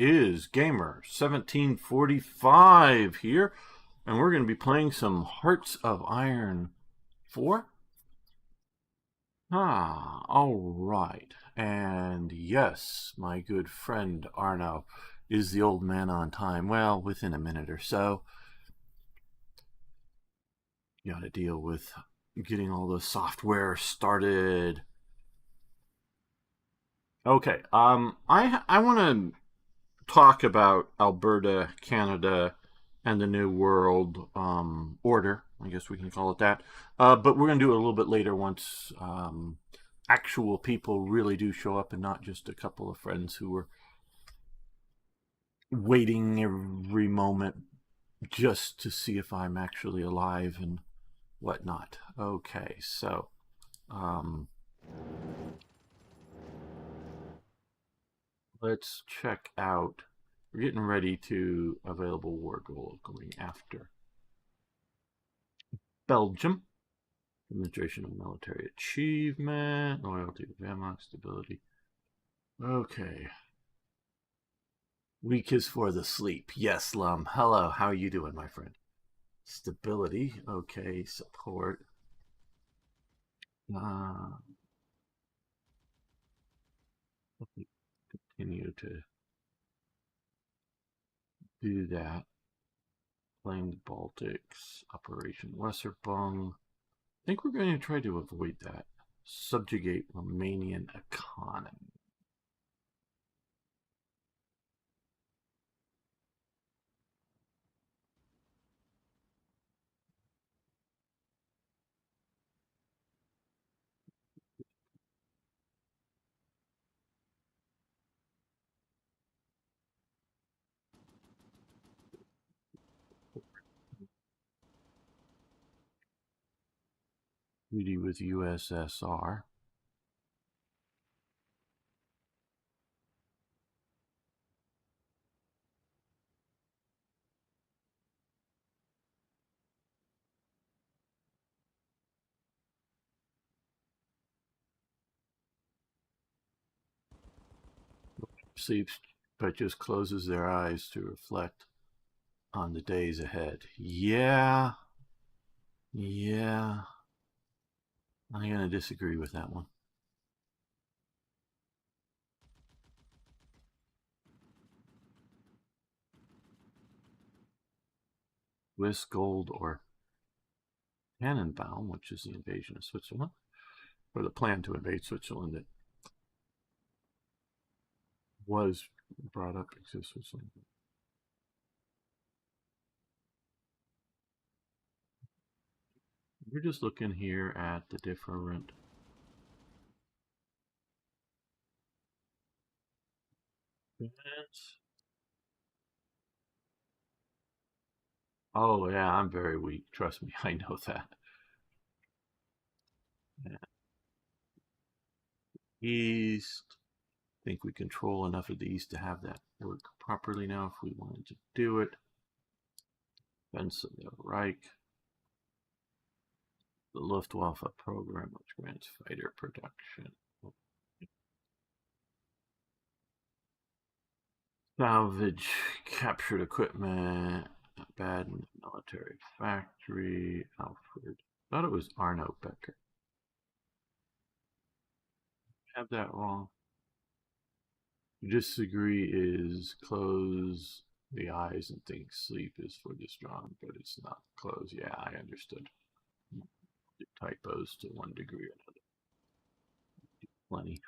is Gamer1745 here, and we're going to be playing some Hearts of Iron 4. All right. And yes, my good friend Arno is the old man on time. Well, within a minute or so. You got to deal with getting all the software started. Okay. I want to talk about Alberta, Canada, and the New World Order. I guess we can call it that. But we're going to do it a little bit later once actual people really do show up and not just a couple of friends who were waiting every moment just to see if I'm actually alive and whatnot. Okay, so let's check out. We're getting ready to available war goal going after Belgium. Demonstration of military achievement, loyalty to Denmark, stability. Okay. Week is for the sleep. Yes, Lum. Hello, how are you doing, my friend? Stability. Okay, support. Let me continue to do that. Playing the Baltics, Operation Weserbung. I think we're going to try to avoid that. Subjugate Romanian economy. Treaty with USSR. Sleeps but just closes their eyes to reflect on the days ahead. Yeah. I'm going to disagree with that one. Swiss gold or Tannenbaum, which is the invasion of Switzerland, or the plan to invade Switzerland that was brought up to Switzerland. We're just looking here at the different events. Oh yeah, I'm very weak. Trust me, I know that. Yeah. East. I think we control enough of the East to have that work properly now if we wanted to do it. Defense of the Reich. The Luftwaffe program, which grants fighter production. Salvage captured equipment. Not bad. Military factory. Alfred. Thought it was Arno Becker. Have that wrong. Disagree is close the eyes and think sleep is for the strong, but it's not close. Yeah, I understood. Typos to one degree or another. Plenty.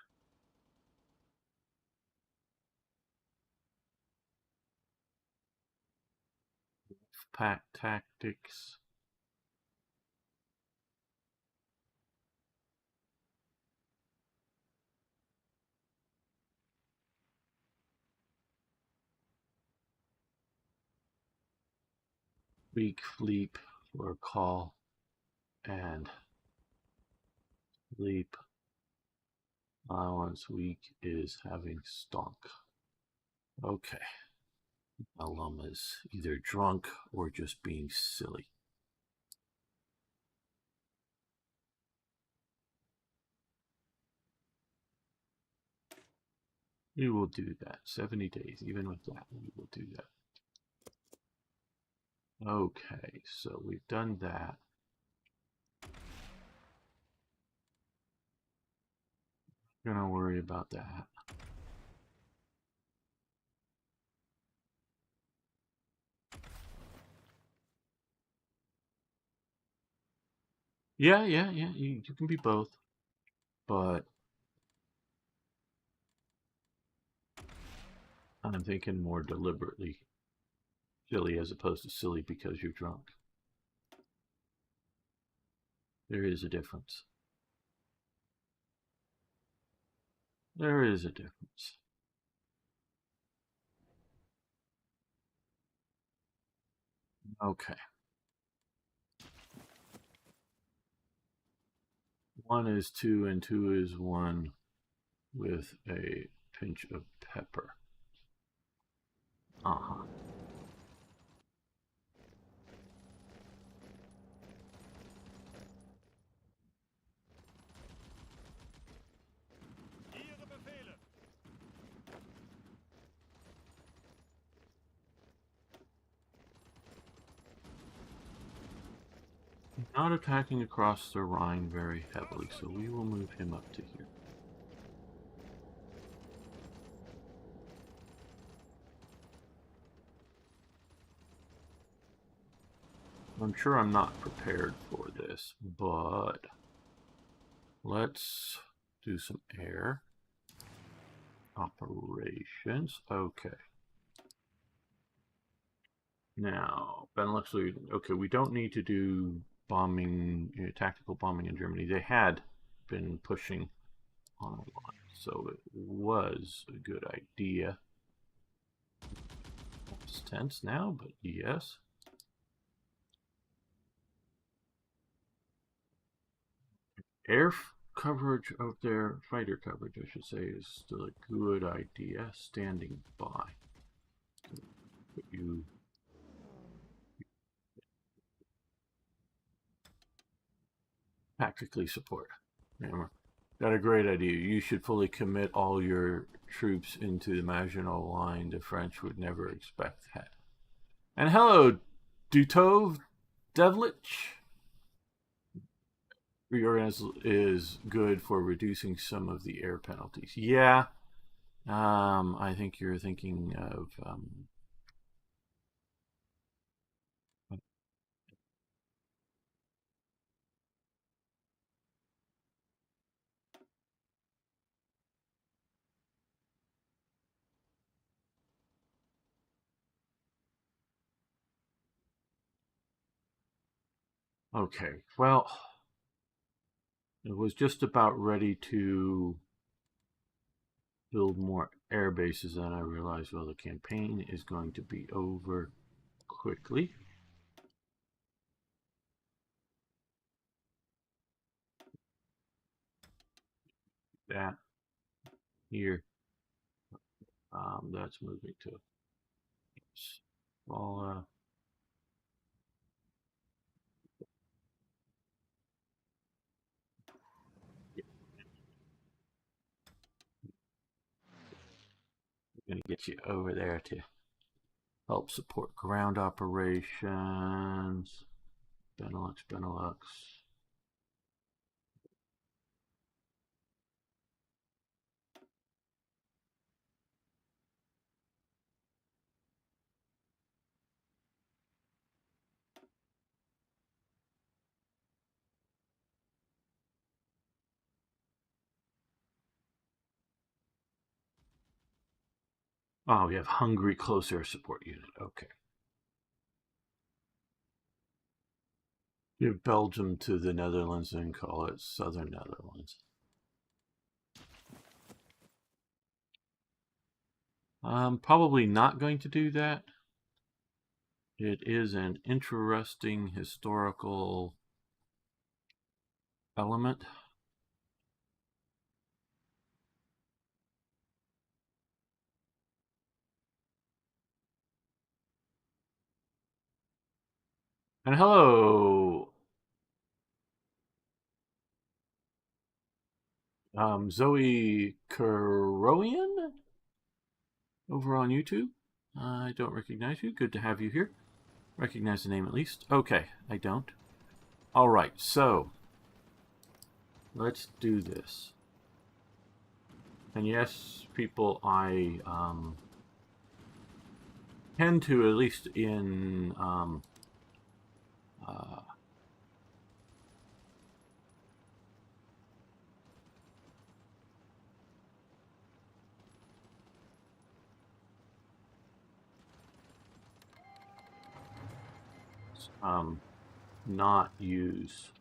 Pack tactics. Weak sleep for a call and sleep allowance week is having stonk. Okay. Alum is either drunk or just being silly. We will do that. 70 days. Even with that, we will do that. Okay, so we've done that. Gonna worry about that. Yeah. You can be both, but I'm thinking more deliberately silly as opposed to silly because you're drunk. There is a difference. There is a difference. Okay. One is two and two is one with a pinch of pepper. Uh-huh. Not attacking across the Rhine very heavily, so we will move him up to here. I'm sure I'm not prepared for this, but let's do some air operations. Okay. Now, Benelux, okay, we don't need to do bombing, tactical bombing in Germany. They had been pushing on a line, so it was a good idea. It's tense now, but yes. Air coverage out there, fighter coverage, I should say, is still a good idea. Standing by. Put you tactically support. Remember, got a great idea. You should fully commit all your troops into the Maginot Line. The French would never expect that. And hello, Dutov Devlich. Reorganize is good for reducing some of the air penalties. Yeah, I think you're thinking of. Okay, well, it was just about ready to build more air bases, and I realized, well, the campaign is going to be over quickly. That here, that's moving to small. Going to get you over there to help support ground operations. Benelux. Oh, we have Hungary close air support unit. Okay. Give Belgium to the Netherlands and call it Southern Netherlands. I'm probably not going to do that. It is an interesting historical element. And hello, Zoe Kuroian? over on YouTube. I don't recognize you. Good to have you here. Recognize the name at least. Okay, I don't. All right, so let's do this. And yes, people, I tend to, at least in not use.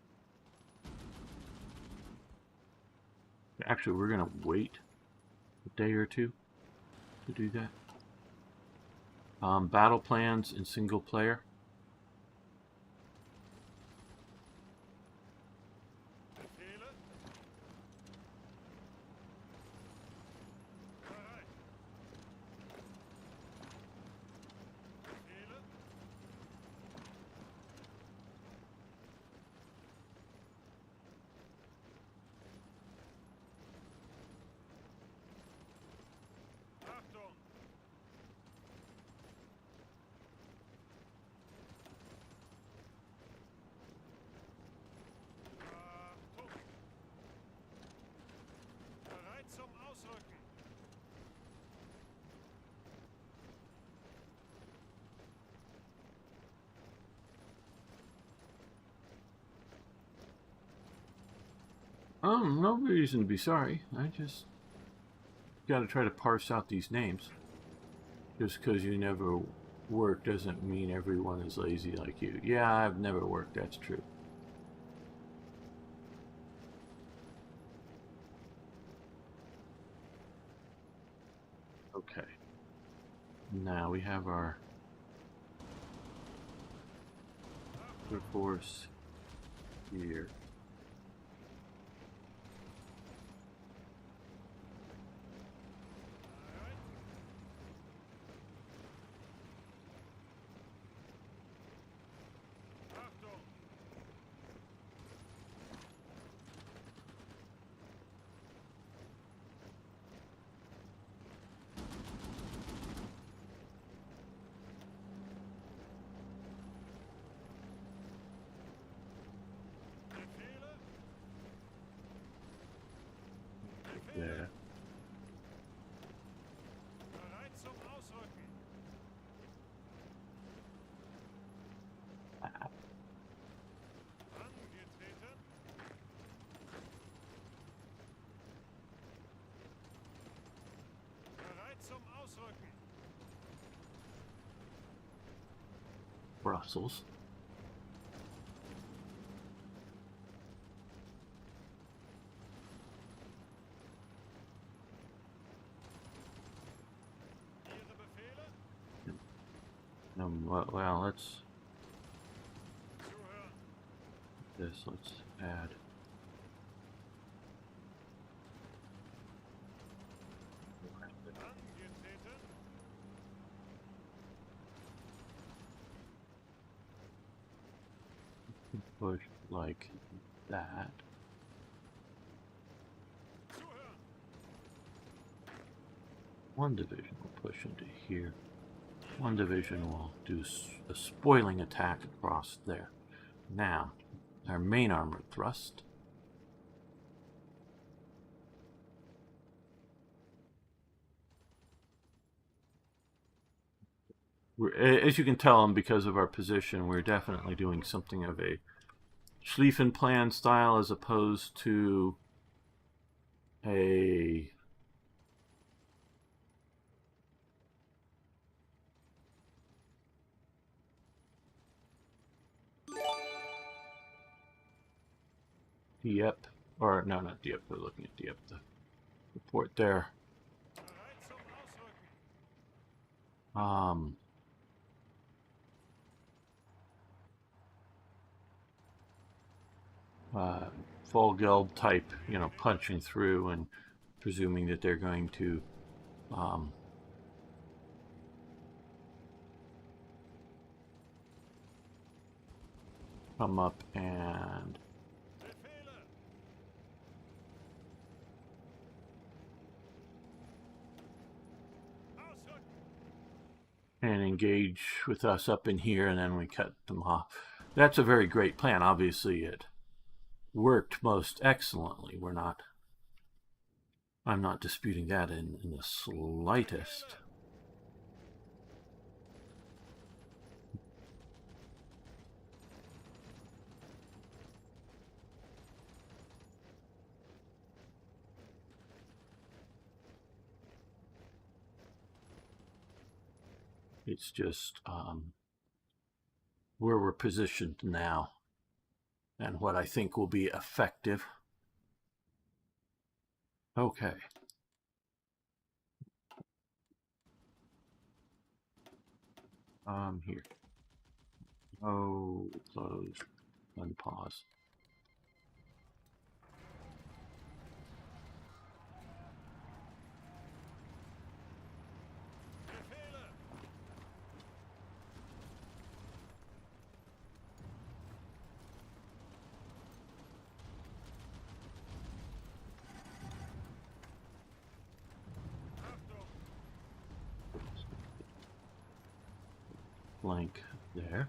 Actually, we're gonna wait a day or two to do that. Battle plans in single player. No reason to be sorry. I just got to try to parse out these names. Just because you never work doesn't mean everyone is lazy like you. Yeah, I've never worked, that's true. Okay. Now we have our force here. There. Brussels. Well, let's let's add. Push like that. One division will push into here. One division will do a spoiling attack across there. Now, our main armored thrust. As you can tell, and because of our position, we're definitely doing something of a Schlieffenplan style as opposed to a Dieppe, or no, not Dieppe, we're looking at Dieppe, the port there. Full guild type, you know, punching through and presuming that they're going to come up and and engage with us up in here, and then we cut them off. That's a very great plan. Obviously, it worked most excellently. I'm not disputing that in the slightest. It's just where we're positioned now and what I think will be effective. Okay. Here. Oh, close. Unpause. Blank there.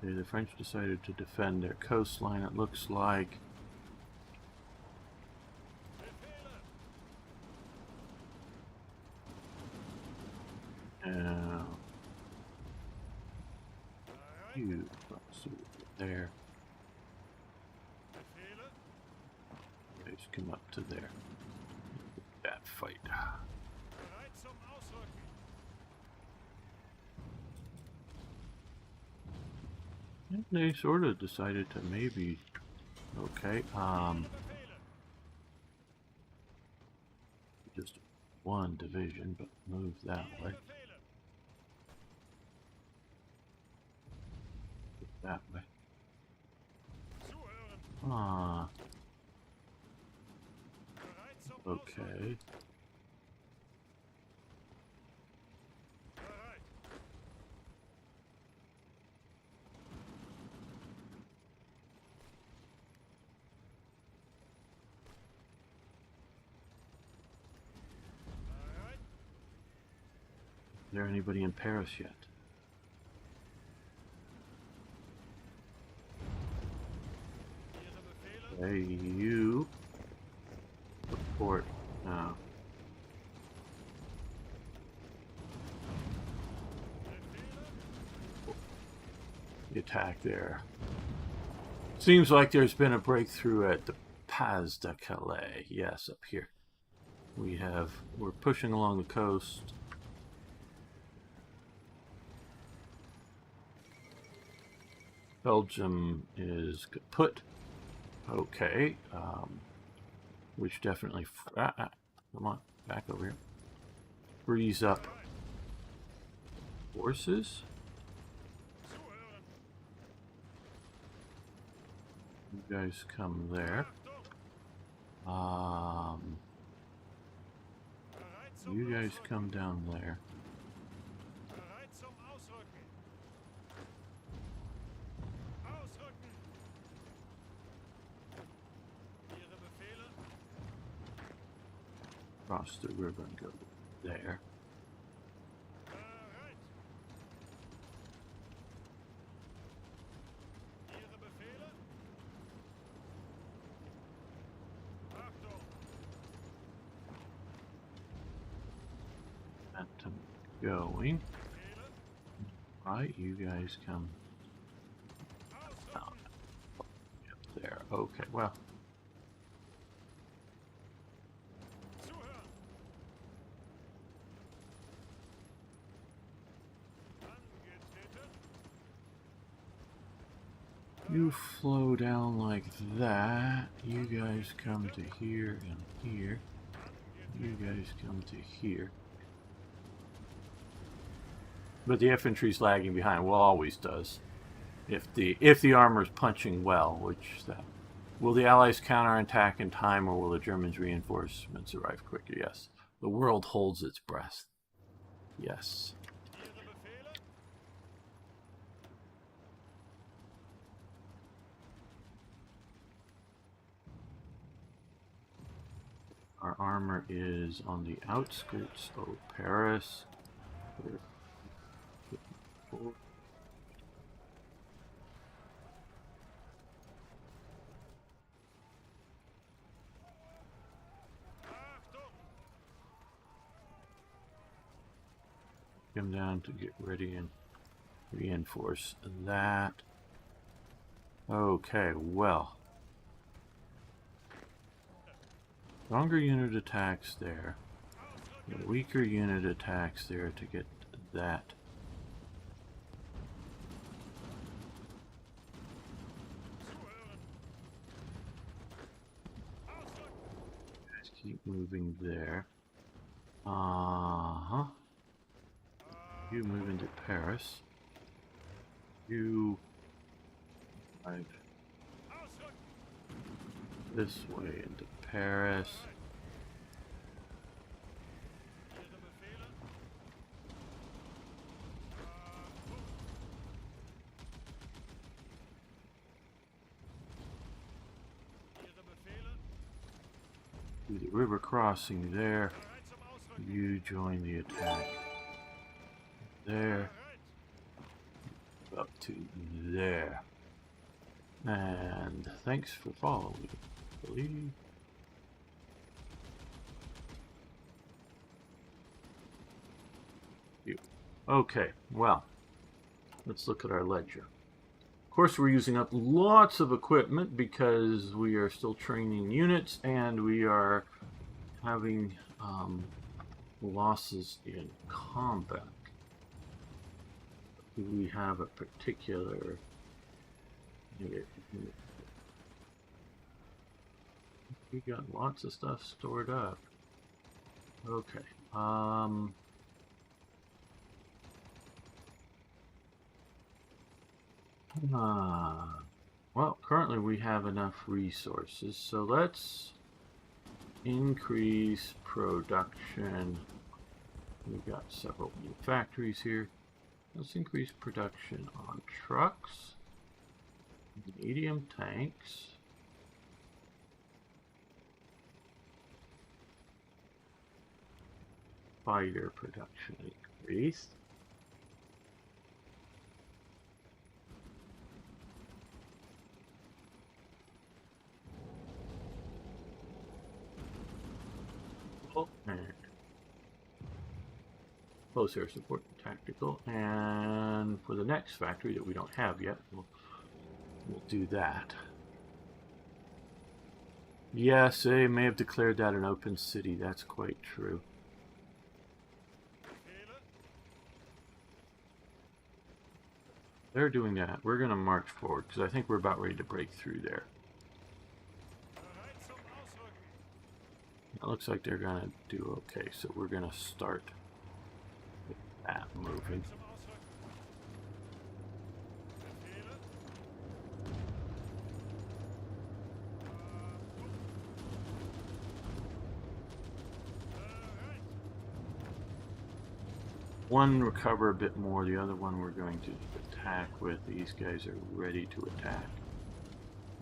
The French decided to defend their coastline, it looks like. You there. Just come up to there. That fight. They sort of decided to maybe. Okay. Just one division, but move that way. That way. Okay. Is there anybody in Paris yet? Hey, you report now. The attack there. Seems like there's been a breakthrough at the Pas de Calais. Yes, up here. We're pushing along the coast. Belgium is kaput. Okay. Which definitely... come on, back over here. Freeze up forces. You guys come there. You guys come down there. Cross the river and go there. Momentum going. Right, you guys come down. Up there. Okay, well. You flow down like that. You guys come to here and here. You guys come to here. But the infantry's lagging behind. Well, always does. If the armor's punching well, which that. Will the Allies counterattack in time, or will the Germans' reinforcements arrive quicker? Yes. The world holds its breath. Yes. our armor is on the outskirts of Paris. Come down to get ready and reinforce that. Okay, well. Stronger unit attacks there. Weaker unit attacks there to get that. Guys keep moving there. You move into Paris. You drive this way into Paris. Do the river crossing there. You join the attack there. Up to there. And thanks for following, I believe. Okay, well, let's look at our ledger. Of course, we're using up lots of equipment because we are still training units and we are having losses in combat. We have a particular we got lots of stuff stored up. Okay. Well, currently we have enough resources, so let's increase production. We've got several new factories here. Let's increase production on trucks, medium tanks, fighter production increased. And close air support and tactical, and for the next factory that we don't have yet, we'll do that. Yes, they may have declared that an open city. That's quite true. They're doing that. We're going to march forward because I think we're about ready to break through there. It looks like they're going to do okay, so we're going to start with that moving. One recover a bit more, the other one we're going to attack with. These guys are ready to attack.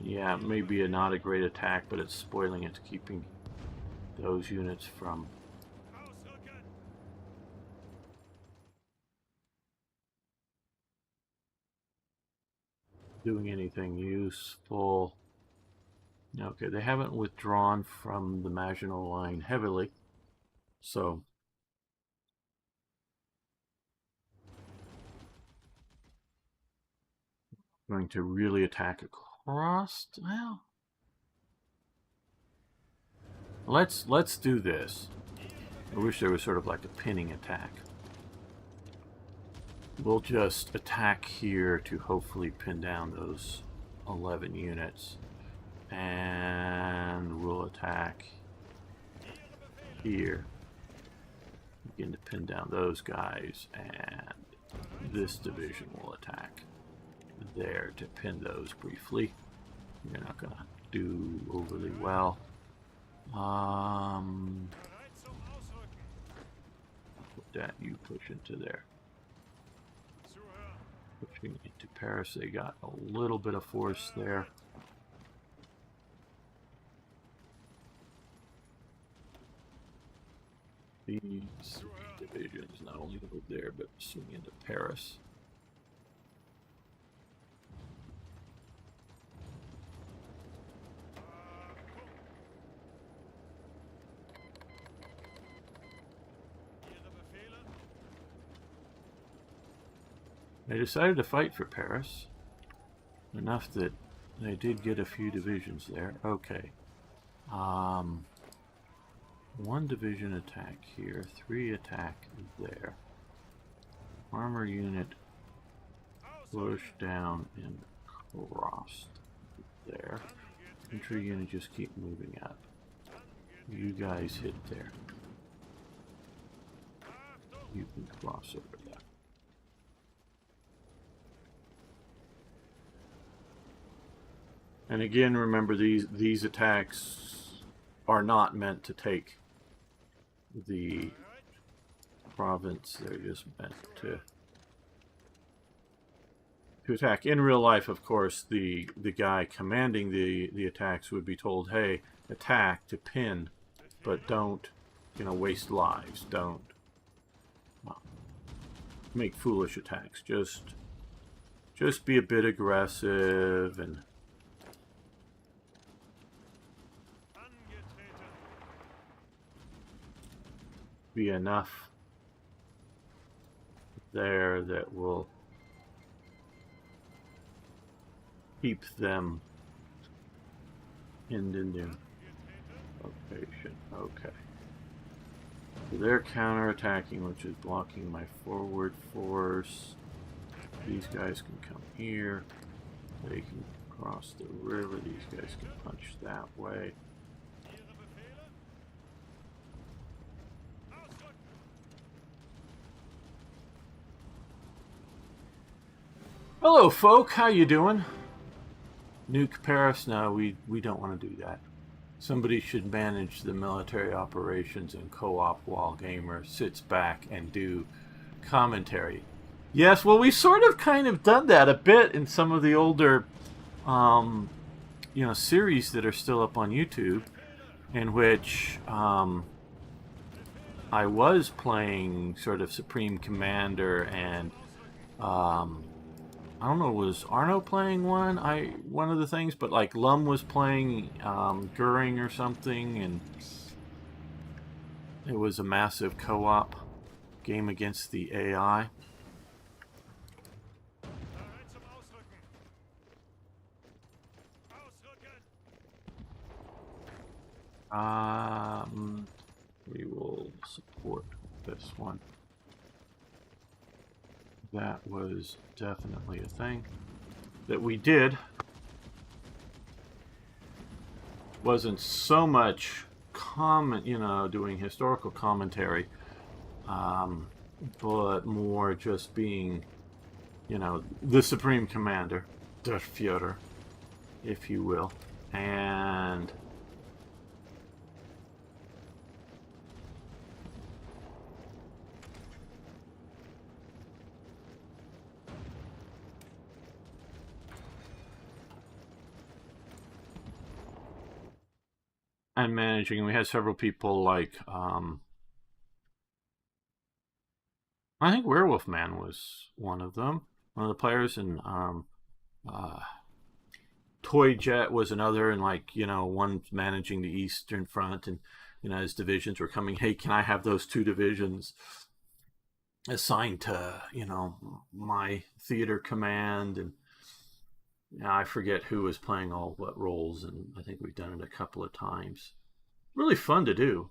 Yeah, it may be not a great attack, but it's spoiling it, keeping those units from doing anything useful. Okay, they haven't withdrawn from the Maginot Line heavily, so I'm going to really attack across. Well, let's do this. I wish there was sort of like a pinning attack. We'll just attack here to hopefully pin down those 11 units. And we'll attack here. Begin to pin down those guys. And this division will attack there to pin those briefly. You're not going to do overly well. Put that, you push into there. Pushing into Paris, they got a little bit of force there. these divisions not only go there, but swing into Paris. They decided to fight for Paris. Enough that they did get a few divisions there. Okay. One division attack here, 3 attack there. Armor unit push down and cross there. Infantry unit just keep moving up. You guys hit there. You can cross over that. And again, remember these attacks are not meant to take the province. They're just meant to attack. In real life, of course, the guy commanding the attacks would be told, "Hey, attack to pin, but don't, waste lives. Don't make foolish attacks. Just be a bit aggressive and." Be enough there that will keep them in the location. Okay. So they're counterattacking, which is blocking my forward force. These guys can come here. They can cross the river. These guys can punch that way. Hello, folk. How you doing? Nuke Paris? No, we don't want to do that. Somebody should manage the military operations and co-op while gamer sits back and do commentary. Yes, well, we sort of kind of done that a bit in some of the older, series that are still up on YouTube, in which I was playing sort of Supreme Commander and I don't know, was Arno playing one of the things, but like Lum was playing Goering or something, and it was a massive co-op game against the AI. We will support this one. That was definitely a thing that we did. Wasn't so much doing historical commentary, but more just being, the Supreme Commander, Der Führer, if you will, and managing. We had several people like I think Werewolf Man was one of them, one of the players, and Toy Jet was another, and one managing the Eastern Front, and his divisions were coming. Hey, can I have those 2 divisions assigned to my theater command? And I forget who was playing all what roles, and I think we've done it a couple of times. Really fun to do.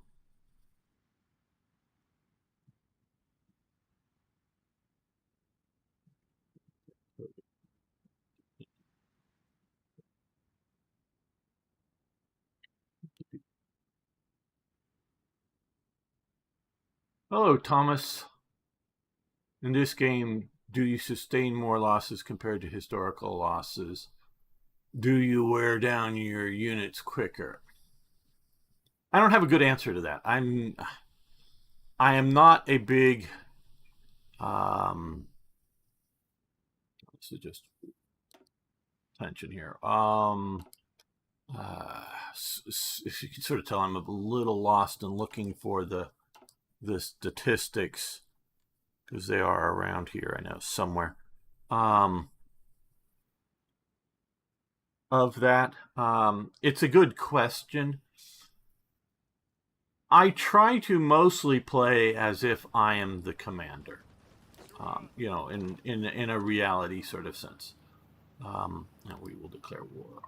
Hello, Thomas. In this game, do you sustain more losses compared to historical losses? Do you wear down your units quicker? I don't have a good answer to that. I am not a big this is just tension here. If you can sort of tell, I'm a little lost in looking for the the statistics, because they are around here, I know, somewhere, of that. It's a good question. I try to mostly play as if I am the commander, you know, in a reality sort of sense. And we will declare war.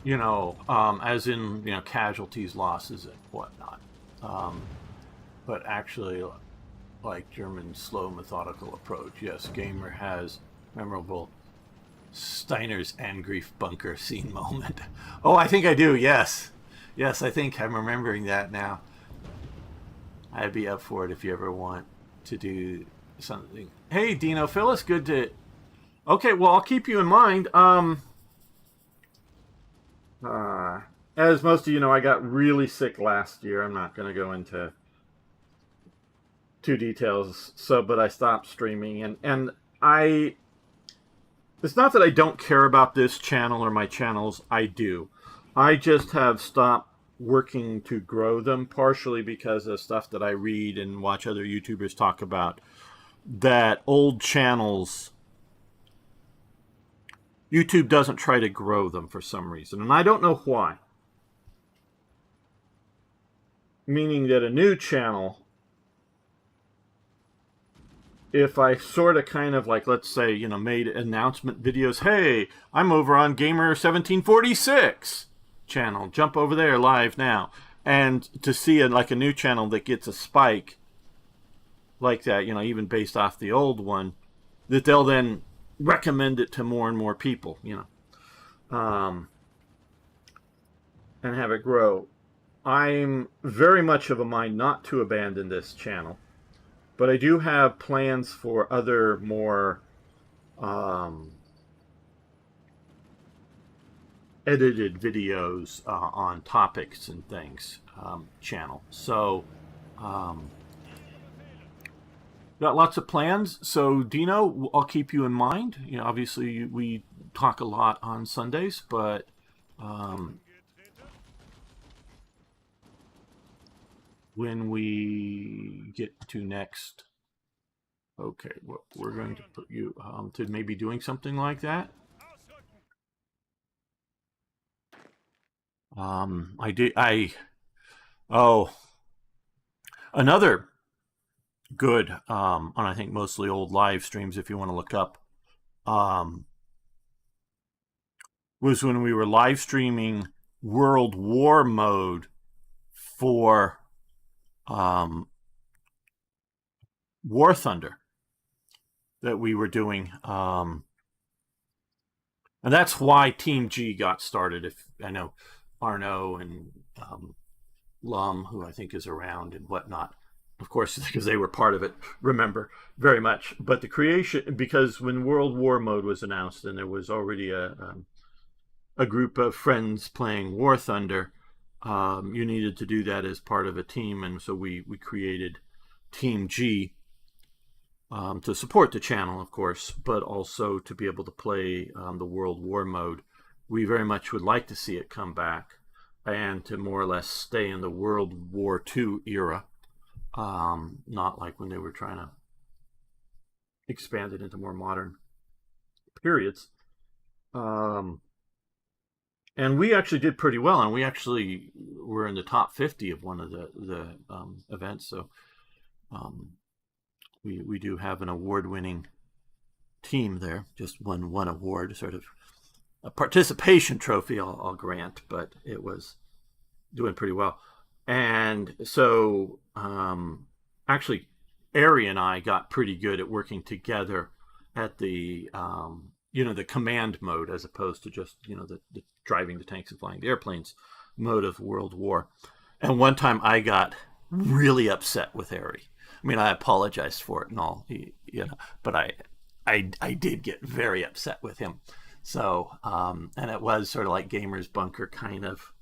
You know, as in, you know, casualties, losses, and whatnot. But actually, like German slow methodical approach. Yes, Gamer has memorable Steiner's Angriff bunker scene moment. Oh, I think I do. Yes, yes, I think I'm remembering that now. I'd be up for it if you ever want to do something. Hey, Dino Phyllis, good to. Okay, well, I'll keep you in mind. Uh, as most of you know, I got really sick last year. I'm not going to go into too details. So, but I stopped streaming, and I. It's not that I don't care about this channel or my channels. I do. I just have stopped working to grow them, partially because of stuff that I read and watch other YouTubers talk about. That old channels, YouTube doesn't try to grow them for some reason, and I don't know why. Meaning that a new channel, if I sort of kind of like, let's say, you know, made announcement videos, hey, I'm over on Gamer 1746 channel, jump over there live now, and to see like a new channel that gets a spike like that, you know, even based off the old one, that they'll then recommend it to more and more people, you know, and have it grow. I'm very much of a mind not to abandon this channel, but I do have plans for other more edited videos on topics and things channel. So got lots of plans. So Dino, I'll keep you in mind. You know, obviously we talk a lot on Sundays, but when we get to next, okay, well, we're going to put you to maybe doing something like that. Another good, on I think mostly old live streams, if you want to look up, was when we were live streaming World War mode for War Thunder that we were doing. And that's why Team G got started. If I know Arno and Lum, who I think is around and whatnot, of course, because they were part of it, remember very much. But the creation, because when World War mode was announced, and there was already a group of friends playing War Thunder, you needed to do that as part of a team, and so we created Team G to support the channel, of course, but also to be able to play the World War mode. We very much would like to see it come back and to more or less stay in the World War II era, not like when they were trying to expand it into more modern periods. And we actually did pretty well, and we actually were in the top 50 of one of the events. So we do have an award-winning team there. Just won one award, sort of a participation trophy, I'll grant, but it was doing pretty well. And so actually, Ari and I got pretty good at working together at the the command mode, as opposed to just the driving the tanks and flying the airplanes mode of World War. And one time I got really upset with Ari. I mean, I apologized for it and all, but I did get very upset with him. So, and it was sort of like Gamer's Bunker kind of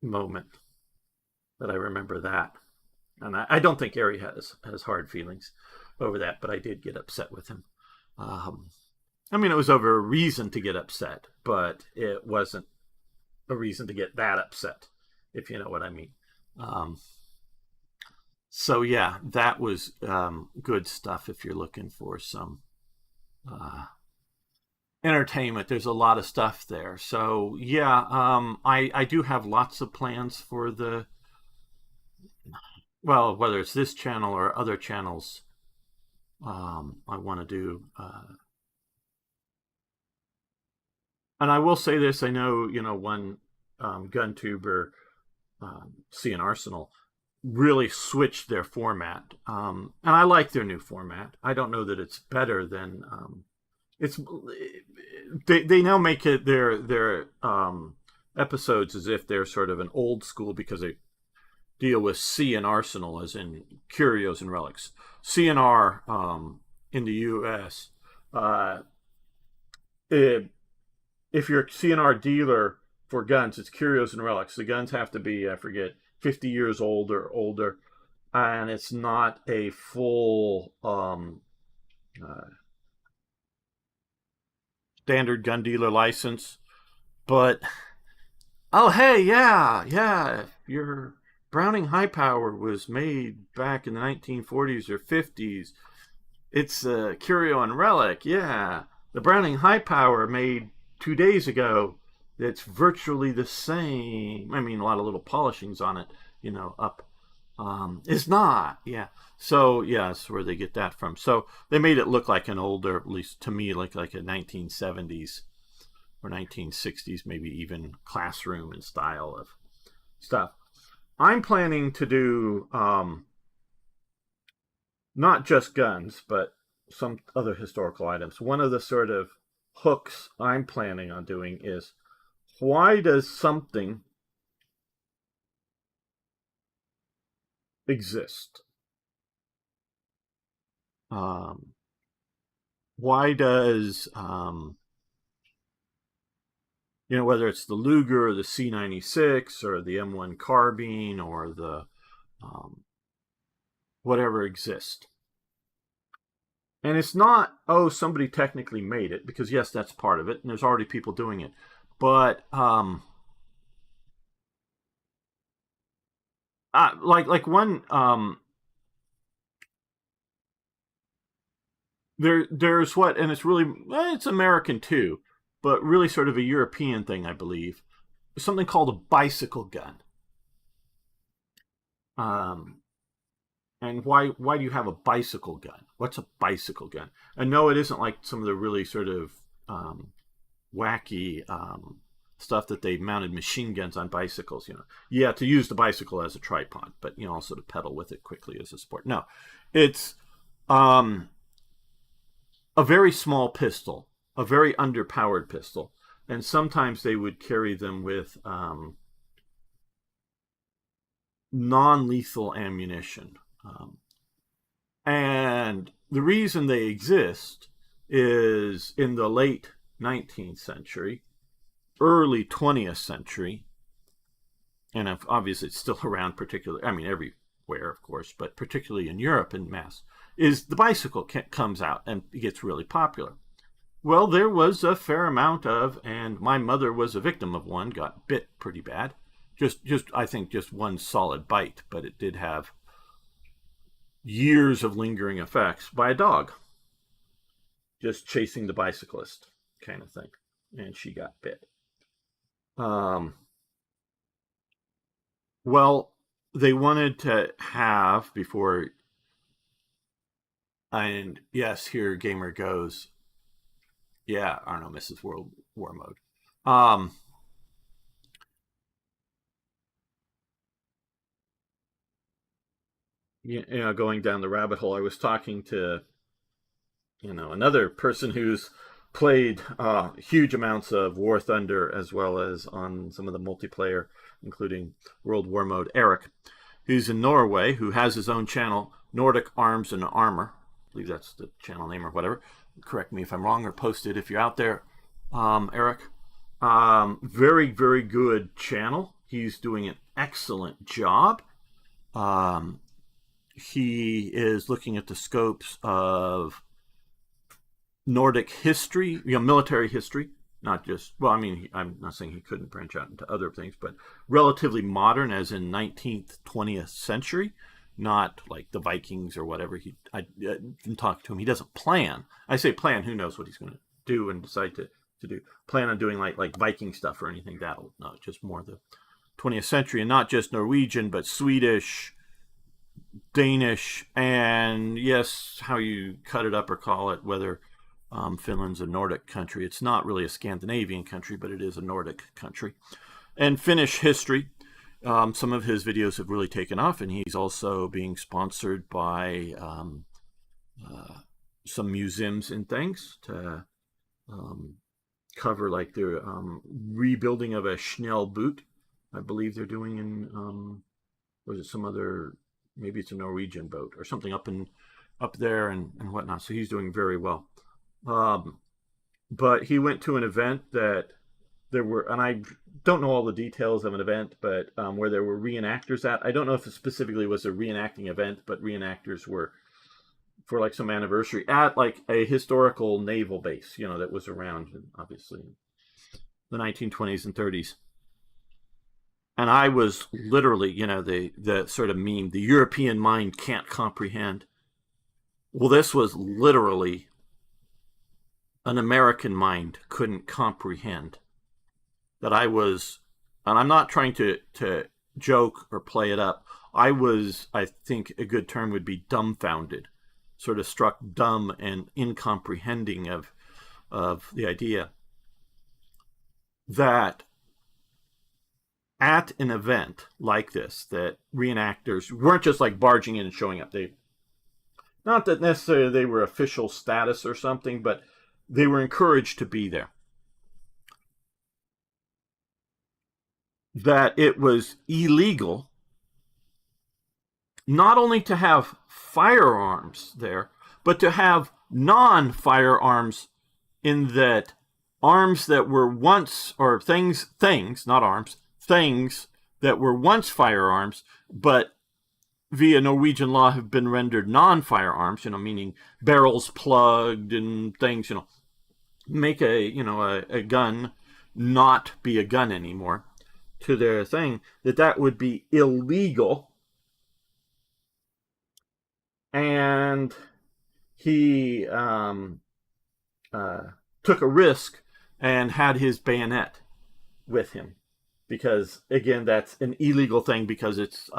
moment that I remember that. And I don't think Ari has hard feelings over that, but I did get upset with him. Um, I mean, it was over a reason to get upset, but it wasn't a reason to get that upset, if you know what I mean. Um, so yeah, that was good stuff. If you're looking for some uh, entertainment, there's a lot of stuff there. So yeah, I do have lots of plans for the, well, whether it's this channel or other channels. I want to do, and I will say this. I know, one gun tuber, See an Arsenal, really switched their format, and I like their new format. I don't know that it's better than it's. They now make it their episodes as if they're sort of an old school, because they deal with C and Arsenal, as in curios and relics. CNR in the U.S. Uh, it, if you're a CNR dealer for guns, it's curios and relics. The guns have to be, I forget, 50 years old or older, and it's not a full standard gun dealer license. But oh hey, yeah, your Browning High Power was made back in the 1940s or 50s. It's a curio and relic, yeah. The Browning High Power made 2 days ago, it's virtually the same. I mean, a lot of little polishings on it, up. It's not, yeah. So, yeah, that's where they get that from. So, they made it look like an older, at least to me, like a 1970s or 1960s, maybe even classroom and style of stuff. I'm planning to do not just guns, but some other historical items. One of the sort of hooks I'm planning on doing is, why does something exist? Um, why does, whether it's the Luger or the C96 or the M1 carbine or the whatever exist? And it's not, oh, somebody technically made it, because yes, that's part of it, and there's already people doing it. But like one there's what, and it's really, it's American too, but really sort of a European thing, I believe. Something called a bicycle gun. Um, and why do you have a bicycle gun? What's a bicycle gun? And no, it isn't like some of the really sort of wacky stuff that they mounted machine guns on bicycles. Yeah, to use the bicycle as a tripod, but also to pedal with it quickly as a sport. No, it's a very small pistol, a very underpowered pistol, and sometimes they would carry them with non-lethal ammunition. And the reason they exist is in the late 19th century, early 20th century, and obviously it's still around, particularly, I mean, everywhere, of course, but particularly in Europe in mass, is the bicycle comes out and gets really popular. Well, there was a fair amount of, and my mother was a victim of one, got bit pretty bad. Just I think just one solid bite, but it did have years of lingering effects, by a dog just chasing the bicyclist, kind of thing, and she got bit. Well, they wanted to have before, and yes, here gamer goes. Yeah, I don't know, Mrs. World War mode. Going down the rabbit hole, I was talking to another person who's played huge amounts of War Thunder, as well as on some of the multiplayer, including World War mode. Eric, who's in Norway, who has his own channel, Nordic Arms and Armor. I believe that's the channel name or whatever. Correct me if I'm wrong, or post it if you're out there, Eric. Very, very good channel. He's doing an excellent job. he is looking at the scopes of Nordic history, military history, not just, well, I mean, I'm not saying he couldn't branch out into other things, but relatively modern, as in 19th, 20th century, not like the Vikings or whatever. I can talk to him. He doesn't plan. I say plan, who knows what he's going to do and decide to do. Plan on doing like Viking stuff or anything that'll, no, just more the 20th century, and not just Norwegian, but Swedish, Danish, and yes, how you cut it up or call it, whether Finland's a Nordic country. It's not really a Scandinavian country, but it is a Nordic country. And Finnish history. Some of his videos have really taken off, and he's also being sponsored by some museums and things to cover like the rebuilding of a Schnell boot. I believe they're doing in, was it some other, maybe it's a Norwegian boat or something up there and whatnot. So he's doing very well. But he went to an event that there were, and I don't know all the details of an event, but where there were reenactors at. I don't know if it specifically was a reenacting event, but reenactors were for like some anniversary at like a historical naval base, that was around, obviously, the 1920s and 30s. And I was literally, the sort of meme, the European mind can't comprehend. Well, this was literally an American mind couldn't comprehend that I was, and I'm not trying to joke or play it up. I think a good term would be dumbfounded, sort of struck dumb and incomprehending of the idea that at an event like this, that reenactors weren't just like barging in and showing up. Not that necessarily they were official status or something, but they were encouraged to be there. That it was illegal not only to have firearms there, but to have non-firearms, in that arms that were once, or things, not arms, things that were once firearms, but via Norwegian law have been rendered non-firearms, meaning barrels plugged and things, make a gun not be a gun anymore, to their thing, that would be illegal. And he took a risk and had his bayonet with him, because again, that's an illegal thing, because it's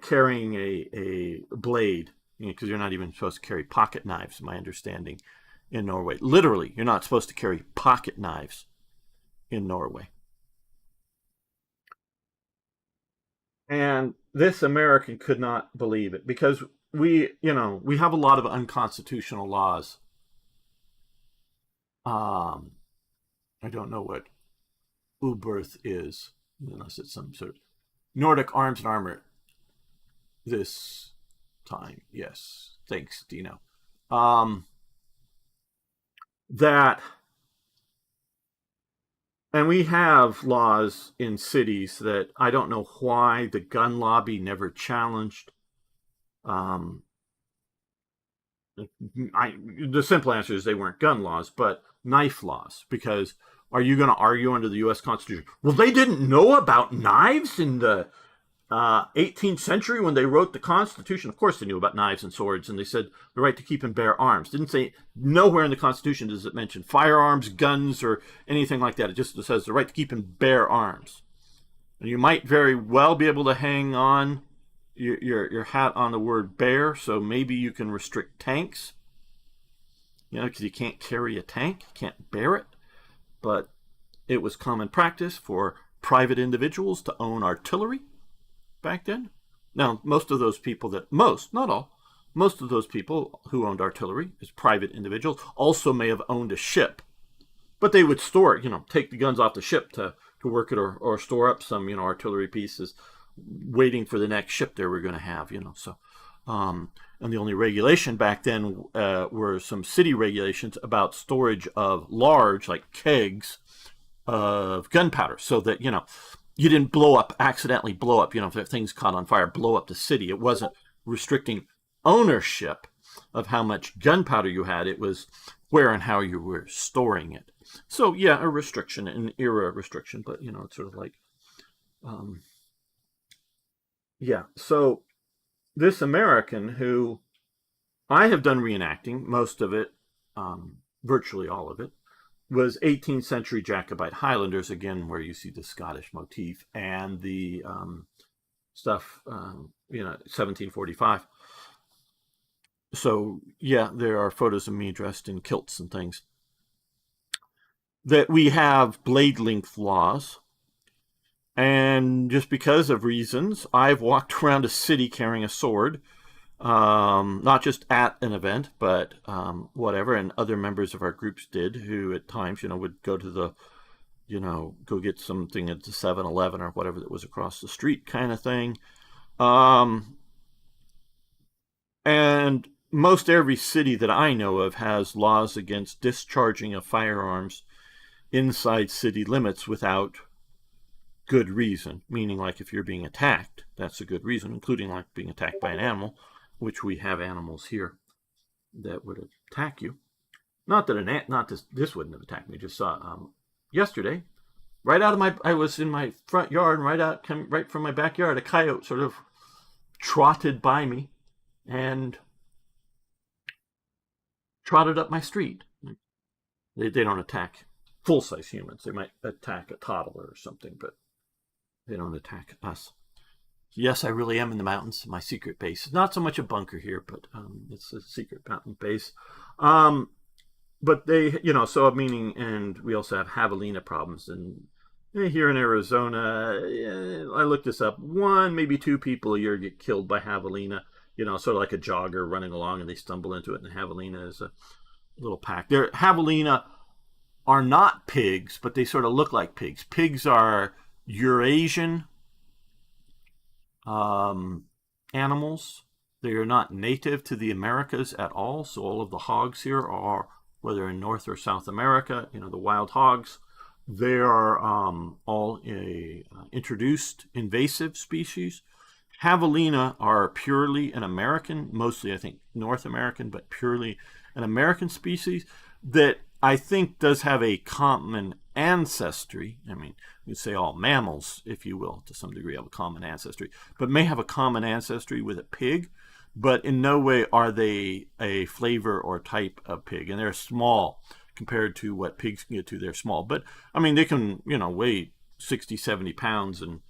carrying a blade, because you're not even supposed to carry pocket knives, my understanding, in Norway. Literally, you're not supposed to carry pocket knives in Norway. And this American could not believe it, because we have a lot of unconstitutional laws. I don't know what Ubirth is, unless it's some sort of Nordic Arms and Armor this time. Yes, thanks, Dino. And we have laws in cities that I don't know why the gun lobby never challenged. The simple answer is they weren't gun laws, but knife laws. Because are you going to argue under the U.S. Constitution? Well, they didn't know about knives in the 18th century when they wrote the Constitution. Of course they knew about knives and swords, and they said the right to keep and bear arms. Didn't say, nowhere in the Constitution does it mention firearms, guns, or anything like that. It just says the right to keep and bear arms. And you might very well be able to hang on your hat on the word bear, so maybe you can restrict tanks, because you can't carry a tank, you can't bear it. But it was common practice for private individuals to own artillery back then. Now, most of those people not all, most of those people who owned artillery as private individuals also may have owned a ship. But they would store it, take the guns off the ship to work it, or store up some, artillery pieces waiting for the next ship they were going to have, So, and the only regulation back then were some city regulations about storage of large, like kegs, of gunpowder, so that, you didn't blow up, accidentally blow up, if things caught on fire, blow up the city. It wasn't restricting ownership of how much gunpowder you had. It was where and how you were storing it. So yeah, a restriction, an era restriction, but it's sort of like, yeah. So this American who I have done reenacting, most of it, virtually all of it, was 18th century Jacobite Highlanders, again, where you see the Scottish motif and the stuff, 1745. So, yeah, there are photos of me dressed in kilts and things. That we have blade length laws. And just because of reasons, I've walked around a city carrying a sword, not just at an event, but whatever. And other members of our groups did, who at times, would go to the, go get something at the 7-Eleven or whatever that was across the street kind of thing. And most every city that I know of has laws against discharging of firearms inside city limits without good reason, meaning like if you're being attacked, that's a good reason, including like being attacked by an animal, which we have animals here that would attack you. Not that this wouldn't have attacked me. Just saw yesterday, I was in my front yard, and right from my backyard, a coyote sort of trotted by me and trotted up my street. They don't attack full-size humans. They might attack a toddler or something, but they don't attack us. Yes, I really am in the mountains. My secret base. It's not so much a bunker here, but it's a secret mountain base. But they, so meaning, and we also have javelina problems. And here in Arizona, I looked this up. 1, maybe 2 people a year get killed by javelina. Sort of like a jogger running along and they stumble into it. And javelina is a little pack. Javelina are not pigs, but they sort of look like pigs. Pigs are Eurasian animals. They are not native to the Americas at all. So all of the hogs here are, whether in North or South America, the wild hogs, they are all introduced invasive species. Javelina are purely an American, mostly I think North American, but purely an American species that I think does have a common ancestry. I mean, you'd say all mammals, if you will, to some degree have a common ancestry, but may have a common ancestry with a pig, but in no way are they a flavor or type of pig. And they're small compared to what pigs can get to. They're small, but I mean, they can, weigh 60, 70 pounds and,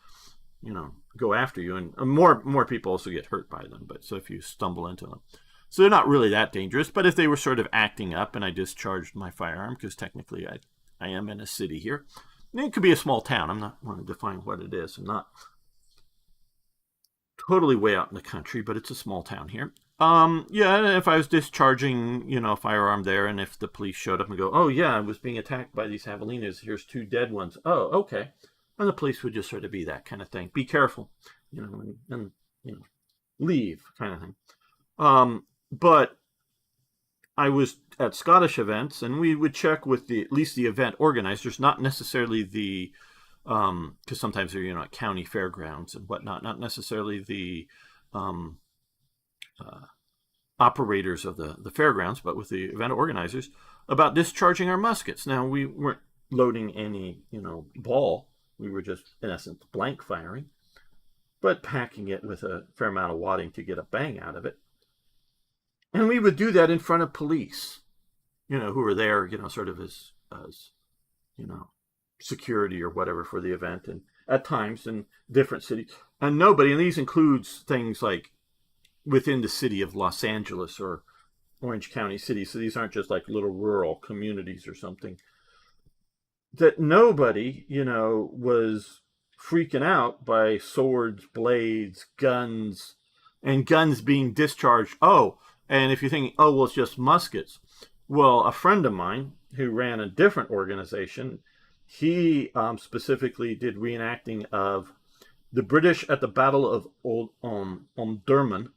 go after you. And more people also get hurt by them. But so if you stumble into them. So they're not really that dangerous, but if they were sort of acting up and I discharged my firearm, because technically I am in a city here, and it could be a small town. I'm not going to define what it is. I'm not totally way out in the country, but it's a small town here. Yeah, if I was discharging, a firearm there, and if the police showed up and go, oh yeah, I was being attacked by these javelinas, here's 2 dead ones. Oh, okay. And the police would just sort of be that kind of thing. Be careful, and leave kind of thing. But I was at Scottish events, and we would check with at least the event organizers, not necessarily the, because sometimes they're at county fairgrounds and whatnot, not necessarily the operators of the fairgrounds, but with the event organizers about discharging our muskets. Now we weren't loading any ball; we were just in essence blank firing, but packing it with a fair amount of wadding to get a bang out of it. And we would do that in front of police, who were there, sort of as security or whatever for the event. And at times in different cities. And these includes things like within the city of Los Angeles or Orange County City. So these aren't just like little rural communities or something. That nobody, was freaking out by swords, blades, guns, and guns being discharged. Oh, and if you're thinking, oh, well, it's just muskets. Well, a friend of mine who ran a different organization, he specifically did reenacting of the British at the Battle of Omdurman,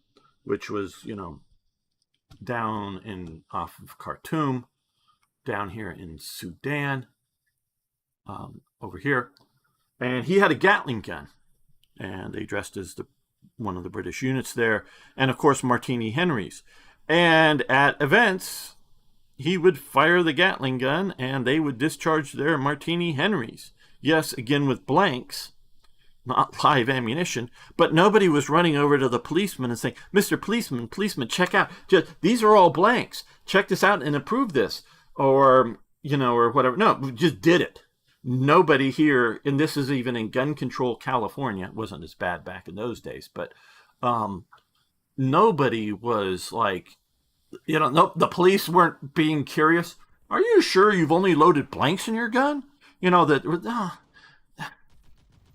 which was, down off of Khartoum, down here in Sudan, over here. and he had a Gatling gun, and they dressed as one of the British units there, and of course Martini Henrys. And at events, he would fire the Gatling gun, and they would discharge their Martini Henrys. Yes, again with blanks, not live ammunition, but nobody was running over to the policeman and saying, "Mr. Policeman, check out. These are all blanks. Check this out and approve this," or or whatever. No, we just did it. Nobody here, and this is even in gun control California. It wasn't as bad back in those days, but nobody was like, no, the police weren't being curious. Are you sure you've only loaded blanks in your gun?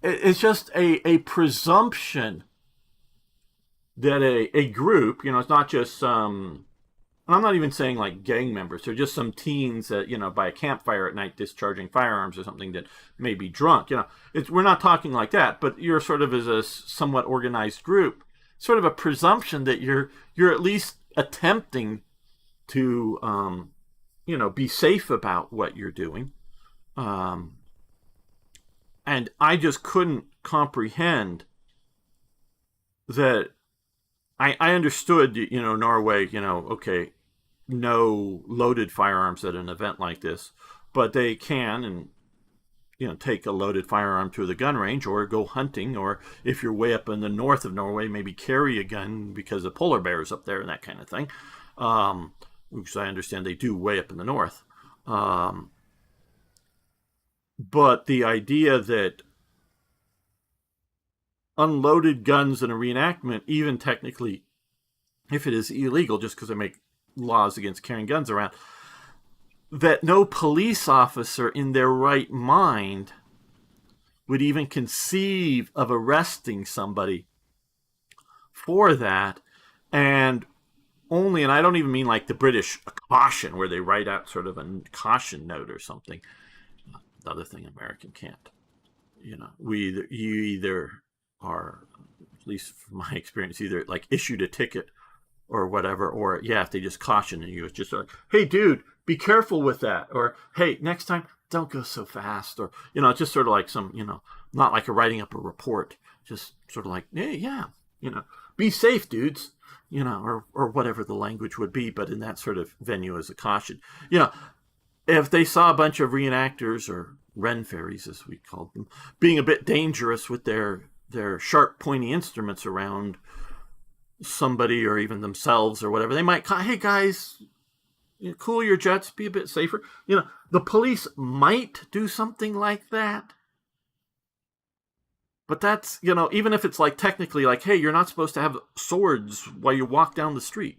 It's just a presumption that a group, it's not just some, I'm not even saying like gang members, they're just some teens that, by a campfire at night discharging firearms or something that may be drunk. We're not talking like that, but you're sort of as a somewhat organized group, sort of a presumption that you're at least attempting to, be safe about what you're doing. And I just couldn't comprehend that. I understood, Norway, okay, no loaded firearms at an event like this, but they can and, take a loaded firearm to the gun range or go hunting, or if you're way up in the north of Norway, maybe carry a gun because of polar bears up there and that kind of thing, which I understand they do way up in the north. But the idea that unloaded guns in a reenactment, even technically, if it is illegal, just because they make laws against carrying guns around, that no police officer in their right mind would even conceive of arresting somebody for that. And I don't even mean like the British caution, where they write out sort of a caution note or something. The other thing American can't. You either are, at least from my experience, either like issued a ticket or whatever, or if they just caution you, it's just like, "Hey dude, be careful with that," or "Hey, next time don't go so fast," or just sort of like some, not like a writing up a report, just sort of like, "Hey, yeah, be safe, dudes," or whatever the language would be, but in that sort of venue as a caution. If they saw a bunch of reenactors, or Ren fairies as we called them, being a bit dangerous with their sharp, pointy instruments around somebody or even themselves or whatever, they might call, "Hey guys, cool your jets, be a bit safer." The police might do something like that. But that's, even if it's like technically like, "Hey, you're not supposed to have swords while you walk down the street,"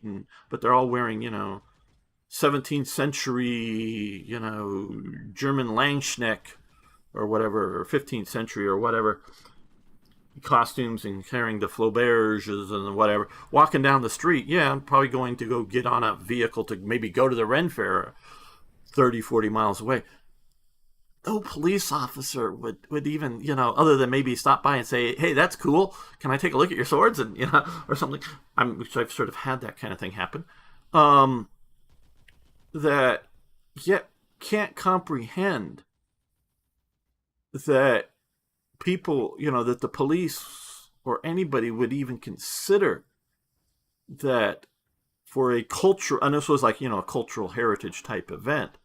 but they're all wearing, 17th century, German Langschneck or whatever, or 15th century or whatever costumes, and carrying the Flauberges and whatever, walking down the street. Yeah, I'm probably going to go get on a vehicle to maybe go to the Ren Fair 30, 40 miles away. No police officer would even, other than maybe stop by and say, "Hey, that's cool. Can I take a look at your swords?" And, or something. Which I've sort of had that kind of thing happen. That yet can't comprehend that people, that the police or anybody would even consider that for a culture, and this was like, a cultural heritage type event,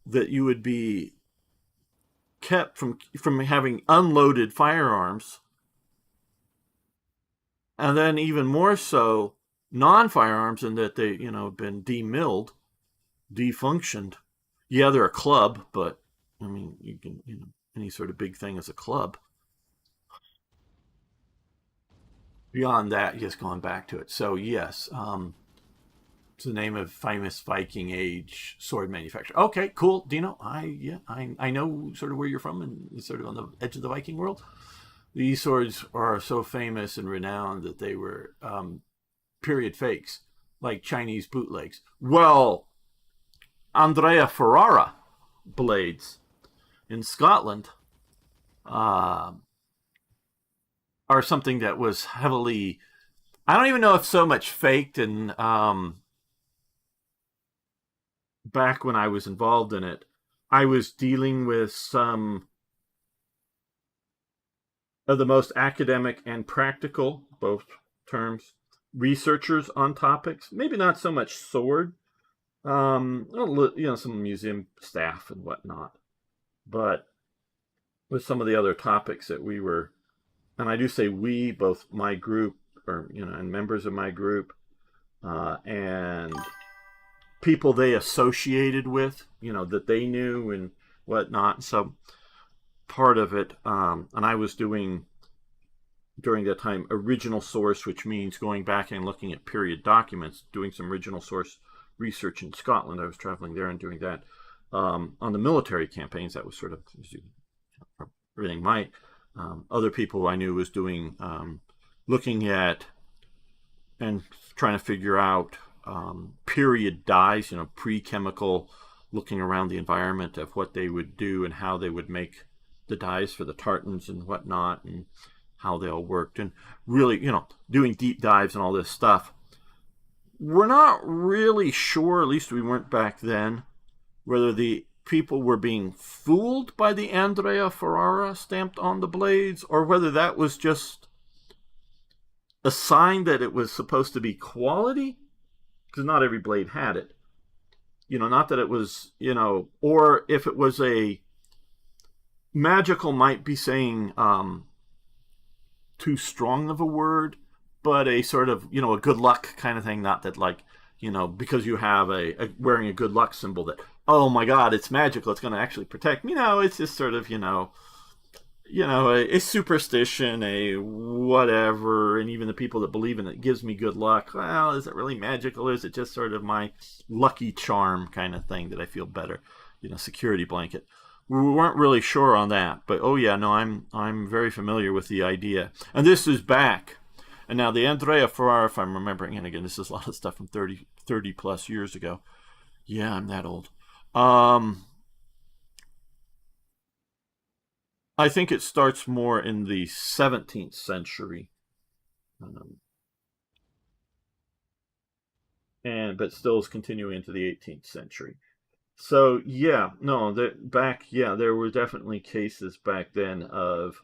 that you would be kept from having unloaded firearms, and then even more so non-firearms, and that they, been demilled, defunctioned. Yeah, they're a club, but I mean, you can, any sort of big thing is a club. Beyond that, just going back to it. So yes, it's the name of famous Viking Age sword manufacturer. Okay, cool, Dino. I know sort of where you're from, and sort of on the edge of the Viking world. These swords are so famous and renowned that they were period fakes, like Chinese bootlegs. Well, Andrea Ferrara blades in Scotland are something that was heavily, I don't even know if so much faked, and back when I was involved in it, I was dealing with some of the most academic and practical, both terms, researchers on topics. Maybe not so much sword, some museum staff and whatnot, but with some of the other topics that we were, and I do say we, both my group, and members of my group, and people they associated with, that they knew and whatnot. So part of it, and I was doing during that time original source, which means going back and looking at period documents, doing some original source research in Scotland. I was traveling there and doing that on the military campaigns. That was sort of everything. My other people I knew was doing looking at and trying to figure out period dyes, pre-chemical, looking around the environment of what they would do and how they would make the dyes for the tartans and whatnot, and how they all worked, and really, doing deep dives and all this stuff. We're not really sure, at least we weren't back then, whether the people were being fooled by the Andrea Ferrara stamped on the blades, or whether that was just a sign that it was supposed to be quality, because not every blade had it. Not that it was, or if it was a magical, might be saying too strong of a word, but a sort of, a good luck kind of thing. Not that because you have a wearing a good luck symbol that, oh my God, it's magical, it's going to actually protect me. No, it's just sort of, a superstition, a whatever, and even the people that believe in it gives me good luck. Well, is it really magical, or is it just sort of my lucky charm kind of thing that I feel better, security blanket? We weren't really sure on that, but oh yeah, no, I'm very familiar with the idea, and this is back. And now the Andrea Ferrara, if I'm remembering, and again, this is a lot of stuff from 30 plus years ago. Yeah, I'm that old. I think it starts more in the 17th century, but still is continuing into the 18th century. So yeah, no, there were definitely cases back then of,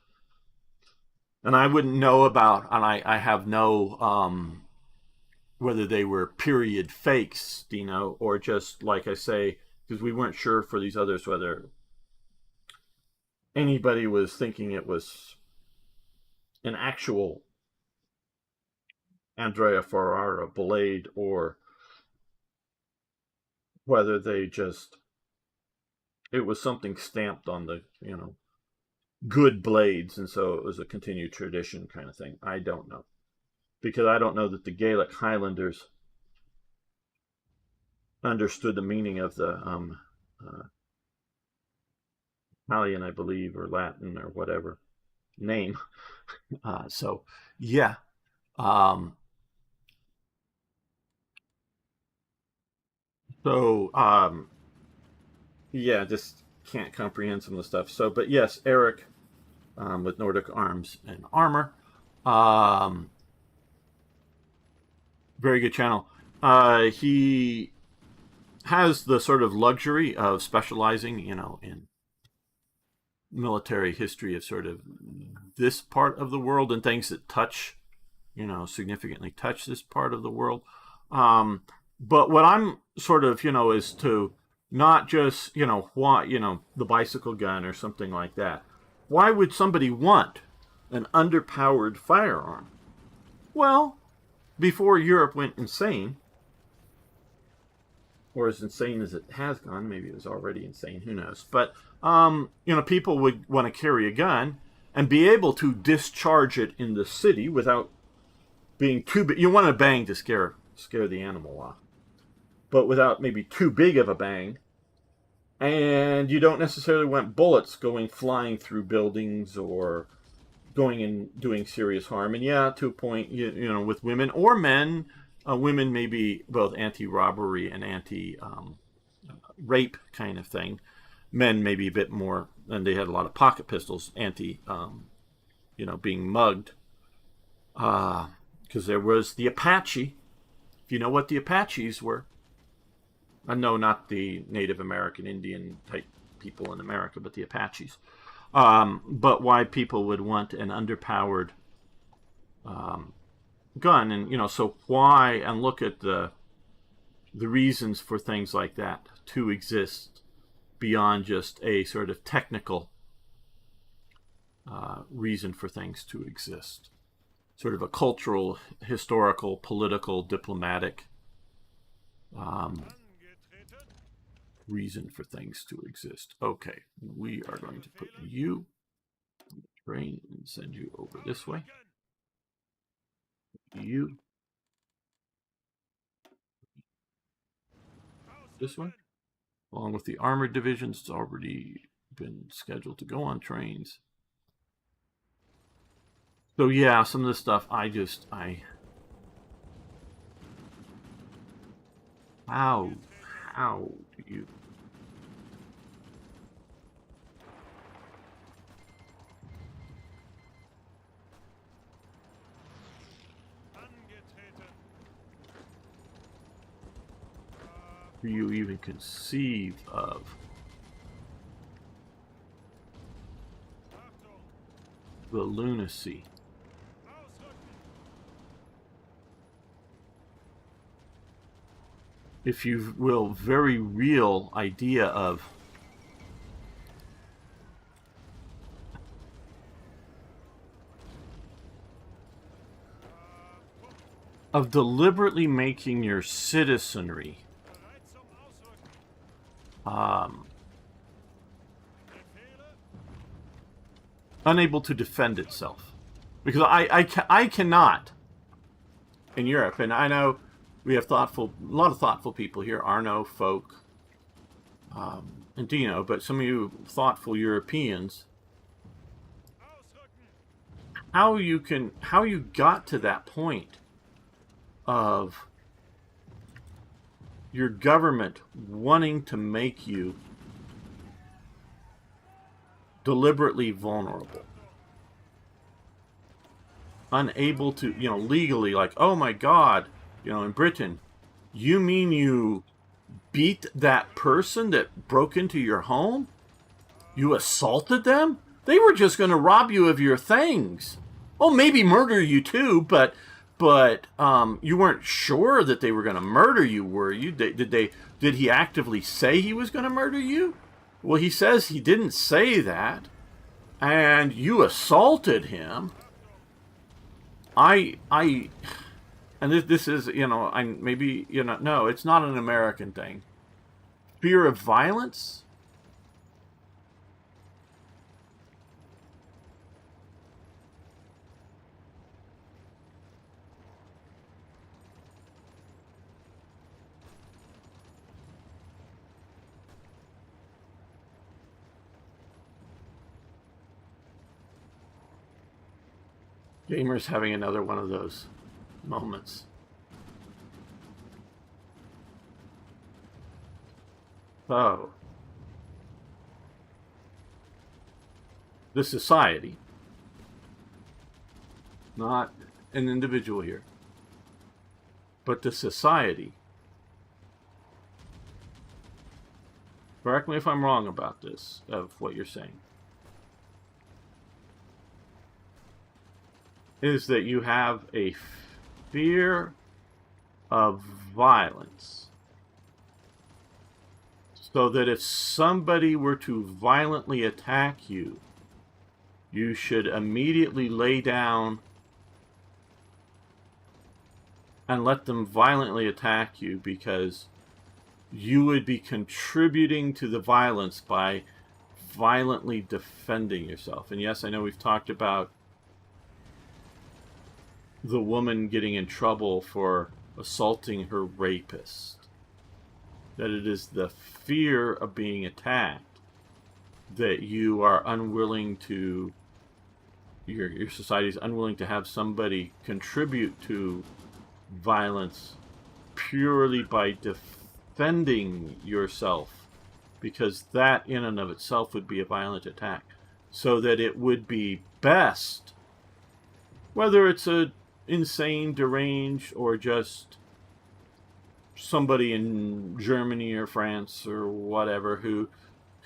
and I wouldn't know about, and I have no whether they were period fakes, or just, like I say, because we weren't sure for these others whether anybody was thinking it was an actual Andrea Ferrara blade, or whether it was something stamped on the, good blades, and so it was a continued tradition kind of thing. I don't know. Because I don't know that the Gaelic Highlanders understood the meaning of the Italian, I believe, or Latin, or whatever name. So, yeah. Just can't comprehend some of the stuff. So, but yes, Eric, with Nordic Arms and Armor. Very good channel. He has the sort of luxury of specializing, in military history of sort of this part of the world and things that touch, significantly touch this part of the world. But what I'm sort of, is to not just, why, the bicycle gun or something like that. Why would somebody want an underpowered firearm? Well, before Europe went insane, or as insane as it has gone, maybe it was already insane, who knows. But, people would want to carry a gun and be able to discharge it in the city without being too big. You want a bang to scare the animal off, but without maybe too big of a bang. And you don't necessarily want bullets going flying through buildings or going and doing serious harm. And yeah, to a point, with women or men, women may be both anti-robbery and anti-rape kind of thing. Men may be a bit more, and they had a lot of pocket pistols, anti, being mugged. Because there was the Apache. If you know what the Apaches were. No, not the Native American Indian type people in America, but the Apaches. But why people would want an underpowered gun, and so why, and look at the reasons for things like that to exist beyond just a sort of technical reason for things to exist. Sort of a cultural, historical, political, diplomatic reason for things to exist. Okay, we are going to put you on the train and send you over this way. You this way. Along with the armored divisions, it's already been scheduled to go on trains. So yeah, some of this stuff I how do you even conceive of the lunacy? If you will, very real idea of deliberately making your citizenry unable to defend itself. Because I cannot, in Europe, and I know we have a lot of thoughtful people here, Arno, Folk, and Dino, but some of you thoughtful Europeans, how you got to that point of your government wanting to make you deliberately vulnerable, unable to, legally, like, oh my God, in Britain, you mean you beat that person that broke into your home? You assaulted them? They were just going to rob you of your things. Oh, maybe murder you too, but you weren't sure that they were going to murder you, were you? Did he actively say he was going to murder you? Well, he says he didn't say that, and you assaulted him. And this is, no, it's not an American thing. Fear of violence? Gamer's having another one of those moments. So, the society, not an individual here, but the society, correct me if I'm wrong about this, of what you're saying, is that you have a fear of violence, so that if somebody were to violently attack you, you should immediately lay down and let them violently attack you, because you would be contributing to the violence by violently defending yourself. And yes, I know we've talked about the woman getting in trouble for assaulting her rapist, that it is the fear of being attacked that you are unwilling to, your society is unwilling to have somebody contribute to violence purely by defending yourself, because that in and of itself would be a violent attack. So that it would be best, whether it's a insane, deranged, or just somebody in Germany or France or whatever who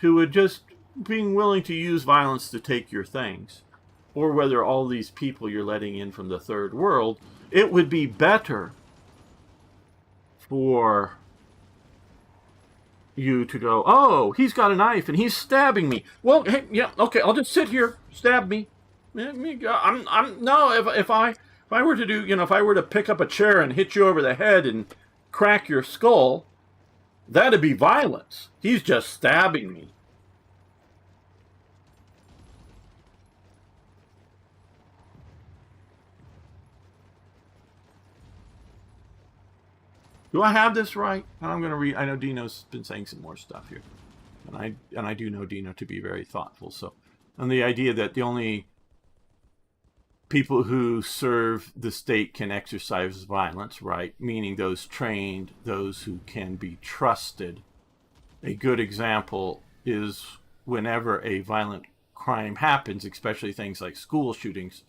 would just being willing to use violence to take your things, or whether all these people you're letting in from the third world, it would be better for you to go, oh, he's got a knife and he's stabbing me. Well, hey, yeah, okay, I'll just sit here, stab me. I'm no. If I were to do, if I were to pick up a chair and hit you over the head and crack your skull, that'd be violence. He's just stabbing me. Do I have this right? I'm going to read. I know Dino's been saying some more stuff here, and I do know Dino to be very thoughtful. So, and the idea that the only people who serve the state can exercise violence, right? Meaning those trained, those who can be trusted. A good example is whenever a violent crime happens, especially things like school shootings,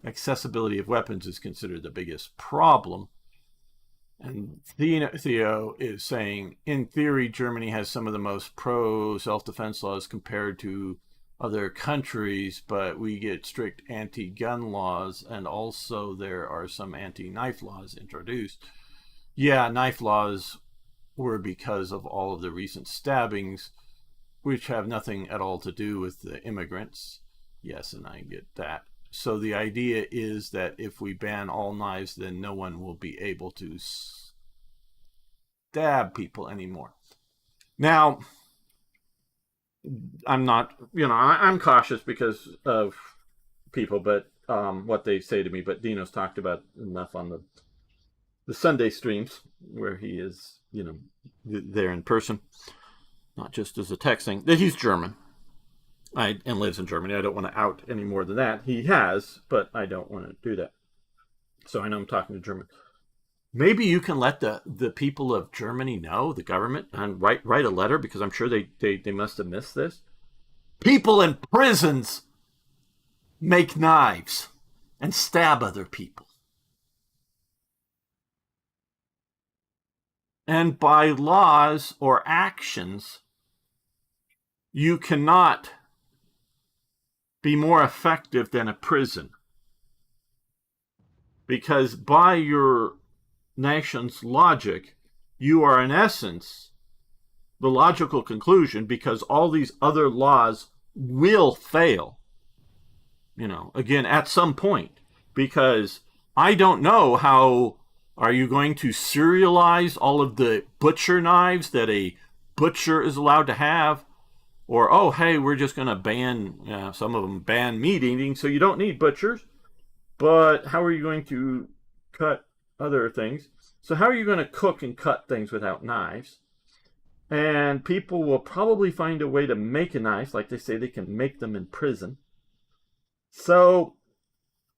accessibility of weapons is considered the biggest problem. And Theo is saying, in theory, Germany has some of the most pro self-defense laws compared to other countries, but we get strict anti-gun laws, and also there are some anti-knife laws introduced. Yeah, knife laws were because of all of the recent stabbings, which have nothing at all to do with the immigrants. Yes, and I get that. So the idea is that if we ban all knives, then no one will be able to stab people anymore. Now, I'm not, I'm cautious because of people, but what they say to me. But Dino's talked about enough on the Sunday streams where he is, there in person, not just as a texting, that he's German. And lives in Germany. I don't want to out any more than that. He has, but I don't want to do that. So I know I'm talking to German. Maybe you can let the people of Germany know, the government, and write a letter, because I'm sure they must have missed this. People in prisons make knives and stab other people. And by laws or actions, you cannot be more effective than a prison. Because by your nation's logic, you are in essence the logical conclusion, because all these other laws will fail, again, at some point. Because I don't know how, are you going to serialize all of the butcher knives that a butcher is allowed to have? Or, oh, hey, we're just going to ban, some of them ban meat eating, so you don't need butchers. But how are you going to cut other things? So how are you going to cook and cut things without knives? And people will probably find a way to make a knife, like they say they can make them in prison. So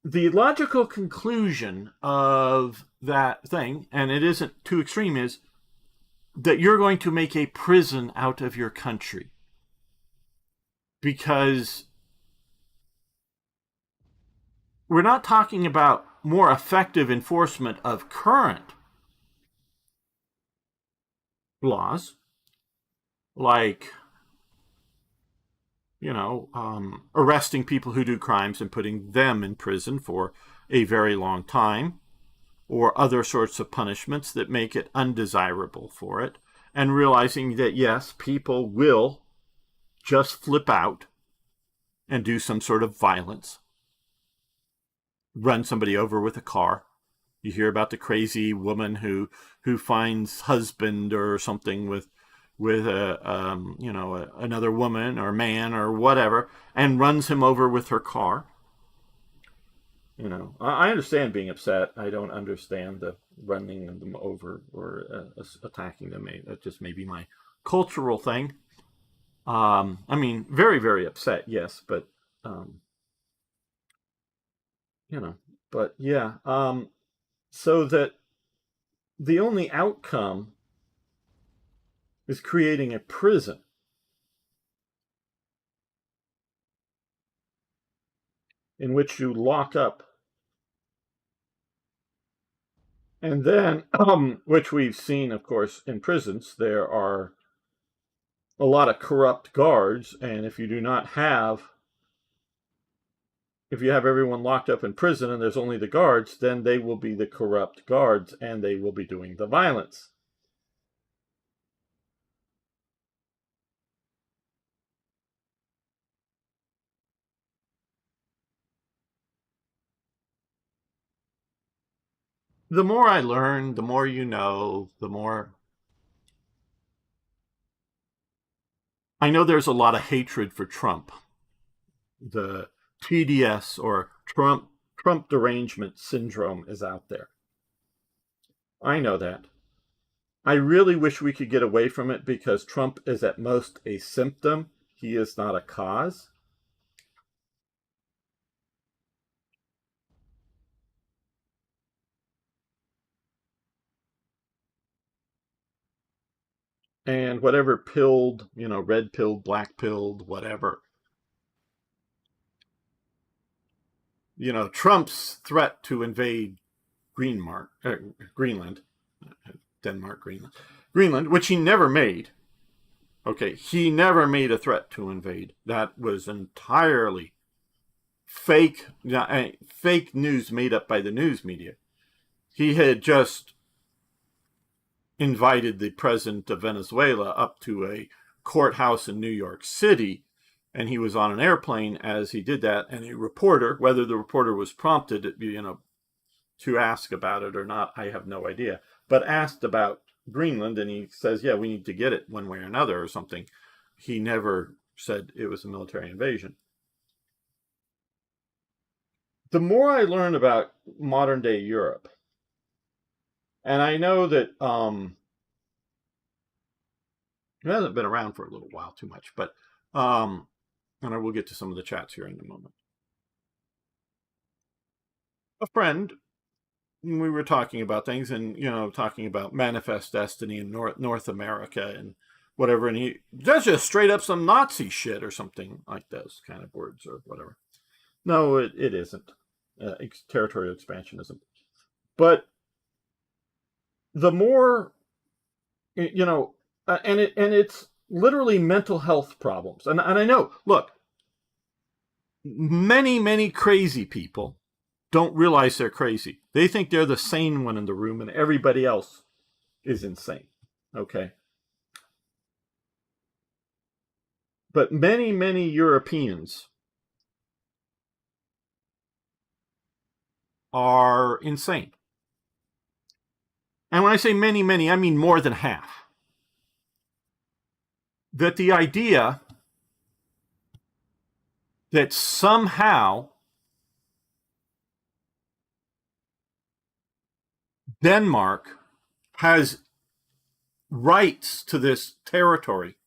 the logical conclusion of that thing, and it isn't too extreme, is that you're going to make a prison out of your country. Because we're not talking about more effective enforcement of current laws, like, arresting people who do crimes and putting them in prison for a very long time, or other sorts of punishments that make it undesirable for it, and realizing that, yes, people will just flip out and do some sort of violence, run somebody over with a car. You hear about the crazy woman who finds husband or something with another woman or man or whatever, and runs him over with her car. I understand being upset. I don't understand the running them over or attacking them. That just may be my cultural thing. Very, very upset, yes, but but yeah. So that the only outcome is creating a prison in which you lock up. And then, which we've seen, of course, in prisons, there are a lot of corrupt guards, and if you do not have, if you have everyone locked up in prison and there's only the guards, then they will be the corrupt guards and they will be doing the violence. The more I learn, the more you know, the more I know there's a lot of hatred for Trump. The TDS, or Trump derangement syndrome, is out there. I know that. I really wish we could get away from it because Trump is at most a symptom. He is not a cause. And whatever pilled, red pilled, black pilled, whatever, Trump's threat to invade Greenland, Denmark, Greenland, which he never made. Okay, he never made a threat to invade. That was entirely fake news made up by the news media. He had just invited the president of Venezuela up to a courthouse in New York City, and he was on an airplane as he did that, and a reporter, whether the reporter was prompted, to ask about it or not, I have no idea, but asked about Greenland, and he says, yeah, we need to get it one way or another or something. He never said it was a military invasion. The more I learn about modern day Europe, and I know that it hasn't been around for a little while too much, but and I will get to some of the chats here in a moment. A friend, we were talking about things, and talking about manifest destiny in North America and whatever, and that's just straight up some Nazi shit or something like those kind of words or whatever. No, it isn't. Territorial expansionism. But the more, and it's literally mental health problems. And I know, look, many crazy people don't realize they're crazy. They think they're the sane one in the room and everybody else is insane. Okay. But many Europeans are insane. And when I say many, I mean more than half. That the idea that somehow Denmark has rights to this territory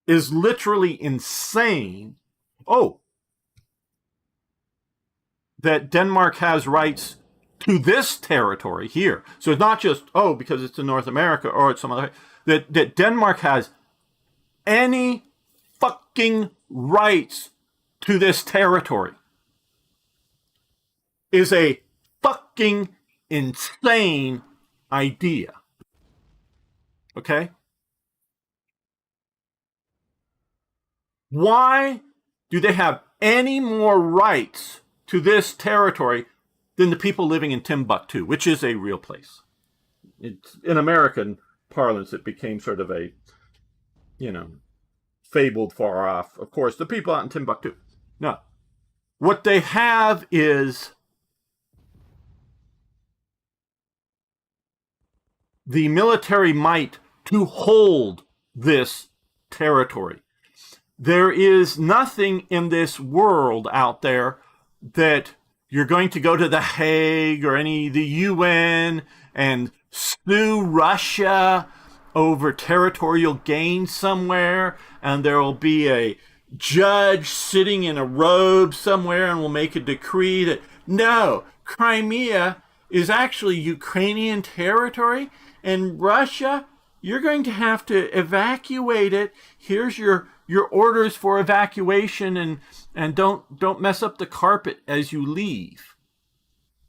is literally insane. Oh, that Denmark has rights to this territory here. So it's not just, because it's in North America or it's some other, that Denmark has any fucking rights to this territory is a fucking insane idea. Okay? Why do they have any more rights to this territory than the people living in Timbuktu, which is a real place? It's, in American parlance, it became sort of a, fabled far off. Of course, the people out in Timbuktu. No. What they have is the military might to hold this territory. There is nothing in this world out there that you're going to go to The Hague or the UN and sue Russia over territorial gain somewhere, and there will be a judge sitting in a robe somewhere and will make a decree that, no, Crimea is actually Ukrainian territory, and Russia, you're going to have to evacuate it. Here's your orders for evacuation, and don't mess up the carpet as you leave.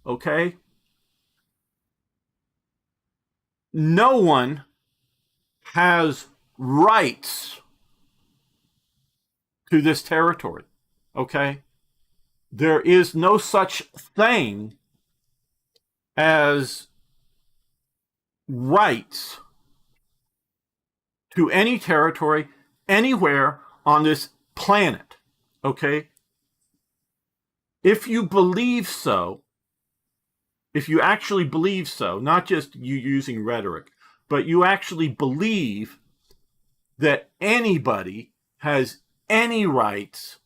Okay? no one has rights to this territory. Okay? There is no such thing as rights to any territory anywhere on this planet. Okay? If you believe so, if you actually believe so, not just you using rhetoric, but you actually believe that anybody has any rights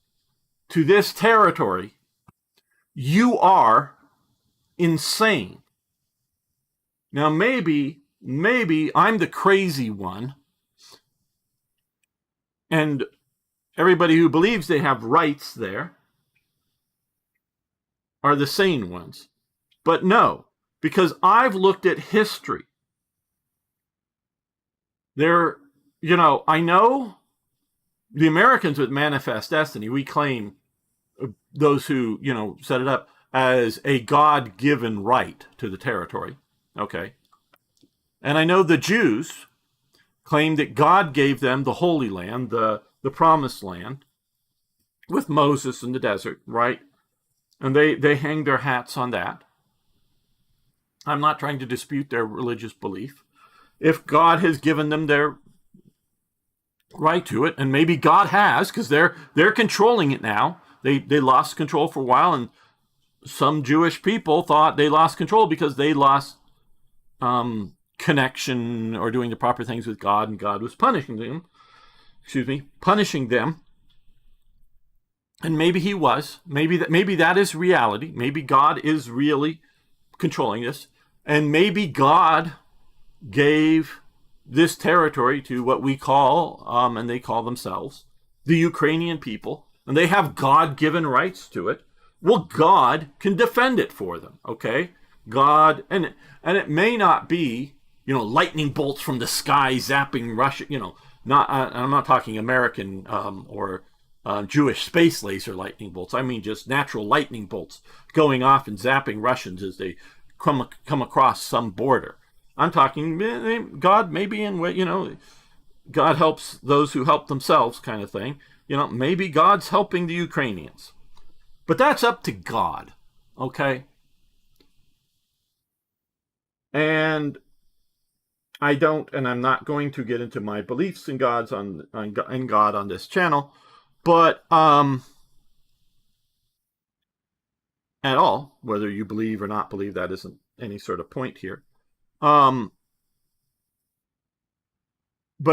to this territory, you are insane. Now, maybe I'm the crazy one, and everybody who believes they have rights there are the sane ones. But no, because I've looked at history. There, I know the Americans with Manifest Destiny, we claim those who, set it up as a God-given right to the territory. Okay. And I know the Jews claim that God gave them the Holy Land, the Promised Land, with Moses in the desert, right? And they hang their hats on that. I'm not trying to dispute their religious belief. If God has given them their right to it, and maybe God has, because they're controlling it now. They lost control for a while, and some Jewish people thought they lost control because they lost connection or doing the proper things with God, and God was punishing them. Punishing them. And maybe he was. Maybe that is reality. Maybe God is really controlling this. And maybe God gave this territory to what we call, and they call themselves, the Ukrainian people. And they have God-given rights to it. Well, God can defend it for them, okay? God, and it may not be, lightning bolts from the sky zapping Russia, I'm not talking American or Jewish space laser lightning bolts. I mean just natural lightning bolts going off and zapping Russians as they come across some border. I'm talking God maybe in, God helps those who help themselves kind of thing. Maybe God's helping the Ukrainians. But that's up to God, okay? And I'm not going to get into my beliefs in God on this channel, but at all, whether you believe or not believe, that isn't any sort of point here. But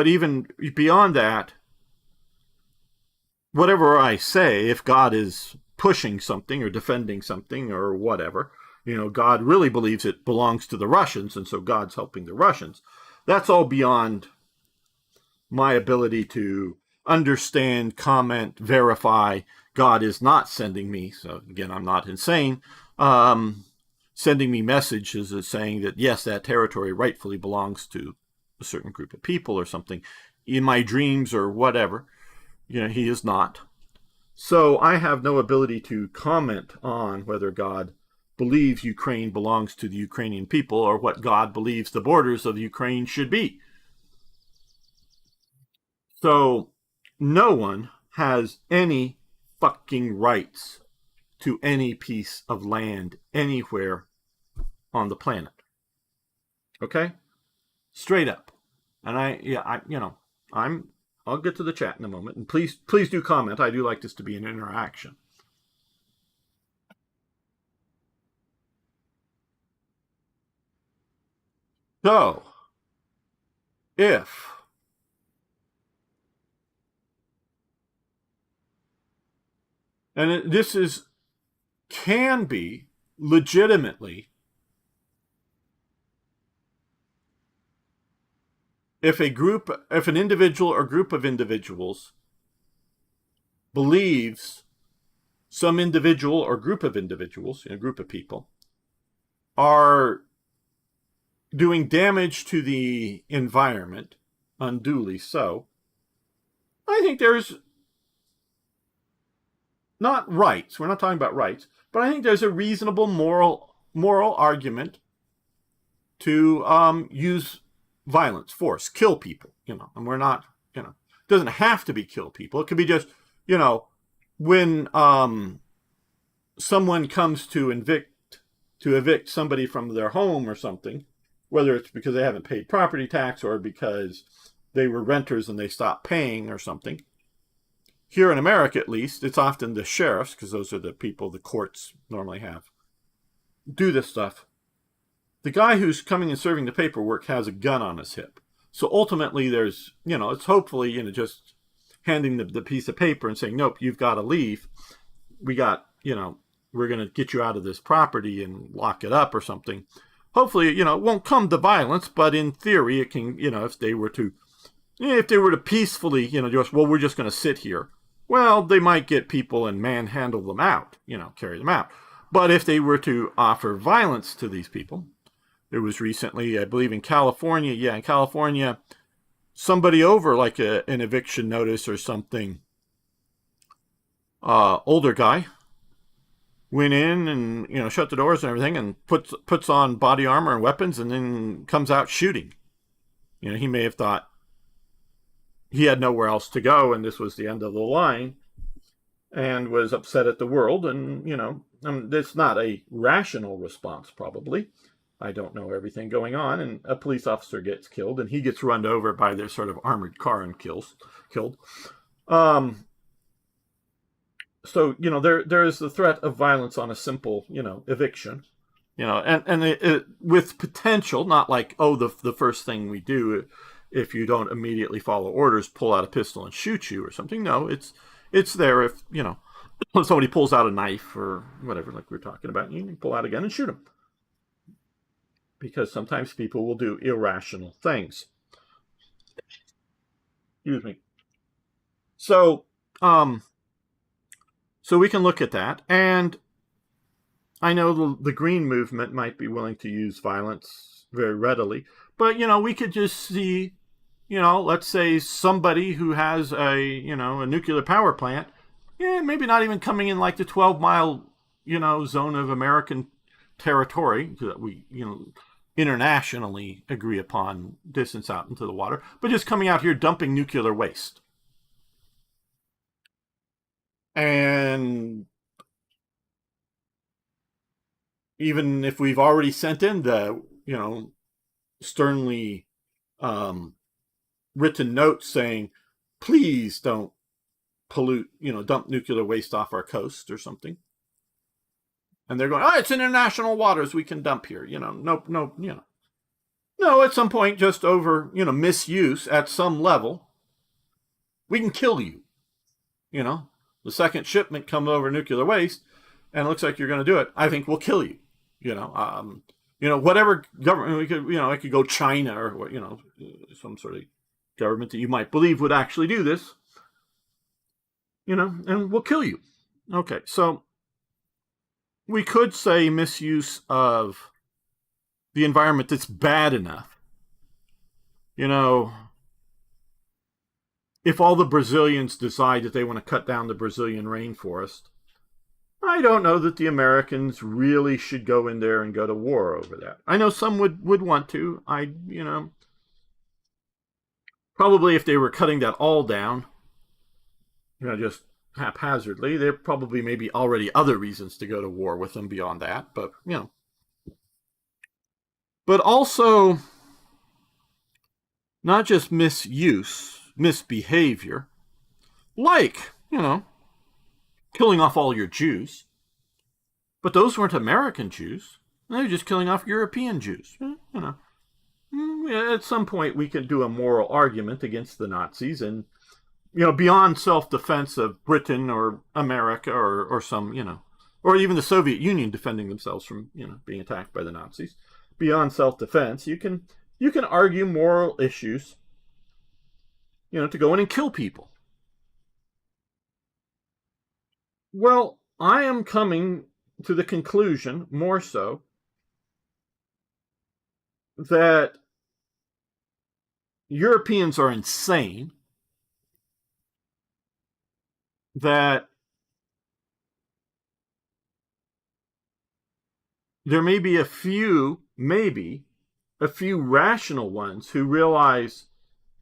even beyond that, whatever I say, if God is pushing something or defending something or whatever, God really believes it belongs to the Russians, and so God's helping the Russians. That's all beyond my ability to understand, comment, verify. God is not sending me, so again, I'm not insane, sending me messages saying that, yes, that territory rightfully belongs to a certain group of people or something in my dreams or whatever. He is not. So I have no ability to comment on whether God believes Ukraine belongs to the Ukrainian people or what God believes the borders of Ukraine should be. So no one has any fucking rights to any piece of land anywhere on the planet. Okay? Straight up. And I'll get to the chat in a moment, and please do comment. I do like this to be an interaction. So, if and this can be legitimately, if an individual or group of individuals believes some individual or group of individuals, a group of people, are doing damage to the environment, unduly so, I think there's not rights. We're not talking about rights, but I think there's a reasonable moral argument to use violence, force, kill people, and we're not, it doesn't have to be kill people. It could be just, when someone comes to evict somebody from their home or something, whether it's because they haven't paid property tax or because they were renters and they stopped paying or something. Here in America, at least, it's often the sheriffs, because those are the people the courts normally have, do this stuff. The guy who's coming and serving the paperwork has a gun on his hip. So ultimately there's, it's hopefully, just handing the piece of paper and saying, nope, you've got to leave. We got, we're going to get you out of this property and lock it up or something. Hopefully, it won't come to violence, but in theory it can, if they were to peacefully, just, well, we're just going to sit here. Well, they might get people and manhandle them out, carry them out. But if they were to offer violence to these people, there was recently, I believe in California, somebody over like an eviction notice or something, older guy, went in and, shut the doors and everything and puts on body armor and weapons and then comes out shooting. He may have thought he had nowhere else to go and this was the end of the line and was upset at the world. And, it's not a rational response, probably. I don't know everything going on, and a police officer gets killed, and he gets run over by their sort of armored car and killed. So, there is the threat of violence on a simple, eviction, and with potential, not like, oh, the first thing we do, if you don't immediately follow orders, pull out a pistol and shoot you or something. No, it's there if, if somebody pulls out a knife or whatever, like we were talking about, you can pull out a gun and shoot them. Because sometimes people will do irrational things. Excuse me. So, so we can look at that. And I know the Green movement might be willing to use violence very readily. But, we could just see, let's say somebody who has a nuclear power plant, maybe not even coming in like the 12-mile, zone of American territory that we, internationally agree upon distance out into the water, but just coming out here dumping nuclear waste. And even if we've already sent in the, sternly written notes saying, please don't pollute, dump nuclear waste off our coast or something. And they're going, oh, it's international waters, we can dump here. Nope. No, at some point, just over, misuse at some level, we can kill you. The second shipment comes over nuclear waste, and it looks like you're going to do it. I think we'll kill you. Whatever government, we could, it could go China or, some sort of government that you might believe would actually do this, and we'll kill you. Okay, so we could say misuse of the environment that's bad enough. If all the Brazilians decide that they want to cut down the Brazilian rainforest, I don't know that the Americans really should go in there and go to war over that. I know some would want to. Probably if they were cutting that all down, just haphazardly, there probably maybe already other reasons to go to war with them beyond that, but but also not just misuse, misbehavior, like, killing off all your Jews. But those weren't American Jews. They were just killing off European Jews. At some point we can do a moral argument against the Nazis and, beyond self-defense of Britain or America or some, or even the Soviet Union defending themselves from, being attacked by the Nazis. Beyond self-defense, you can argue moral issues, to go in and kill people. Well, I am coming to the conclusion, more so, that Europeans are insane, that there may be a few a few rational ones who realize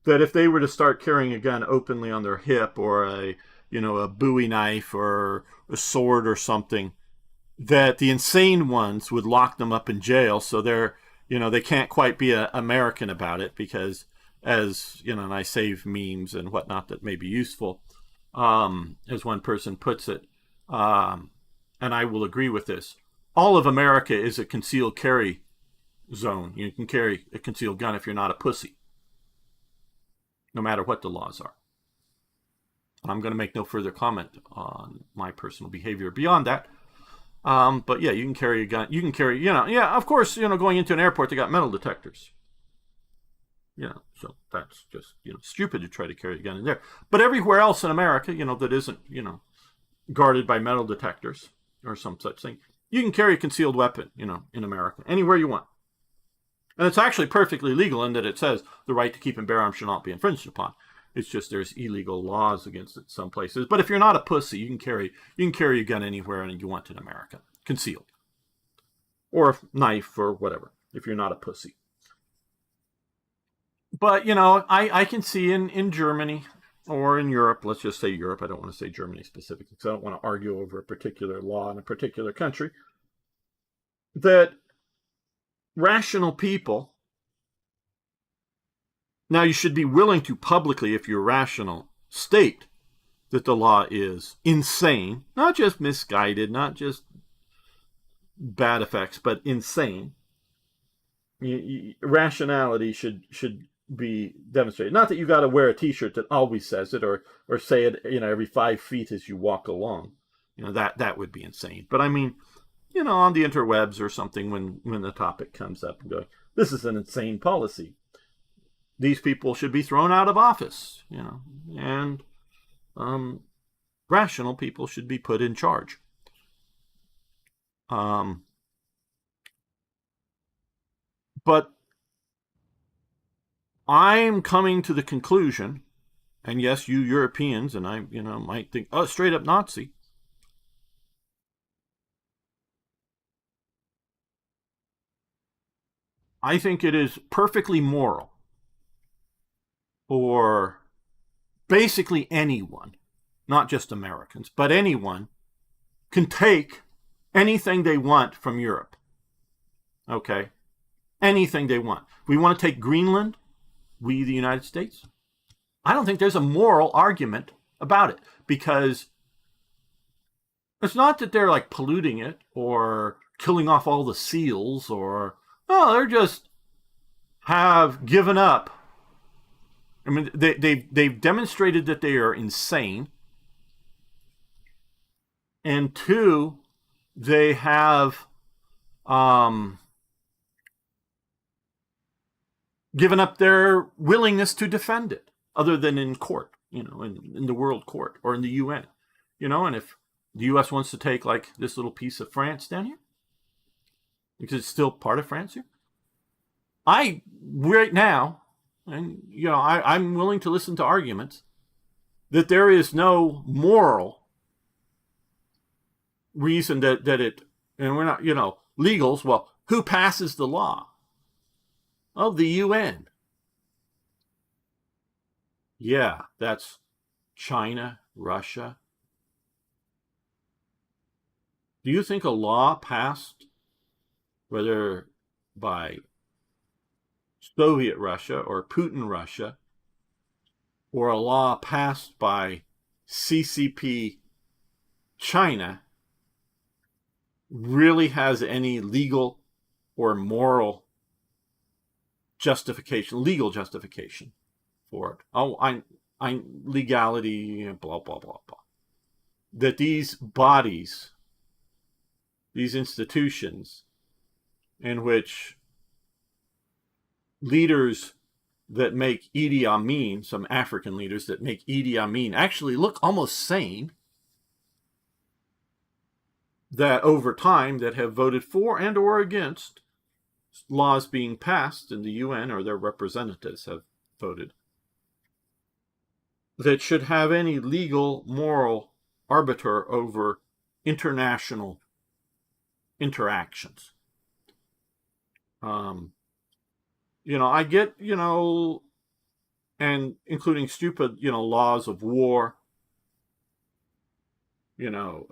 that if they were to start carrying a gun openly on their hip, or a Bowie knife or a sword or something, that the insane ones would lock them up in jail. So they can't quite be American about it, because, as and I save memes and whatnot that may be useful, as one person puts it, and I will agree with this. All of America is a concealed carry zone. You can carry a concealed gun if you're not a pussy, no matter what the laws are. I'm going to make no further comment on my personal behavior beyond that. But yeah, you can carry a gun. You can carry, of course, going into an airport, they got metal detectors. So that's just, stupid to try to carry a gun in there. But everywhere else in America, that isn't, guarded by metal detectors or some such thing, you can carry a concealed weapon, in America, anywhere you want. And it's actually perfectly legal in that it says the right to keep and bear arms shall not be infringed upon. It's just there's illegal laws against it some places. But if you're not a pussy, you can carry a gun anywhere you want in America, concealed, or a knife or whatever, if you're not a pussy. But I can see in Germany or in Europe, let's just say Europe. I don't want to say Germany specifically because I don't want to argue over a particular law in a particular country, that rational people. Now, you should be willing to publicly, if you're rational, state that the law is insane, not just misguided, not just bad effects, but insane. Rationality should be demonstrated. Not that you got to wear a T-shirt that always says it, or say it, every 5 feet as you walk along. That would be insane. But I mean, on the interwebs or something, when the topic comes up, and going, this is an insane policy. These people should be thrown out of office, and rational people should be put in charge. But I'm coming to the conclusion, and yes, you Europeans, and I, might think, oh, straight up Nazi. I think it is perfectly moral for basically anyone, not just Americans, but anyone, can take anything they want from Europe. Okay? Anything they want. If we want to take Greenland, we, the United States, I don't think there's a moral argument about it, because it's not that they're like polluting it or killing off all the seals, or they're just have given up. I mean, they've demonstrated that they are insane, and two, they have given up their willingness to defend it, other than in court, in the world court or in the UN, and if the US wants to take like this little piece of France down here, because it's still part of France here, right now, and I'm willing to listen to arguments that there is no moral reason that it, and we're not, legals, well, who passes the law? Oh, the UN. Yeah, that's China, Russia. Do you think a law passed, whether by Soviet Russia or Putin Russia, or a law passed by CCP China, really has any legal or moral justification, legal justification for it? Oh, I'm legality, blah, blah, blah, blah. That these bodies, these institutions, in which leaders that make Idi Amin, some African leaders that make Idi Amin actually look almost sane, that over time that have voted for and or against laws being passed in the UN, or their representatives have voted, that should have any legal, moral arbiter over international interactions. I get, and including stupid, laws of war, you know,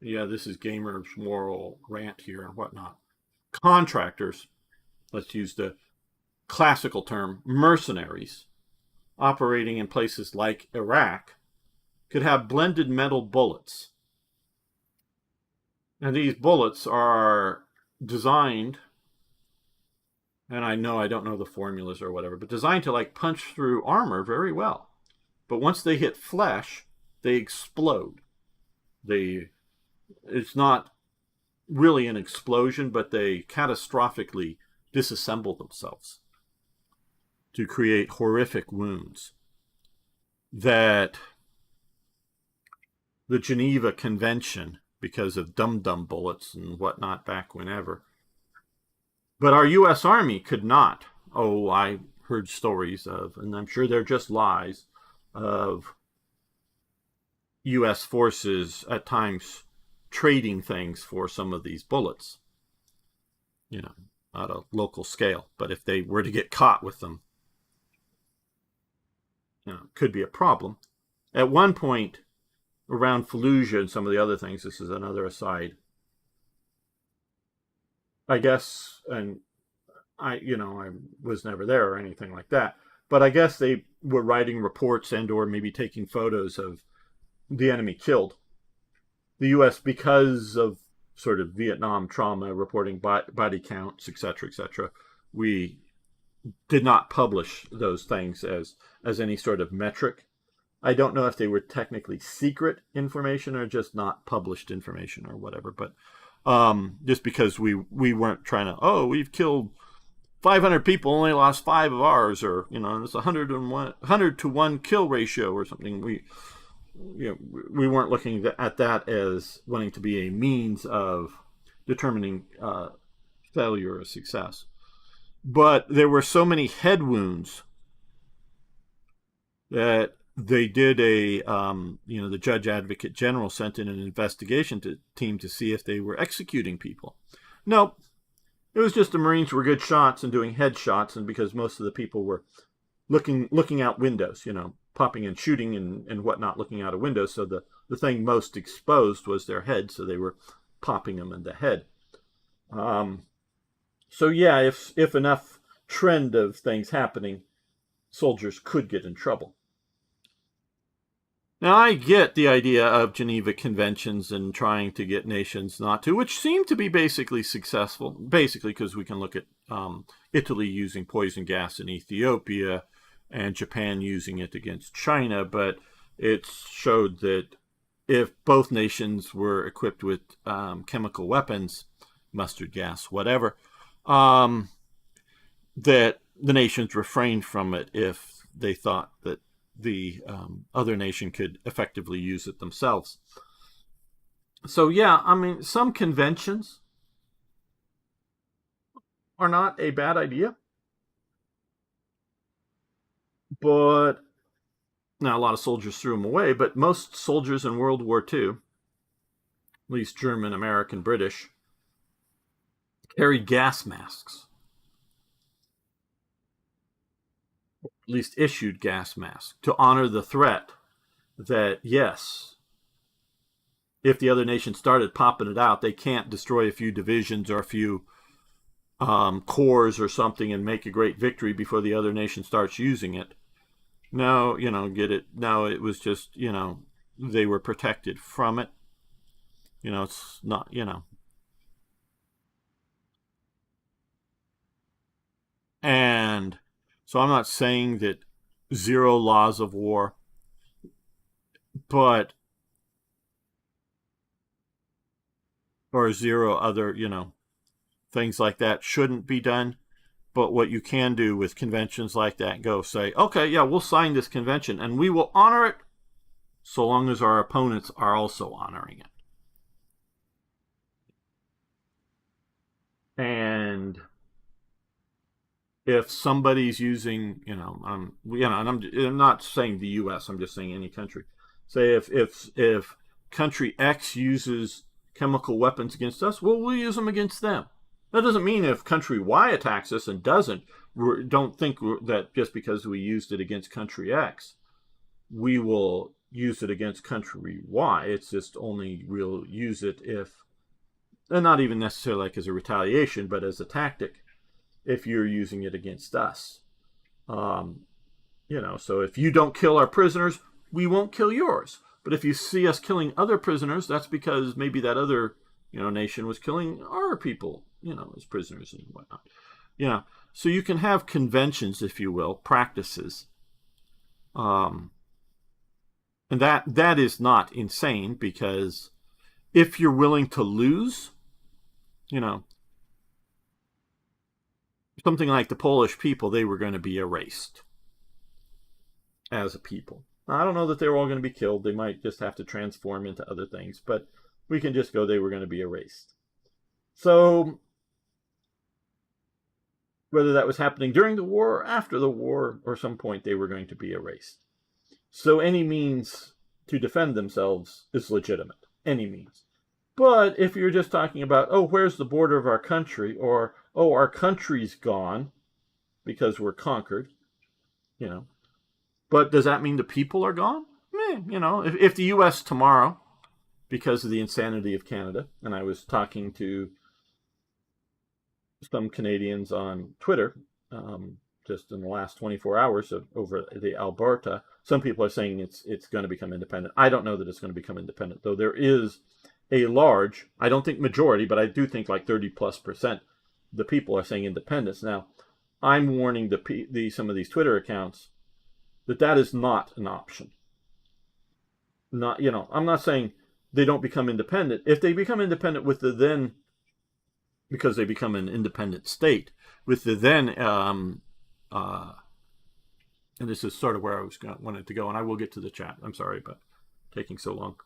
yeah, this is gamers' moral rant here and whatnot. Contractors, let's use the classical term, mercenaries, operating in places like Iraq, could have blended metal bullets. And these bullets are designed, and I know I don't know the formulas or whatever, but designed to like punch through armor very well. But once they hit flesh, they explode. They It's not really an explosion, but they catastrophically disassemble themselves to create horrific wounds that the Geneva Convention, because of dum-dum bullets and whatnot back whenever, but our U.S. Army could not. Oh, I heard stories of, and I'm sure they're just lies, of U.S. forces at times trading things for some of these bullets, you know, at a local scale. But if they were to get caught with them, it could be a problem. At one point, around Fallujah and some of the other things, this is another aside, I guess, and I was never there or anything like that, but I guess they were writing reports and or maybe taking photos of the enemy killed. The U.S., because of sort of Vietnam trauma, reporting body counts, etc., etc., we did not publish those things as any sort of metric. I don't know if they were technically secret information or just not published information or whatever, but just because we weren't trying to, oh, we've killed 500 people, only lost 5 of ours, or it's 100 to 1 kill ratio or something. We weren't looking at that as wanting to be a means of determining failure or success. But there were so many head wounds that they did the judge advocate general sent in an investigation team to see if they were executing people. Nope. It was just the Marines were good shots and doing headshots, and because most of the people were looking out windows, popping and shooting and whatnot, looking out of windows. So the thing most exposed was their head, so they were popping them in the head. So yeah, if enough trend of things happening, soldiers could get in trouble. Now, I get the idea of Geneva Conventions and trying to get nations not to, which seem to be basically successful, basically because we can look at Italy using poison gas in Ethiopia and Japan using it against China, but it showed that if both nations were equipped with chemical weapons, mustard gas, whatever, that the nations refrained from it if they thought that the other nation could effectively use it themselves. So yeah, I mean, some conventions are not a bad idea, but now a lot of soldiers threw them away, but most soldiers in World War II, at least German, American, British, carried gas masks. At least issued gas masks to honor the threat that, yes, if the other nation started popping it out, they can't destroy a few divisions or a few corps or something and make a great victory before the other nation starts using it. No, get it? No, it was just, they were protected from it. It's not, And so I'm not saying that zero laws of war, but, or zero other, things like that shouldn't be done. But what you can do with conventions like that, go say, okay, yeah, we'll sign this convention and we will honor it so long as our opponents are also honoring it. And if somebody's using, and I'm not saying the U.S., I'm just saying any country. Say if country X uses chemical weapons against us, well, we'll use them against them. That doesn't mean if country Y attacks us and doesn't, don't think that just because we used it against country X, we will use it against country Y. It's just only we'll use it if, and not even necessarily like as a retaliation, but as a tactic if you're using it against us. So if you don't kill our prisoners, we won't kill yours. But if you see us killing other prisoners, that's because maybe that other, nation was killing our people, as prisoners and whatnot. So you can have conventions, if you will, practices. And that is not insane, because if you're willing to lose, something like the Polish people, they were going to be erased as a people. I don't know that they were all going to be killed. They might just have to transform into other things, but we can just go they were going to be erased. So whether that was happening during the war or after the war, or some point they were going to be erased. So any means to defend themselves is legitimate. Any means. But if you're just talking about, where's the border of our country? Or, our country's gone because we're conquered, But does that mean the people are gone? If the U.S. tomorrow, because of the insanity of Canada, and I was talking to some Canadians on Twitter, just in the last 24 hours over the Alberta, some people are saying it's going to become independent. I don't know that it's going to become independent, though there is a large, I don't think majority, but I do think like 30+% the people are saying independence. Now, I'm warning some of these Twitter accounts that is not an option. I'm not saying they don't become independent. If they become independent with the then, because they become an independent state, with the then, and this is sort of where I wanted to go, and I will get to the chat. I'm sorry about taking so long.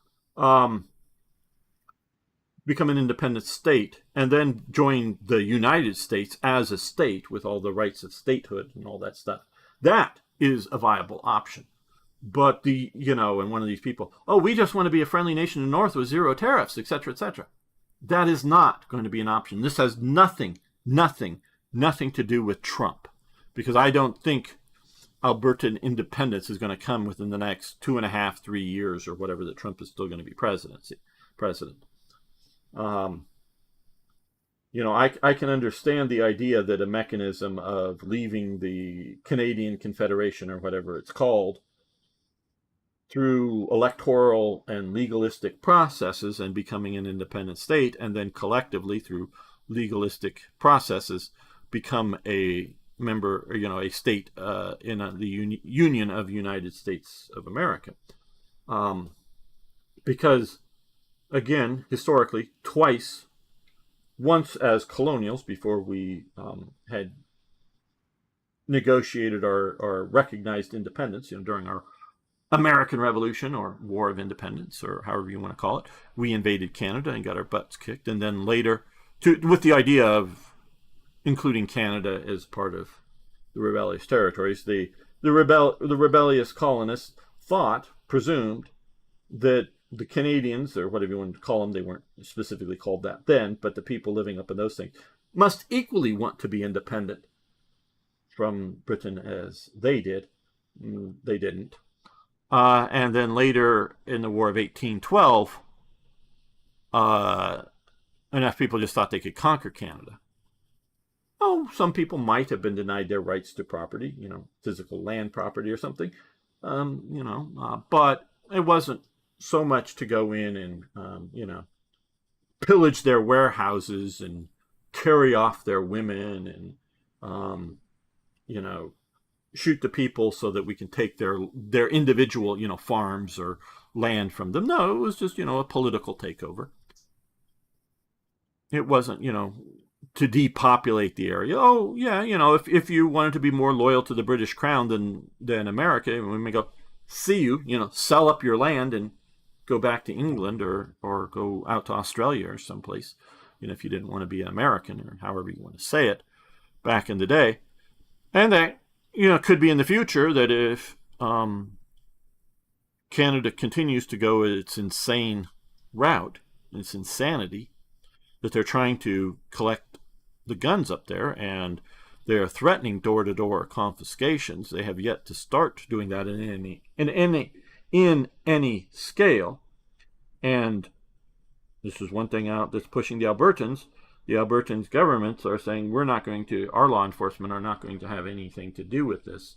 Become an independent state, and then join the United States as a state with all the rights of statehood and all that stuff. That is a viable option. But and one of these people, we just want to be a friendly nation in the North with zero tariffs, etc., etc. That is not going to be an option. This has nothing to do with Trump, because I don't think Albertan independence is going to come within the next 2.5, 3 years, or whatever, that Trump is still going to be president. I can understand the idea that a mechanism of leaving the Canadian Confederation, or whatever it's called, through electoral and legalistic processes and becoming an independent state, and then collectively through legalistic processes become a member, a state in the Union of United States of America. Because, again, historically, twice, once as colonials before we had negotiated or recognized independence, during our American Revolution or War of Independence, or however you want to call it, we invaded Canada and got our butts kicked, and then later, with the idea of including Canada as part of the rebellious territories, the rebellious colonists presumed that the Canadians, or whatever you want to call them, they weren't specifically called that then, but the people living up in those things, must equally want to be independent from Britain as they did. They didn't. And then later in the War of 1812, enough people just thought they could conquer Canada. Some people might have been denied their rights to property, physical land property or something, but it wasn't so much to go in and, pillage their warehouses and carry off their women and, shoot the people so that we can take their individual, farms or land from them. No, it was just, a political takeover. It wasn't, to depopulate the area. If you wanted to be more loyal to the British Crown than America, we may go, see you, sell up your land and go back to England or go out to Australia or someplace, if you didn't want to be an American, or however you want to say it, back in the day. And that, could be in the future that if Canada continues to go its insane route, its insanity, that they're trying to collect the guns up there, and they're threatening door-to-door confiscations. They have yet to start doing that in any scale. And this is one thing out that's pushing the Albertans. The Albertans governments are saying our law enforcement are not going to have anything to do with this.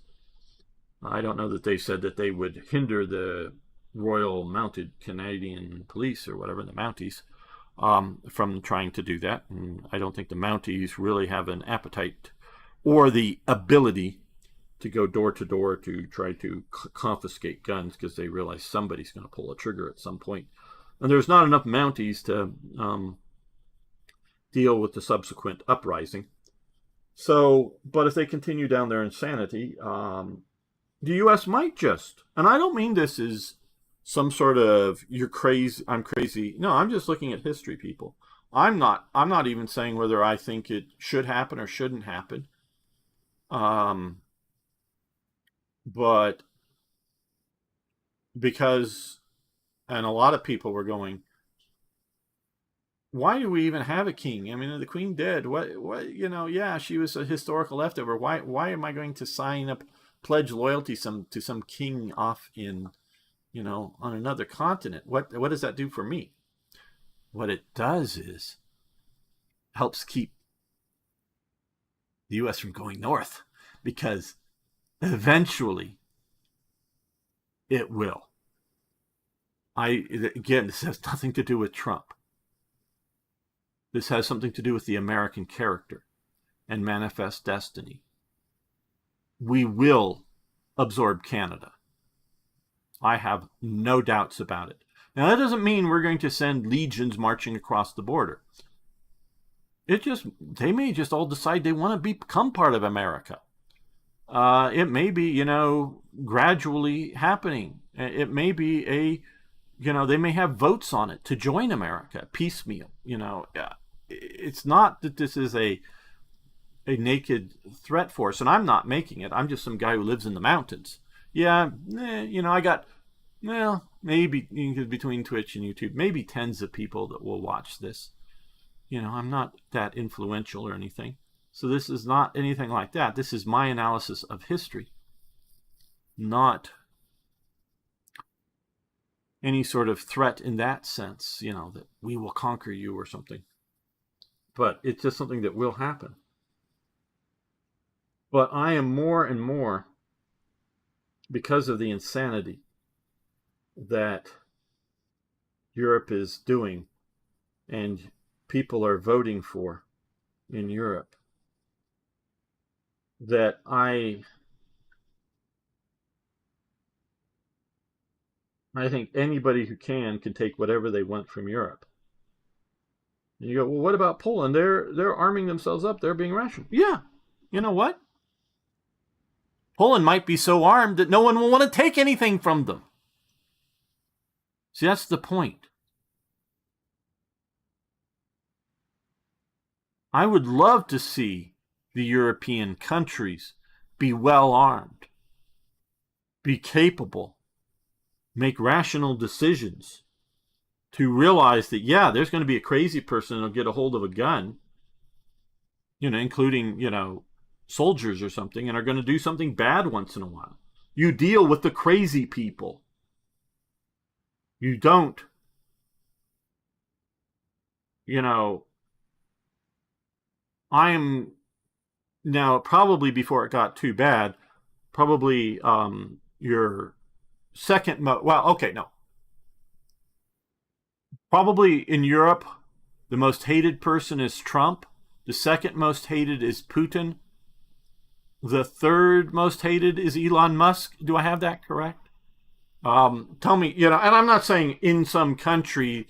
I don't know that they said that they would hinder the Royal Mounted Canadian Police, or whatever, the Mounties, from trying to do that. And I don't think the Mounties really have an appetite or the ability to go door to door to try to confiscate guns, because they realize somebody's going to pull a trigger at some point. And there's not enough Mounties to deal with the subsequent uprising. So, but if they continue down their insanity, the U.S. might just, and I don't mean this is some sort of you're crazy, I'm crazy. No, I'm just looking at history, people. I'm not even saying whether I think it should happen or shouldn't happen. But because, and a lot of people were going, why do we even have a king? I mean, the queen dead. What, yeah, she was a historical leftover. Why am I going to sign up, pledge loyalty to some king off in, on another continent? What does that do for me? What it does is helps keep the U.S. from going north, because eventually it will. Again, this has nothing to do with Trump. This has something to do with the American character and manifest destiny. We will absorb Canada. I have no doubts about it. Now, that doesn't mean we're going to send legions marching across the border. They may just all decide they want to become part of America. It may be, gradually happening. It may be they may have votes on it to join America piecemeal. It's not that this is a naked threat force, and I'm not making it. I'm just some guy who lives in the mountains. Yeah, I got, maybe between Twitch and YouTube, maybe tens of people that will watch this. I'm not that influential or anything. So this is not anything like that. This is my analysis of history, not any sort of threat in that sense, that we will conquer you or something. But it's just something that will happen. But I am more and more, because of the insanity that Europe is doing and people are voting for in Europe, that I think anybody who can take whatever they want from Europe. And you go, well, what about Poland? They're arming themselves up. They're being rationed. Yeah. You know what? Poland might be so armed that no one will want to take anything from them. See, that's the point. I would love to see the European countries be well armed, be capable, make rational decisions, to realize that, yeah, there's going to be a crazy person that'll get a hold of a gun, including, soldiers or something, and are going to do something bad once in a while. You deal with the crazy people. You don't, I am now, probably before it got too bad, probably your second probably in Europe, the most hated person is Trump. The second most hated is Putin. The third most hated is Elon Musk. Do I have that correct? Tell me, and I'm not saying in some country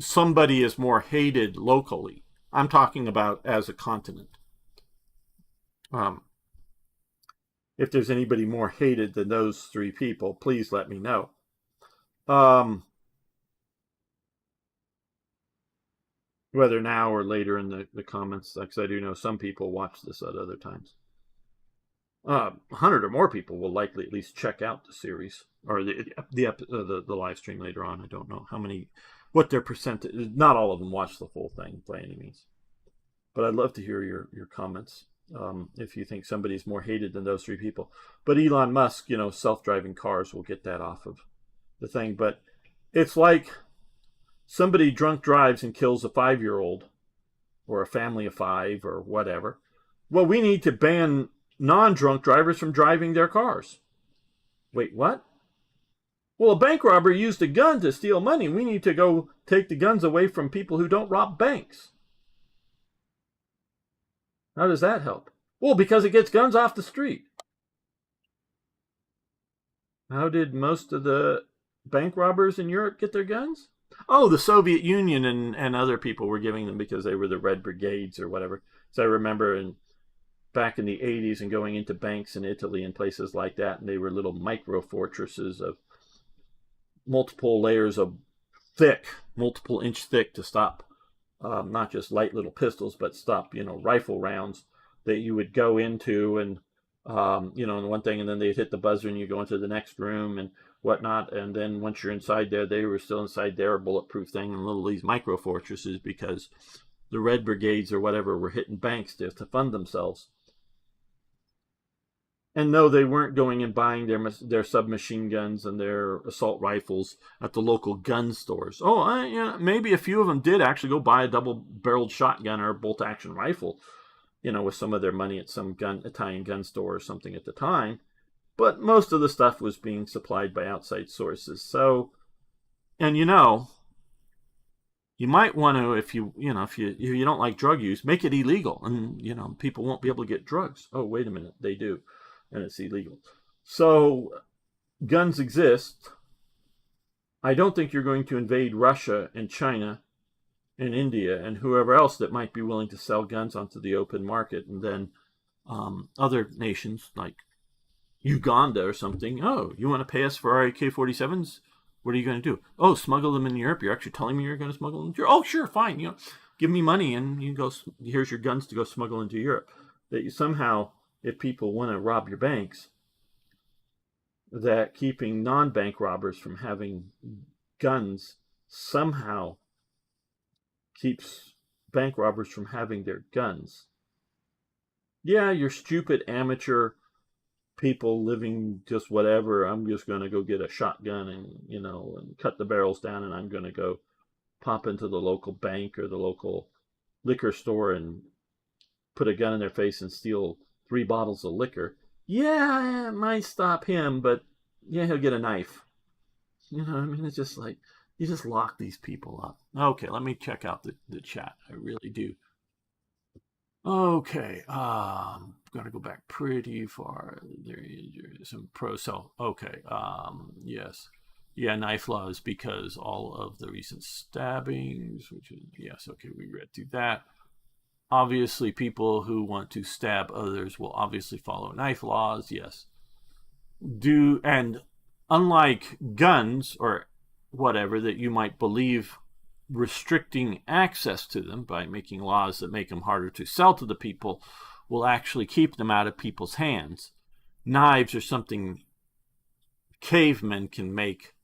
somebody is more hated locally. I'm talking about as a continent. If there's anybody more hated than those three people, please let me know. Whether now or later in the comments, because I do know some people watch this at other times. 100 or more people will likely at least check out the series or the live stream later on. I don't know what their percentage. Not all of them watch the full thing by any means. But I'd love to hear your comments, if you think somebody's more hated than those three people. But Elon Musk, self-driving cars will get that off of the thing. But it's like somebody drunk drives and kills a 5-year-old or a family of 5 or whatever. Well, we need to ban non-drunk drivers from driving their cars. Wait, what? Well, a bank robber used a gun to steal money. We need to go take the guns away from people who don't rob banks. How does that help? Well, because it gets guns off the street. How did most of the bank robbers in Europe get their guns? Oh, the Soviet Union and other people were giving them because they were the Red Brigades or whatever. So I remember back in the 80s and going into banks in Italy and places like that, and they were little micro fortresses of multiple layers of thick, multiple inch thick to stop not just light little pistols, but stop, rifle rounds that you would go into and, and one thing, and then they'd hit the buzzer and you go into the next room and whatnot. And then once you're inside there, they were still inside their bulletproof thing and little these micro fortresses because the Red Brigades or whatever were hitting banks to fund themselves. And no, they weren't going and buying their submachine guns and their assault rifles at the local gun stores. Oh, maybe a few of them did actually go buy a double-barreled shotgun or a bolt-action rifle, with some of their money at some Italian gun store or something at the time. But most of the stuff was being supplied by outside sources. So, and you might want to, if you don't like drug use, make it illegal, and people won't be able to get drugs. Oh, wait a minute, they do. And it's illegal. So guns exist. I don't think you're going to invade Russia and China and India and whoever else that might be willing to sell guns onto the open market. And then other nations like Uganda or something. Oh, you want to pay us for our AK-47s? What are you going to do? Oh, smuggle them in Europe. You're actually telling me you're going to smuggle them into Europe? Oh, sure, fine. Give me money and you go. Here's your guns to go smuggle into Europe. That you somehow, if people want to rob your banks, that keeping non-bank robbers from having guns somehow keeps bank robbers from having their guns. Yeah, you're stupid amateur people living just whatever. I'm just going to go get a shotgun and cut the barrels down, and I'm going to go pop into the local bank or the local liquor store and put a gun in their face and steal 3 bottles of liquor. Yeah, it might stop him, but yeah, he'll get a knife. It's just like, you just lock these people up. Okay, let me check out the chat. I really do. Okay, I'm going to go back pretty far. There is some pro-self. Okay, yes. Yeah, knife laws because all of the recent stabbings, which is, yes, okay, we read through that. Obviously, people who want to stab others will obviously follow knife laws, yes. And unlike guns or whatever that you might believe restricting access to them by making laws that make them harder to sell to the people will actually keep them out of people's hands. Knives are something cavemen can make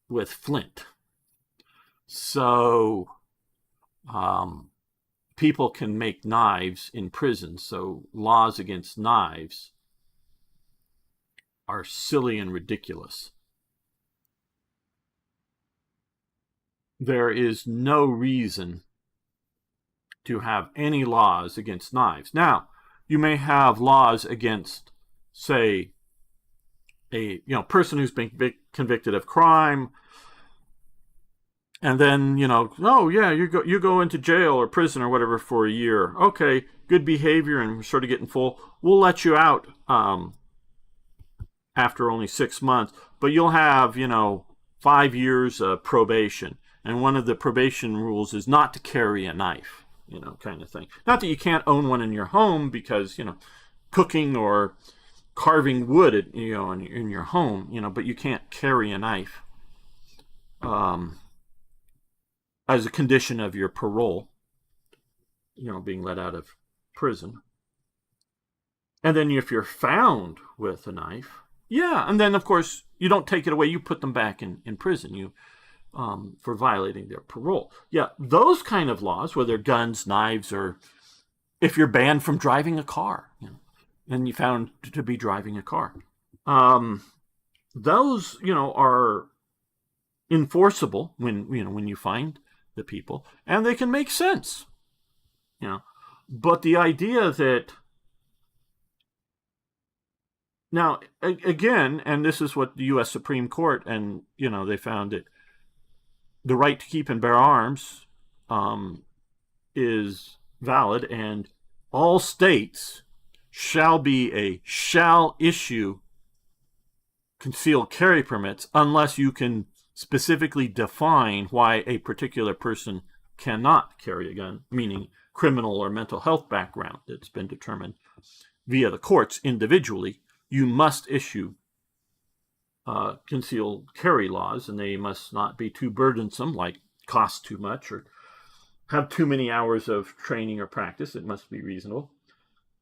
with flint. So, people can make knives in prison, so laws against knives are silly and ridiculous. There is no reason to have any laws against knives. Now, you may have laws against, say, a person who's been convicted of crime, and then, oh yeah, you go into jail or prison or whatever for a year. Okay, good behavior and sort of getting full. We'll let you out after only 6 months, but you'll have 5 years of probation. And one of the probation rules is not to carry a knife, kind of thing. Not that you can't own one in your home because, cooking or carving wood, in your home, but you can't carry a knife as a condition of your parole, being let out of prison. And then if you're found with a knife, yeah, and then, of course, you don't take it away. You put them back in prison. for violating their parole. Yeah, those kind of laws, whether guns, knives, or if you're banned from driving a car, and you found to be driving a car, those are enforceable when you find the people, and they can make sense. But the idea that now again, and this is what the U.S. Supreme Court, and they found it, the right to keep and bear arms is valid, and all states shall issue concealed carry permits unless you can specifically define why a particular person cannot carry a gun, meaning criminal or mental health background that's been determined via the courts individually. You must issue concealed carry laws, and they must not be too burdensome, like cost too much or have too many hours of training or practice. It must be reasonable.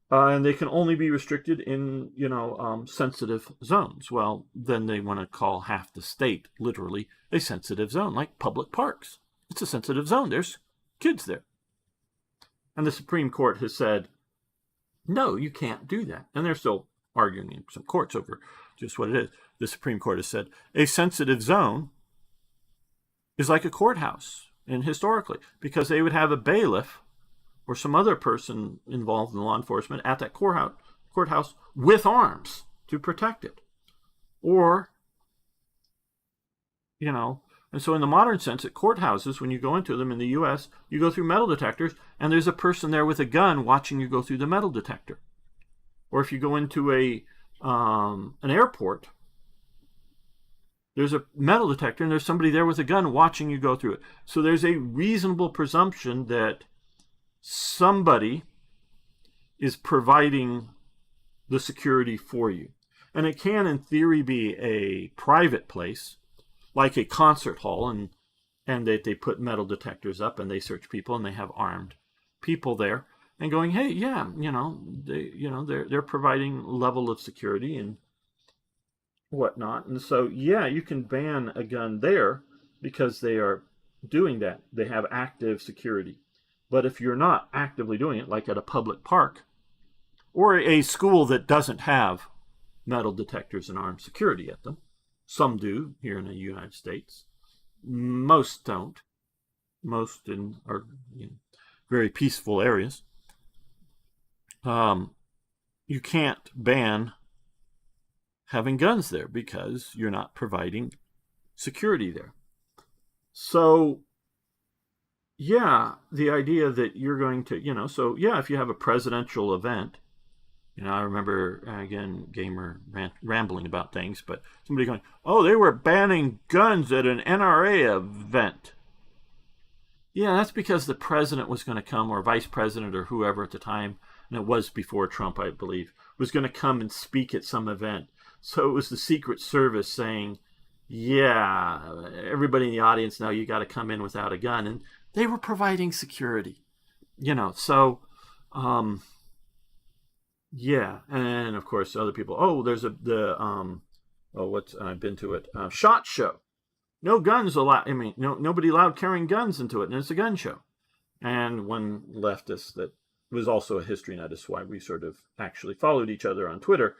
And they can only be restricted in, sensitive zones. Well, then they want to call half the state literally a sensitive zone, like public parks. It's a sensitive zone. There's kids there. And the Supreme Court has said, no, you can't do that. And they're still arguing in some courts over just what it is. The Supreme Court has said a sensitive zone is like a courthouse, and historically, because they would have a bailiff or some other person involved in law enforcement at that courthouse with arms to protect it. Or, and so in the modern sense, at courthouses, when you go into them in the U.S., you go through metal detectors, and there's a person there with a gun watching you go through the metal detector. Or if you go into an airport, there's a metal detector, and there's somebody there with a gun watching you go through it. So there's a reasonable presumption that somebody is providing the security for you. And it can, in theory, be a private place, like a concert hall, and they put metal detectors up, and they search people, and they have armed people there, and going, hey, yeah, they're providing level of security and whatnot. And so, yeah, you can ban a gun there because they are doing that. They have active security. But if you're not actively doing it, like at a public park or a school that doesn't have metal detectors and armed security at them, some do here in the United States, most don't. Most are very peaceful areas. You can't ban having guns there because you're not providing security there. So, yeah, the idea that you're going to, so yeah, if you have a presidential event, I remember, again, gamer rambling about things, but somebody going, oh, they were banning guns at an NRA event. Yeah, that's because the president was going to come, or vice president, or whoever at the time, and it was before Trump, I believe, was going to come and speak at some event. So it was the Secret Service saying, yeah, everybody in the audience now, you got to come in without a gun. And they were providing security, so, yeah. And of course, other people, there's I've been to it, SHOT Show. No guns allowed. Nobody allowed carrying guns into it, and it's a gun show. And one leftist that was also a history nut, is why we sort of actually followed each other on Twitter.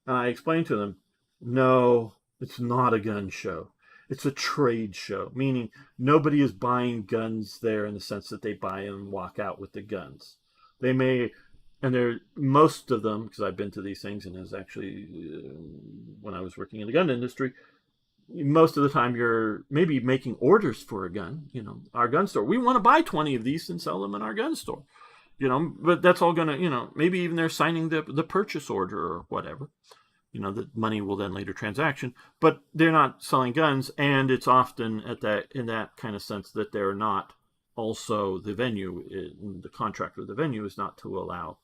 And I explained to them, no, it's not a gun show. It's a trade show, meaning nobody is buying guns there in the sense that they buy them and walk out with the guns. They may, and most of them, because I've been to these things, and it was actually when I was working in the gun industry, most of the time you're maybe making orders for a gun, our gun store. We want to buy 20 of these and sell them in our gun store, but that's all going to, maybe even they're signing the purchase order or whatever. The money will then later transaction, but they're not selling guns, and it's often in that kind of sense that they're not also the venue. The contract with the venue is not to allow,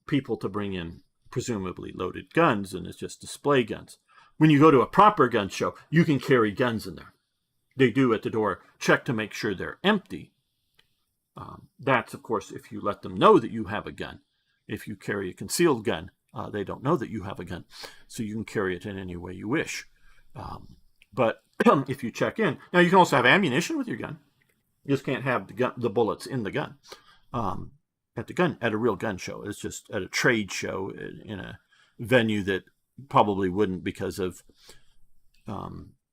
people to bring in presumably loaded guns, and it's just display guns. When you go to a proper gun show, you can carry guns in there. They do at the door check to make sure they're empty. That's, of course, if you let them know that you have a gun. If you carry a concealed gun, they don't know that you have a gun, so you can carry it in any way you wish. But if you check in, now you can also have ammunition with your gun. You just can't have the bullets in the gun. At a real gun show. It's just at a trade show in a venue that probably wouldn't, because of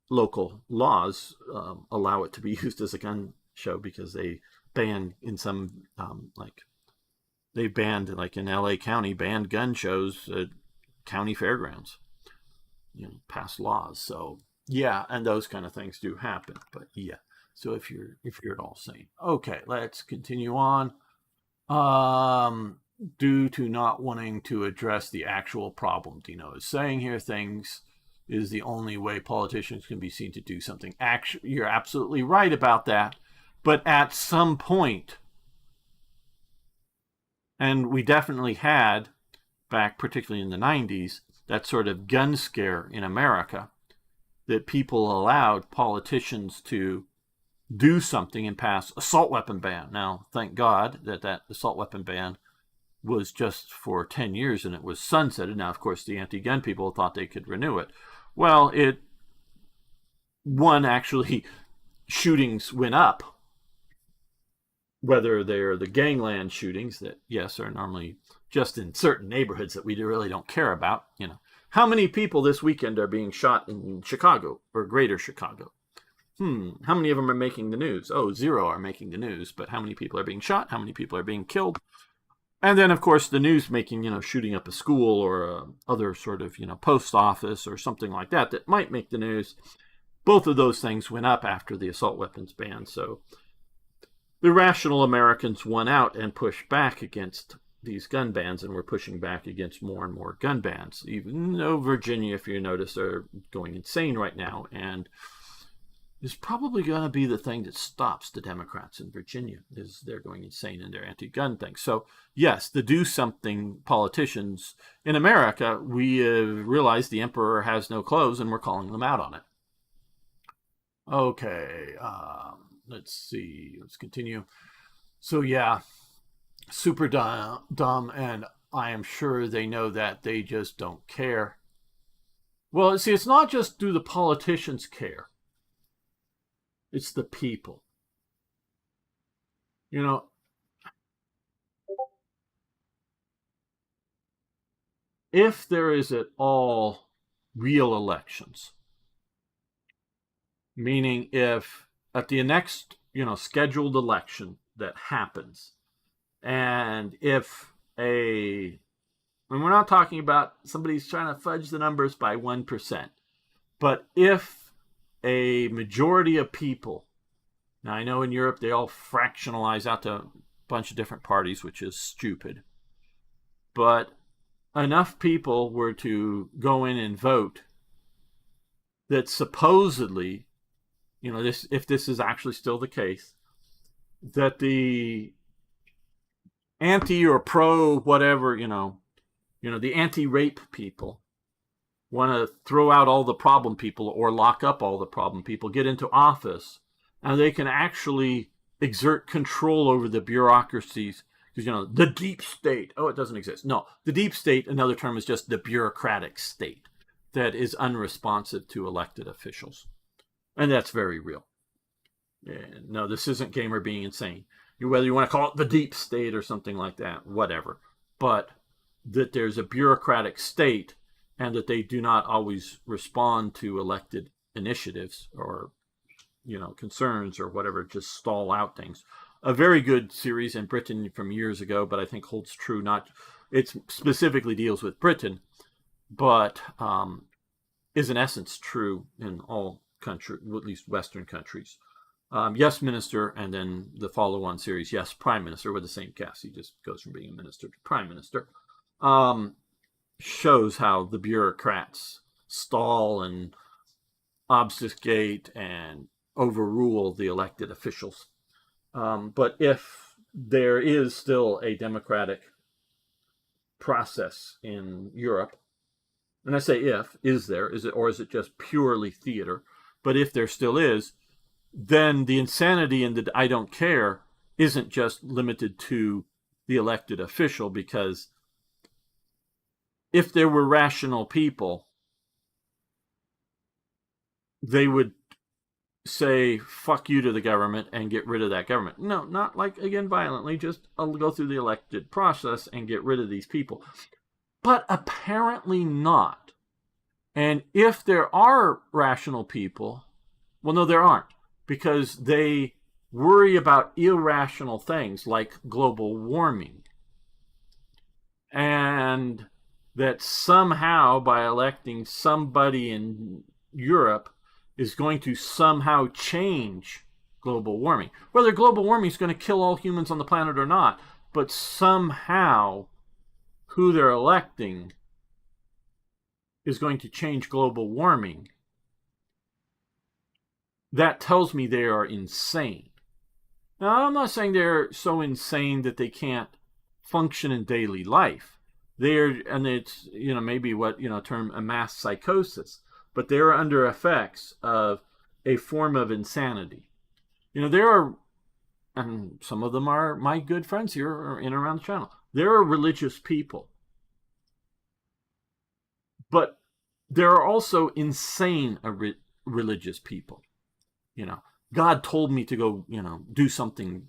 local laws, allow it to be used as a gun show, because they banned in some they banned, like in LA County, banned gun shows at county fairgrounds. Passed laws. So yeah, and those kind of things do happen. But yeah, so if you're at all sane, okay, let's continue on. Due to not wanting to address the actual problem, Dino is saying here, things is the only way politicians can be seen to do something. Actually, you're absolutely right about that. But at some point, and we definitely had, back particularly in the 90s, that sort of gun scare in America, that people allowed politicians to do something and pass assault weapon ban. Now, thank God that assault weapon ban was just for 10 years and it was sunsetted. Now, of course, the anti-gun people thought they could renew it. Well, actually, shootings went up, whether they're the gangland shootings that, yes, are normally just in certain neighborhoods that we really don't care about. How many people this weekend are being shot in Chicago or greater Chicago? How many of them are making the news? Oh, 0 are making the news. But how many people are being shot? How many people are being killed? And then, of course, the news making, shooting up a school or other sort of, post office or something like that might make the news. Both of those things went up after the assault weapons ban. So the rational Americans won out and pushed back against these gun bans, and we're pushing back against more and more gun bans. Even though Virginia, if you notice, are going insane right now, and is probably going to be the thing that stops the Democrats in Virginia, is they're going insane in their anti-gun thing. So yes, the do something politicians in America, we realize the emperor has no clothes, and we're calling them out on it. Okay, let's see. Let's continue. So yeah, super dumb, and I am sure they know that. They just don't care. Well, see, it's not just do the politicians care. It's the people. If there is at all real elections, meaning if at the next, scheduled election that happens, and if and we're not talking about somebody's trying to fudge the numbers by 1%, but if a majority of people, now I know in Europe they all fractionalize out to a bunch of different parties, which is stupid, but enough people were to go in and vote that supposedly, if this is actually still the case, that the anti or pro whatever, the anti-rape people want to throw out all the problem people or lock up all the problem people, get into office, and they can actually exert control over the bureaucracies. Because, the deep state, it doesn't exist. No, the deep state, another term, is just the bureaucratic state that is unresponsive to elected officials. And that's very real. And no, this isn't Gamer being insane. Whether you want to call it the deep state or something like that, whatever. But that there's a bureaucratic state, and that they do not always respond to elected initiatives or, concerns or whatever, just stall out things. A very good series in Britain from years ago, but I think holds true. It specifically deals with Britain, but is in essence true in all countries, at least Western countries. Yes, Minister, and then the follow-on series, Yes, Prime Minister, with the same cast. He just goes from being a minister to Prime Minister. Shows how the bureaucrats stall and obfuscate and overrule the elected officials. But if there is still a democratic process in Europe, and I say if, is it, or is it just purely theater? But if there still is, then the insanity in the I don't care isn't just limited to the elected official, because if there were rational people, they would say fuck you to the government and get rid of that government. No, not like, again, violently, just I'll go through the elected process and get rid of these people. But apparently not. And if there are rational people, well, no, there aren't, because they worry about irrational things like global warming. And that somehow, by electing somebody in Europe, is going to somehow change global warming. Whether global warming is going to kill all humans on the planet or not, but somehow who they're electing is going to change global warming. That tells me they are insane. Now, I'm not saying they're so insane that they can't function in daily life. And it's, maybe what, term a mass psychosis, but they're under effects of a form of insanity. There are, and some of them are my good friends here or in and around the channel, there are religious people. But there are also insane religious people. God told me to go, do something,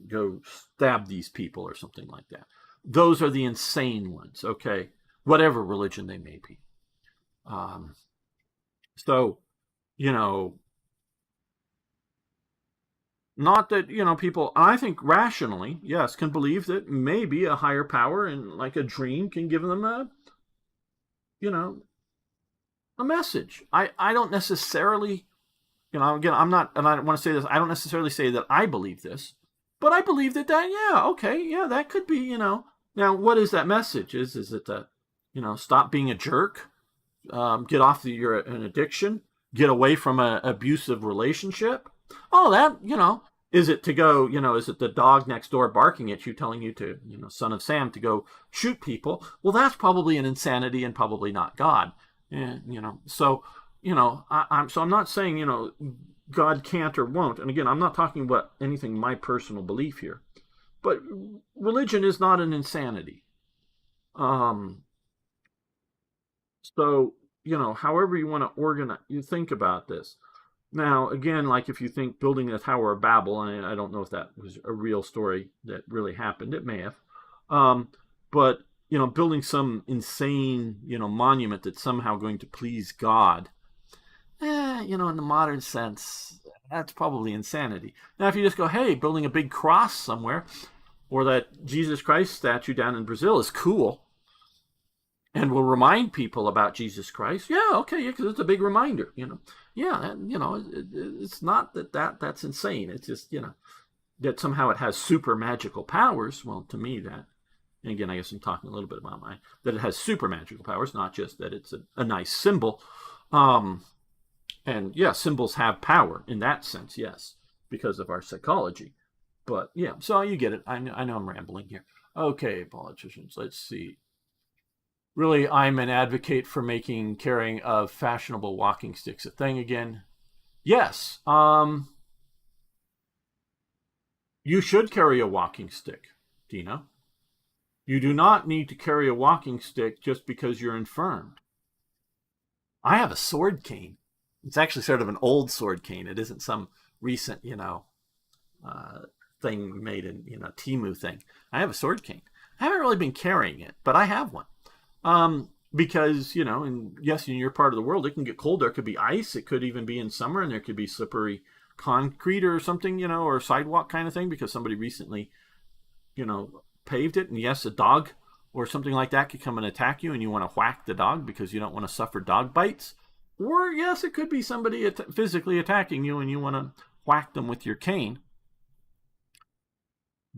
go stab these people or something like that. Those are the insane ones, okay? Whatever religion they may be. So, not that, people, I think rationally, yes, can believe that maybe a higher power and like a dream can give them a message. I don't necessarily, again, I'm not, and I want to say this, I don't necessarily say that I believe this, but I believe that, yeah, okay, yeah, that could be, Now, what is that message? Is it that, stop being a jerk, get off an addiction, get away from an abusive relationship? Oh, that, is it to go, is it the dog next door barking at you, telling you to, son of Sam, to go shoot people? Well, that's probably an insanity and probably not God. And, so, I'm not saying, God can't or won't. And again, I'm not talking about anything my personal belief here. But religion is not an insanity. So, however you want to organize, you think about this. Now, again, like if you think building the Tower of Babel, and I don't know if that was a real story that really happened. It may have. But, building some insane, monument that's somehow going to please God, in the modern sense, that's probably insanity. Now, if you just go, hey, building a big cross somewhere, or that Jesus Christ statue down in Brazil is cool, and will remind people about Jesus Christ, yeah, okay, yeah, because it's a big reminder, Yeah, and, it's not that's insane. It's just, that somehow it has super magical powers. Well, to me, that, and again, I guess I'm talking a little bit about that it has super magical powers, not just that it's a nice symbol. And yeah, symbols have power in that sense, yes, because of our psychology. But yeah, so you get it. I know I'm rambling here. Okay, politicians, let's see. Really, I'm an advocate for making carrying of fashionable walking sticks a thing again. Yes, you should carry a walking stick, Dina. You do not need to carry a walking stick just because you're infirmed. I have a sword cane. It's actually sort of an old sword cane. It isn't some recent, thing made in, Temu thing. I have a sword cane. I haven't really been carrying it, but I have one. Because, and yes, in your part of the world, it can get cold. There could be ice. It could even be in summer, and there could be slippery concrete or something, or sidewalk kind of thing because somebody recently, paved it. And yes, a dog or something like that could come and attack you, and you want to whack the dog because you don't want to suffer dog bites. Or yes, it could be somebody physically attacking you, and you want to whack them with your cane.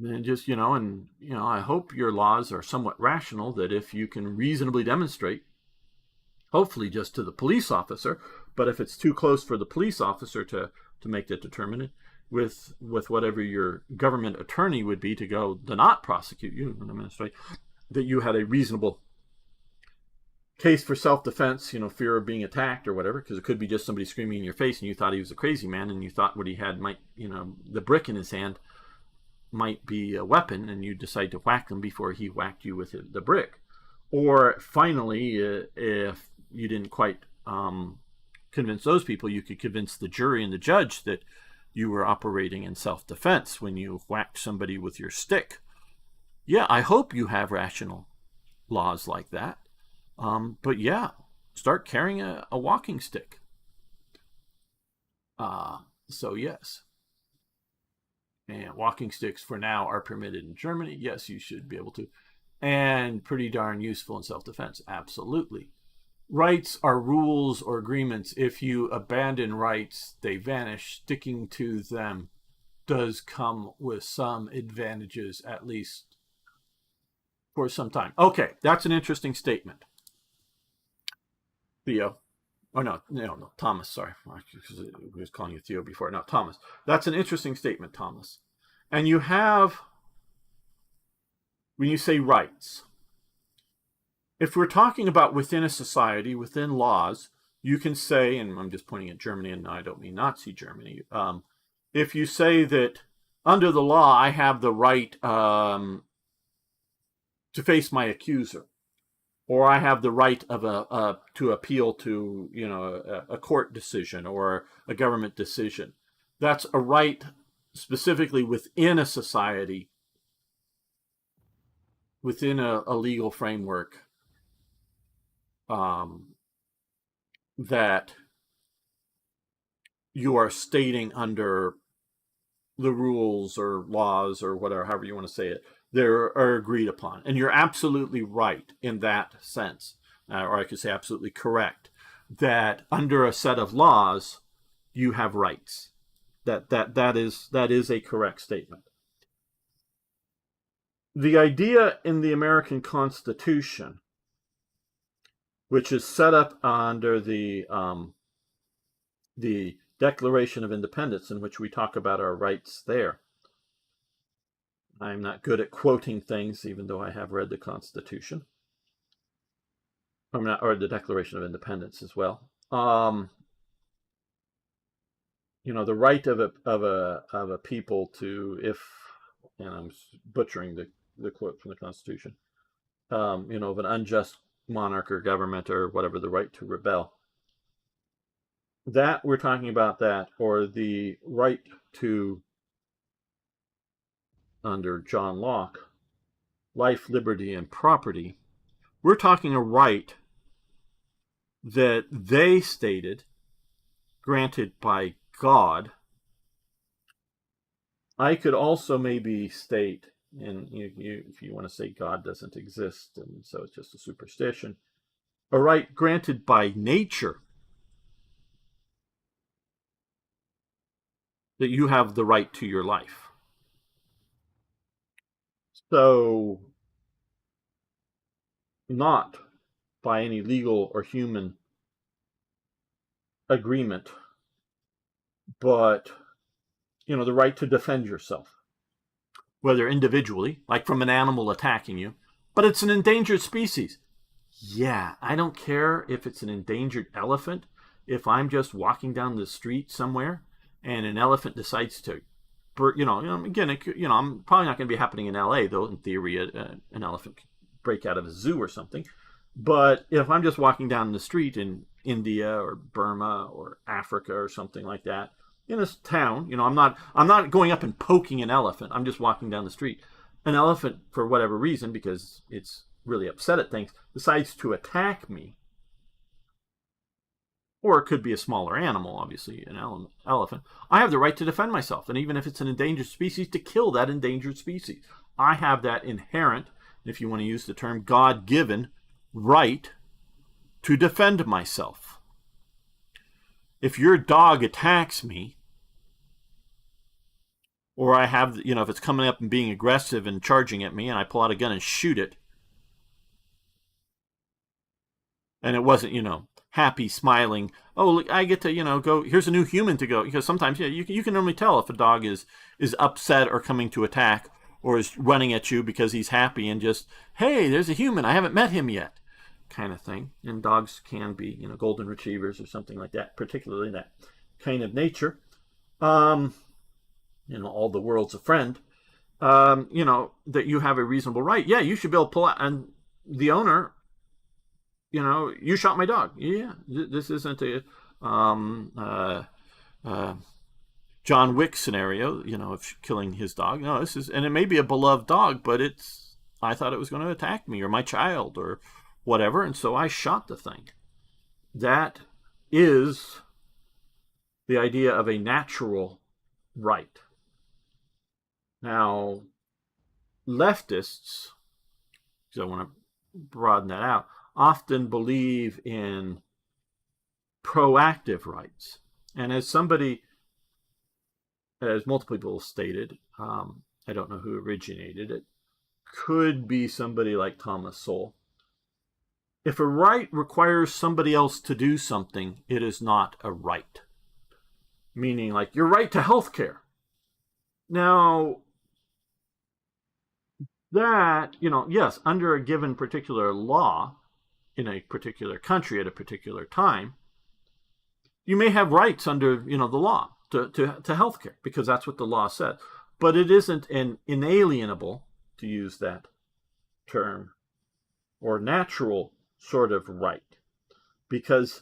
And just, I hope your laws are somewhat rational, that if you can reasonably demonstrate, hopefully just to the police officer, but if it's too close for the police officer to make that determinant, with whatever your government attorney would be to not prosecute you, that you had a reasonable case for self-defense, fear of being attacked or whatever, because it could be just somebody screaming in your face and you thought he was a crazy man, and you thought what he had might, the brick in his hand might be a weapon, and you decide to whack him before he whacked you with the brick. Or finally, if you didn't quite convince those people, you could convince the jury and the judge that you were operating in self-defense when you whacked somebody with your stick. Yeah, I hope you have rational laws like that. But yeah, start carrying a walking stick. So yes. And walking sticks for now are permitted in Germany. Yes, you should be able to. And pretty darn useful in self-defense. Absolutely. Rights are rules or agreements. If you abandon rights, they vanish. Sticking to them does come with some advantages, at least for some time. Okay, that's an interesting statement. Theo. Oh, no, Thomas, sorry. I was calling you Theo before. No, Thomas. That's an interesting statement, Thomas. And you have, when you say rights, if we're talking about within a society, within laws, you can say, and I'm just pointing at Germany, and I don't mean Nazi Germany, if you say that under the law, I have the right to face my accuser, or I have the right of to appeal to a court decision or a government decision. That's a right specifically within a society, within a legal framework, that you are stating under the rules or laws or whatever, however you want to say it, that are agreed upon. And you're absolutely right in that sense, or I could say absolutely correct, that under a set of laws, you have rights. That is a correct statement. The idea in the American Constitution, which is set up under the Declaration of Independence, in which we talk about our rights there. I'm not good at quoting things, even though I have read the Constitution. Or the Declaration of Independence as well. The right of a people to, if, and I'm butchering the quote from the Constitution, of an unjust monarch or government or whatever, the right to rebel. That we're talking about that, or the right to, under John Locke, life, liberty, and property. We're talking a right that they stated, granted by God. I could also maybe state, and if you want to say God doesn't exist, and so it's just a superstition, a right granted by nature, that you have the right to your life. So, not by any legal or human agreement, but, the right to defend yourself, whether individually, like from an animal attacking you, but it's an endangered species. Yeah, I don't care if it's an endangered elephant. If I'm just walking down the street somewhere and an elephant decides to, again, I'm probably not going to be happening in LA, though in theory an elephant could break out of a zoo or something. But if I'm just walking down the street in India or Burma or Africa or something like that, in this town, I'm not going up and poking an elephant. I'm just walking down the street. An elephant, for whatever reason, because it's really upset at things, decides to attack me. Or it could be a smaller animal, obviously, an elephant. I have the right to defend myself, and even if it's an endangered species, to kill that endangered species. I have that inherent, if you want to use the term God-given, right to defend myself. If your dog attacks me, or I have, if it's coming up and being aggressive and charging at me, and I pull out a gun and shoot it, and it wasn't, happy, smiling, oh, look, I get to, go, here's a new human to go, because sometimes, you can normally tell if a dog is upset or coming to attack, or is running at you because he's happy and just, hey, there's a human, I haven't met him yet, kind of thing. And dogs can be, golden retrievers or something like that, particularly that kind of nature. All the world's a friend, that you have a reasonable right. Yeah, you should be able to pull out, and the owner you shot my dog. Yeah, this isn't a um, uh, uh, John Wick scenario, of killing his dog. No, this is, and it may be a beloved dog, but I thought it was going to attack me or my child or whatever, and so I shot the thing. That is the idea of a natural right. Now, leftists, because I want to broaden that out, often believe in proactive rights. And as multiple people stated, I don't know who originated it, could be somebody like Thomas Sowell. If a right requires somebody else to do something, it is not a right. Meaning, like your right to health care. Now, that, yes, under a given particular law in a particular country at a particular time, you may have rights under, the law to health care because that's what the law says. But it isn't an inalienable, to use that term, or natural sort of right, because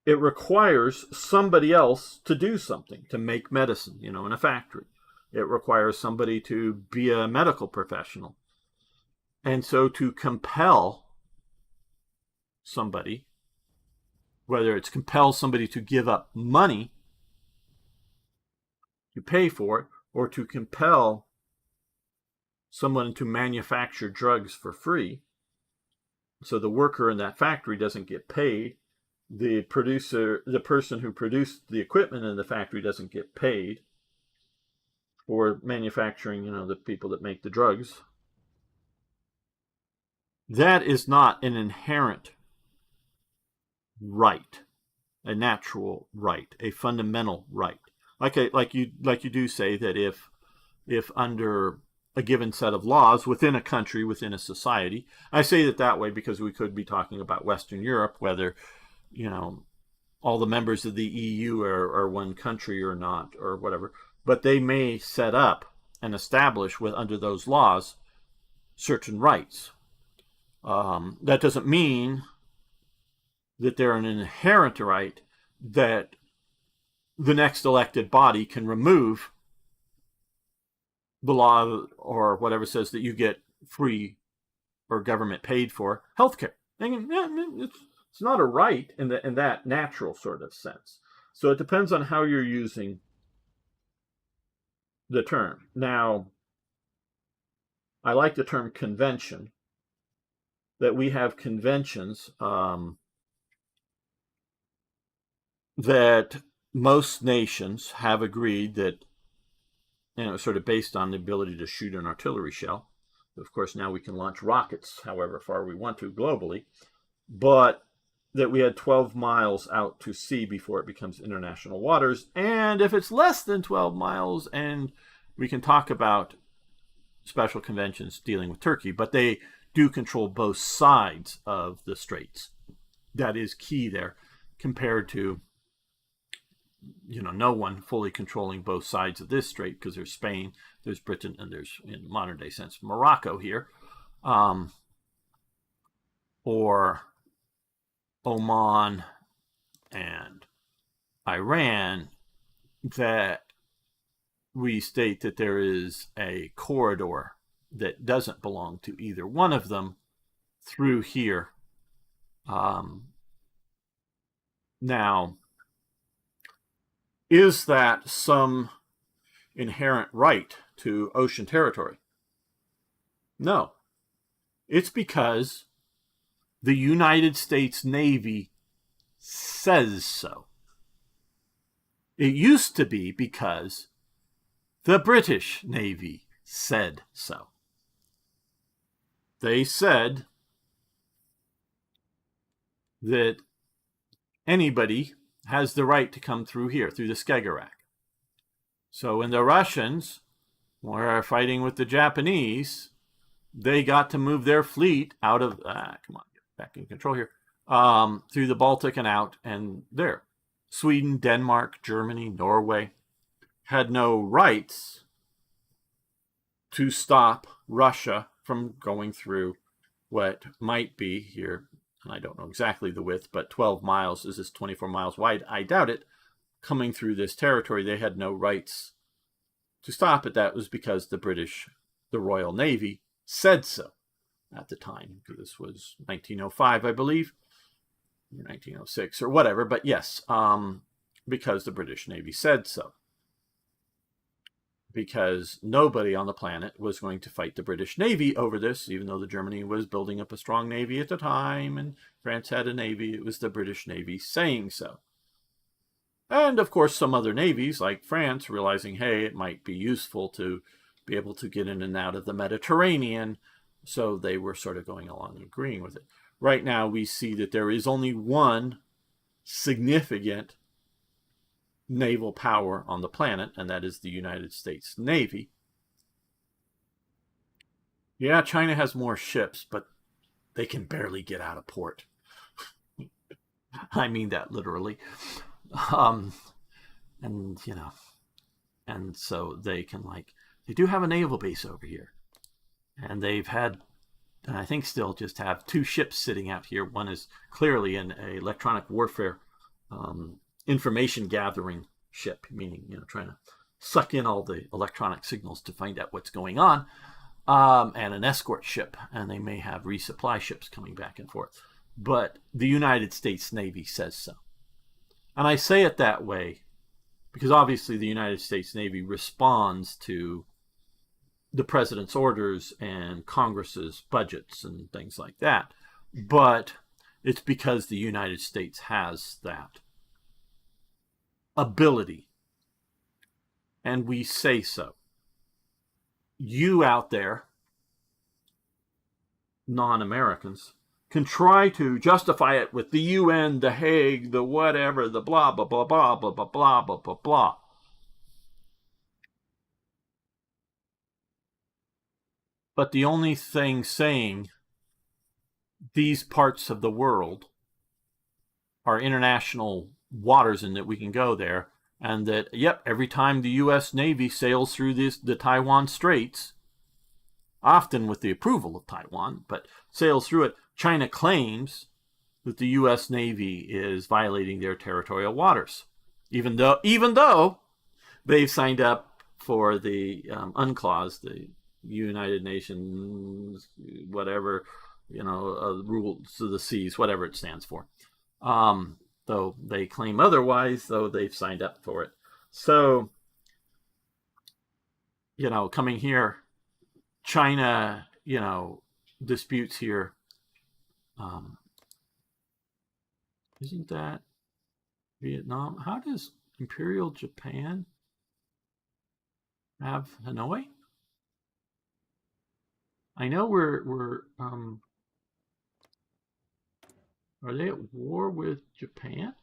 it requires somebody else to do something, to make medicine, in a factory. It requires somebody to be a medical professional. And so to compel somebody, whether it's compel somebody to give up money to pay for it, or to compel someone to manufacture drugs for free, so the worker in that factory doesn't get paid, the person who produced the equipment in the factory doesn't get paid for manufacturing, the people that make the drugs. That is not an inherent right, a natural right, a fundamental right. Like you do say that if under a given set of laws within a country, within a society, I say that way because we could be talking about Western Europe, whether all the members of the EU are one country or not, or whatever, but they may set up and establish under those laws certain rights. That doesn't mean that they're an inherent right that the next elected body can remove the law or whatever says that you get free or government paid for healthcare. It's not a right in that natural sort of sense. So it depends on how you're using the term. Now, I like the term convention, that we have conventions that most nations have agreed that, sort of based on the ability to shoot an artillery shell. Of course, now we can launch rockets however far we want to globally, but that we had 12 miles out to sea before it becomes international waters. And if it's less than 12 miles, and we can talk about special conventions dealing with Turkey, but they do control both sides of the straits. That is key there, compared to no one fully controlling both sides of this strait, because there's Spain, there's Britain, and there's, in modern day sense, Morocco here, or Oman and Iran, that we state that there is a corridor that doesn't belong to either one of them through here. Now, is that some inherent right to ocean territory? No. It's because the United States Navy says so. It used to be because the British Navy said so. They said that anybody has the right to come through here, through the Skagerrak. So when the Russians were fighting with the Japanese, they got to move their fleet out of, come on, get back in control here, through the Baltic and out, and there. Sweden, Denmark, Germany, Norway had no rights to stop Russia from going through what might be here, and I don't know exactly the width, but 12 miles. Is this 24 miles wide? I doubt it. Coming through this territory, they had no rights to stop it. That was because the Royal Navy said so at the time. This was 1905, I believe, or 1906 or whatever. But yes, because the British Navy said so. Because nobody on the planet was going to fight the British Navy over this, even though the Germany was building up a strong navy at the time and France had a navy. It was the British Navy saying so. And of course, some other navies, like France, realizing, hey, it might be useful to be able to get in and out of the Mediterranean. So they were sort of going along and agreeing with it. Right now, we see that there is only one significant naval power on the planet, and that is the United States Navy. Yeah, China has more ships, but they can barely get out of port. I mean that literally. And so they can, they do have a naval base over here. And they've had, and I think still just have, 2 ships sitting out here. One is clearly an electronic warfare information gathering ship, meaning, trying to suck in all the electronic signals to find out what's going on, and an escort ship, and they may have resupply ships coming back and forth. But the United States Navy says so. And I say it that way because obviously the United States Navy responds to the president's orders and Congress's budgets and things like that. But it's because the United States has that ability. And we say so. You out there, non-Americans, can try to justify it with the UN, the Hague, the whatever, the blah, blah, blah, blah, blah, blah, blah, blah, blah, blah. But the only thing saying these parts of the world are international waters and that we can go there, and that, yep, every time the U.S. Navy sails through the Taiwan Straits, often with the approval of Taiwan, but sails through it, China claims that the U.S. Navy is violating their territorial waters, even though they've signed up for the UNCLOS, the United Nations, whatever, rules of the seas, whatever it stands for. Though they claim otherwise, though they've signed up for it. So, coming here, China, disputes here. Isn't that Vietnam? How does Imperial Japan have Hanoi? I know we're are they at war with Japan?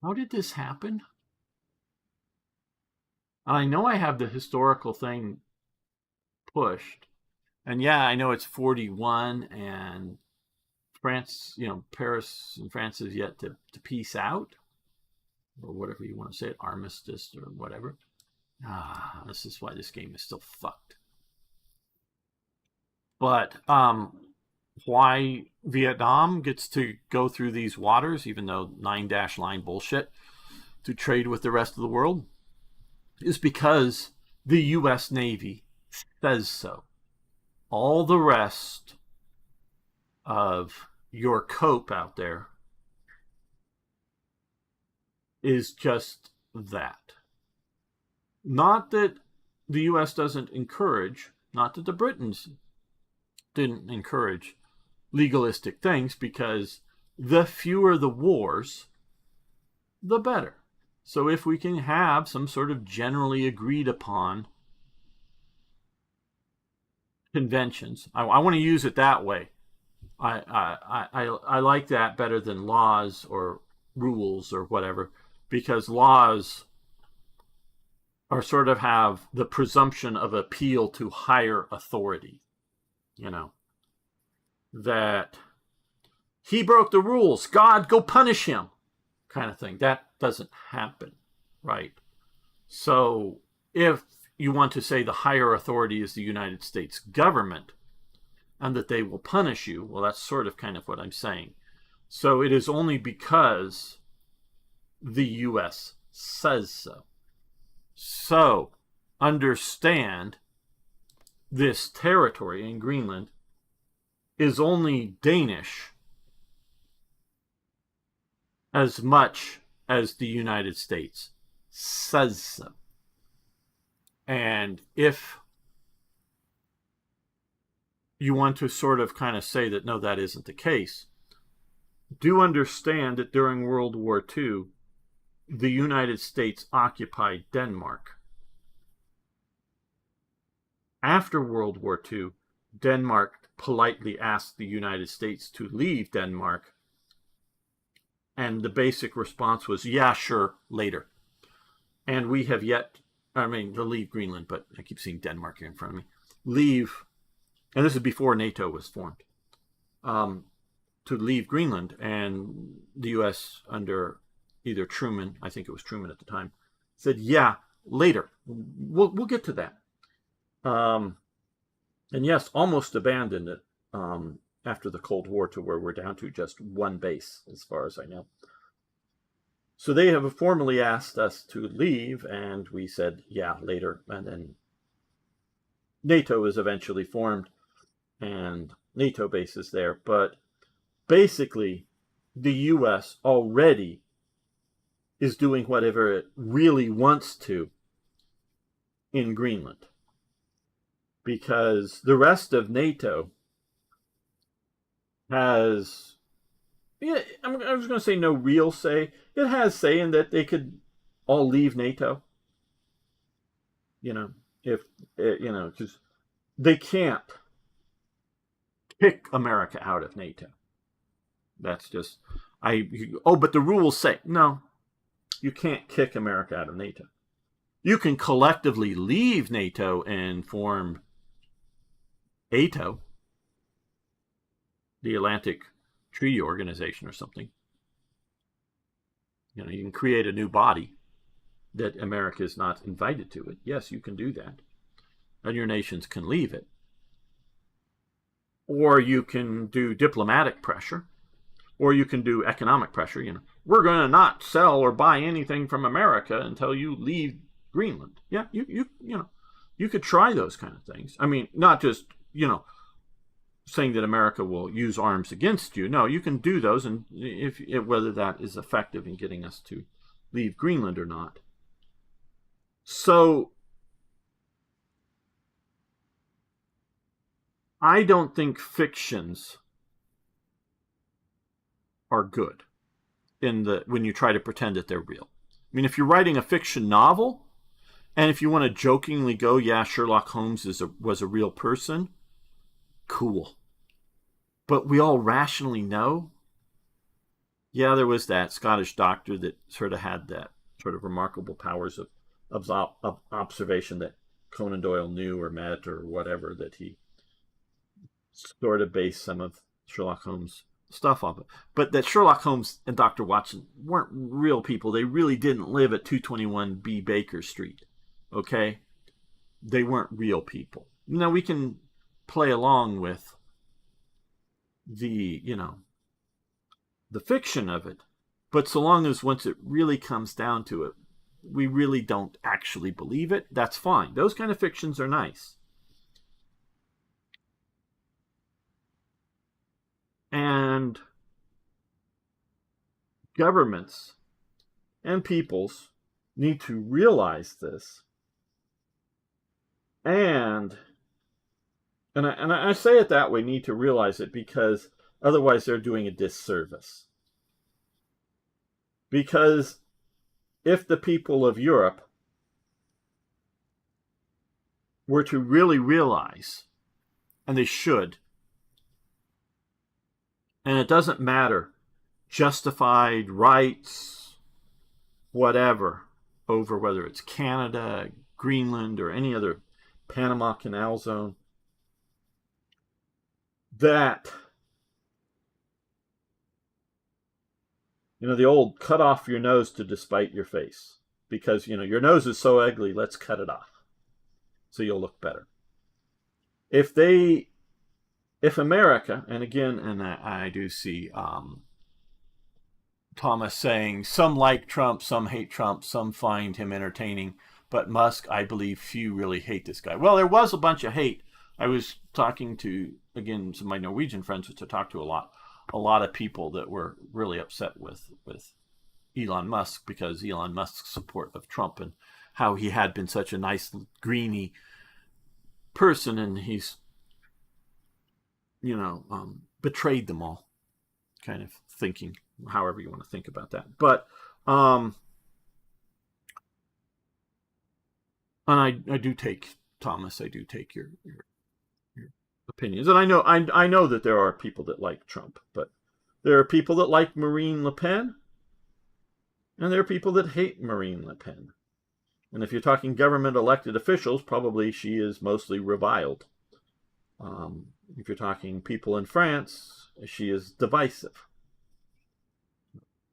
How did this happen? I know I have the historical thing pushed. And yeah, I know it's 41 and France, Paris and France is yet to peace out, or whatever you want to say it, armistice or whatever. This is why this game is still fucked. But why Vietnam gets to go through these waters, even though 9-line bullshit, to trade with the rest of the world, is because the U.S. Navy says so. All the rest of your cope out there is just that. Not that the U.S. doesn't encourage, not that the Britons didn't encourage legalistic things, because the fewer the wars, the better. So if we can have some sort of generally agreed upon conventions, I want to use it that way. I like that better than laws or rules or whatever, because laws are sort of have the presumption of appeal to higher authority. That he broke the rules, God, go punish him, kind of thing. That doesn't happen, right? So if you want to say the higher authority is the United States government and that they will punish you. Well, that's sort of kind of what I'm saying. So it is only because the U.S. says so. So understand this territory in Greenland is only Danish as much as the United States says so. And if you want to sort of kind of say that, no, that isn't the case, do understand that during World War II, the United States occupied Denmark. After World War II, Denmark politely asked the United States to leave Denmark, and the basic response was, yeah, sure, later. And we have yet, to leave Greenland, but I keep seeing Denmark here in front of me, leave, and this is before NATO was formed, to leave Greenland. And the U.S. under either Truman, I think it was Truman at the time, said, yeah, later. We'll get to that. And yes, almost abandoned it after the Cold War to where we're down to just one base, as far as I know. So they have formally asked us to leave, and we said, yeah, later. And then NATO is eventually formed, and NATO base is there. But basically, the U.S. already is doing whatever it really wants to in Greenland. Because the rest of NATO has, I was going to say no real say. It has say in that they could all leave NATO. Because they can't kick America out of NATO. That's just, but the rules say, no, you can't kick America out of NATO. You can collectively leave NATO and form ATO, the Atlantic Treaty Organization or something. You can create a new body that America is not invited to it. Yes, you can do that. And your nations can leave it. Or you can do diplomatic pressure. Or you can do economic pressure. We're going to not sell or buy anything from America until you leave Greenland. Yeah, you could try those kind of things. Not just, saying that America will use arms against you. No, you can do those, and whether that is effective in getting us to leave Greenland or not. So I don't think fictions are good when you try to pretend that they're real. If you're writing a fiction novel, and if you want to jokingly go, yeah, Sherlock Holmes was a real person, cool. But we all rationally know, yeah, there was that Scottish doctor that sort of had that sort of remarkable powers of observation that Conan Doyle knew or met or whatever, that he sort of based some of Sherlock Holmes' stuff off of. But that Sherlock Holmes and Dr. Watson weren't real people. They really didn't live at 221B Baker Street. Okay? They weren't real people. Now, we can play along with the fiction of it, but so long as once it really comes down to it, we really don't actually believe it, that's fine. Those kind of fictions are nice. And governments and peoples need to realize this. And I say it that way, need to realize it, because otherwise they're doing a disservice. Because if the people of Europe were to really realize, and they should, and it doesn't matter, justified rights, whatever, over whether it's Canada, Greenland, or any other Panama Canal Zone, that, the old cut off your nose to despite your face. Because, your nose is so ugly, let's cut it off. so you'll look better. If America, and again, and I do see Thomas saying some like Trump, some hate Trump, some find him entertaining, but Musk, I believe few really hate this guy. Well, there was a bunch of hate. I was talking to, again, some of my Norwegian friends, which I talk to a lot of people that were really upset with Elon Musk because Elon Musk's support of Trump and how he had been such a nice, greeny person, and he's, betrayed them all, kind of thinking, however you want to think about that. But, and I do take, Thomas, I do take your opinions. And I know that there are people that like Trump, but there are people that like Marine Le Pen, and there are people that hate Marine Le Pen. And if you're talking government elected officials, probably she is mostly reviled. If you're talking people in France, she is divisive.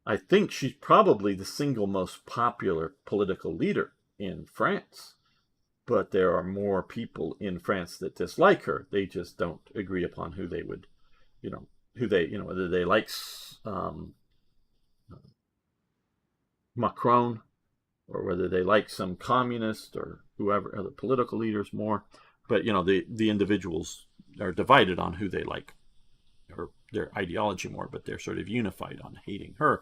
I think she's probably the single most popular political leader in France. But there are more people in France that dislike her. They just don't agree upon who they would, whether they like Macron or whether they like some communist or whoever, other political leaders more. But, the individuals are divided on who they like or their ideology more, but they're sort of unified on hating her.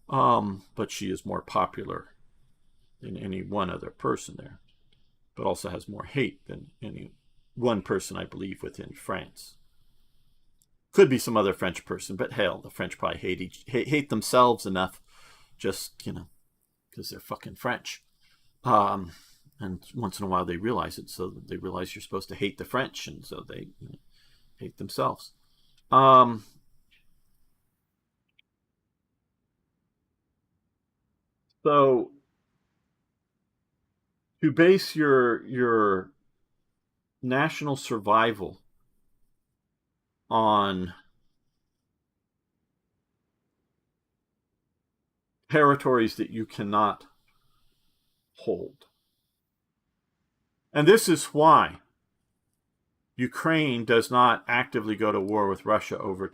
But she is more popular than any one other person there, but also has more hate than any one person, I believe, within France. Could be some other French person, but hell, the French probably hate themselves enough, just, because they're fucking French. And once in a while they realize it, so they realize you're supposed to hate the French, and so they hate themselves. So to base your national survival on territories that you cannot hold. And this is why Ukraine does not actively go to war with Russia over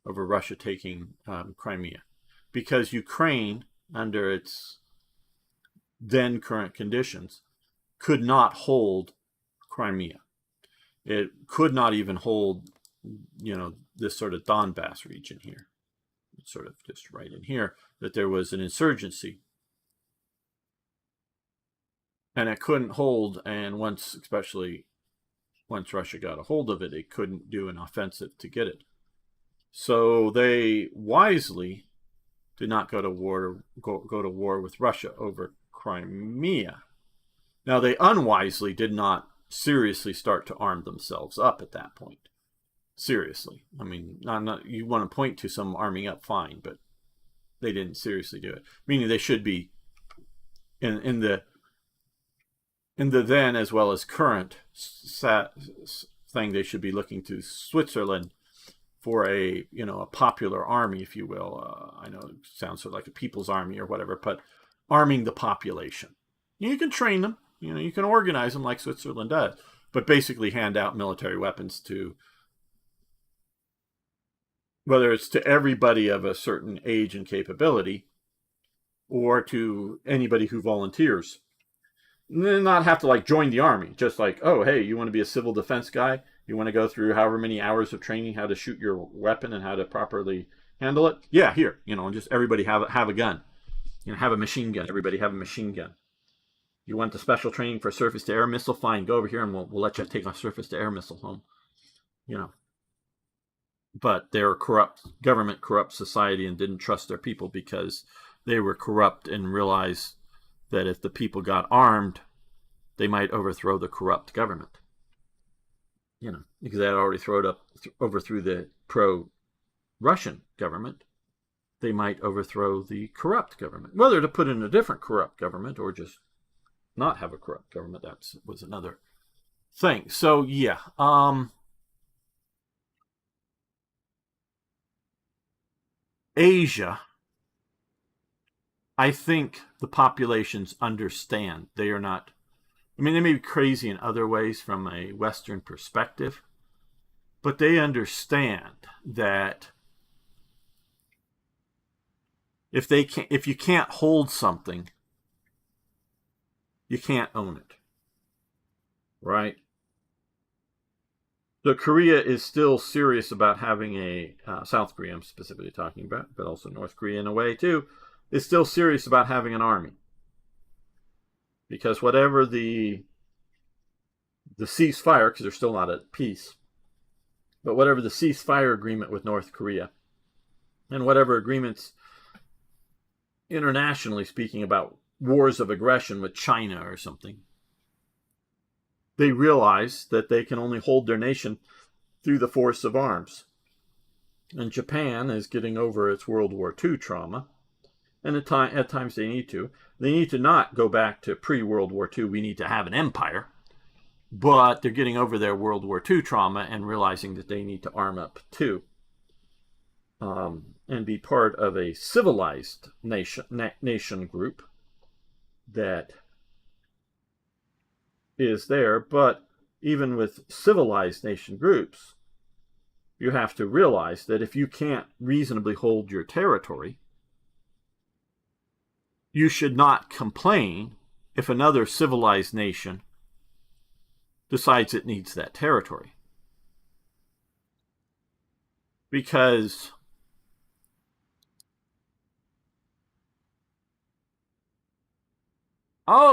Russia taking Crimea, because Ukraine, under its then current conditions, could not hold Crimea. It could not even hold, this sort of Donbass region here. It's sort of just right in here that there was an insurgency. And it couldn't hold, and especially once Russia got a hold of it, it couldn't do an offensive to get it. So they wisely did not go to war with Russia over Crimea. Now, they unwisely did not seriously start to arm themselves up at that point. Seriously. I mean, you want to point to some arming up, fine, but they didn't seriously do it. Meaning they should be in the then as well as current thing, they should be looking to Switzerland for a popular army, if you will. I know it sounds sort of like a people's army or whatever, but arming the population. You can train them, you can organize them like Switzerland does, but basically hand out military weapons to, whether it's to everybody of a certain age and capability or to anybody who volunteers. Not have to join the army, just oh, hey, you want to be a civil defense guy? You want to go through however many hours of training how to shoot your weapon and how to properly handle it? Yeah, here, and just everybody have a gun. Have a machine gun. Everybody have a machine gun. You want the special training for surface-to-air missile? Fine, go over here and we'll let you take a surface-to-air missile home. But they're government corrupt society, and didn't trust their people because they were corrupt and realized that if the people got armed, they might overthrow the corrupt government. Because they had already overthrew the pro-Russian government, they might overthrow the corrupt government. Whether to put in a different corrupt government or just not have a corrupt government, that was another thing. So, yeah. Asia, I think the populations understand. They are not I mean, they may be crazy in other ways from a Western perspective, but they understand that if you can't hold something, you can't own it, right? So Korea is still serious about having South Korea, I'm specifically talking about, but also North Korea in a way too, is still serious about having an army. Because whatever the ceasefire, because they're still not at peace, but whatever the ceasefire agreement with North Korea, and whatever agreements internationally speaking about wars of aggression with China or something, they realize that they can only hold their nation through the force of arms. And Japan is getting over its World War II trauma, and at times they need to. They need to not go back to pre-World War II. We need to have an empire. But they're getting over their World War II trauma and realizing that they need to arm up too. And be part of a civilized nation group that is there. But even with civilized nation groups, you have to realize that if you can't reasonably hold your territory, you should not complain if another civilized nation decides it needs that territory. Because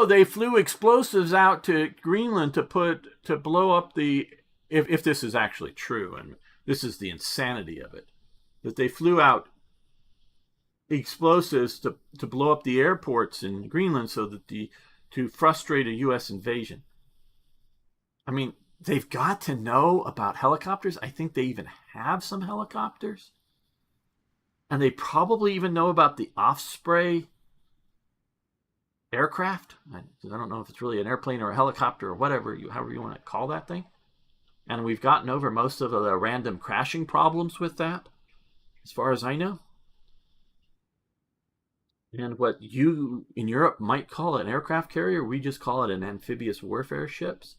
they flew explosives out to Greenland to blow up the, if this is actually true, and this is the insanity of it, that they flew out explosives to blow up the airports in Greenland so that to frustrate a U.S. invasion. I mean, they've got to know about helicopters. I think they even have some helicopters. And they probably even know about the Osprey aircraft. I don't know if it's really an airplane or a helicopter or whatever, however you want to call that thing. And we've gotten over most of the random crashing problems with that, as far as I know. And what you in Europe might call an aircraft carrier, we just call it an amphibious warfare ships.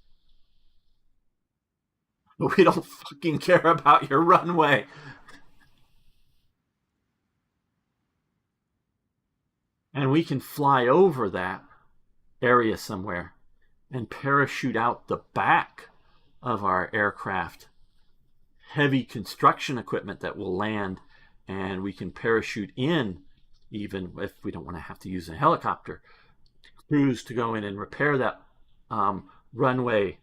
But we don't fucking care about your runway. And we can fly over that area somewhere and parachute out the back of our aircraft heavy construction equipment that will land, and we can parachute in, even if we don't want to have to use a helicopter, crews to go in and repair that runway.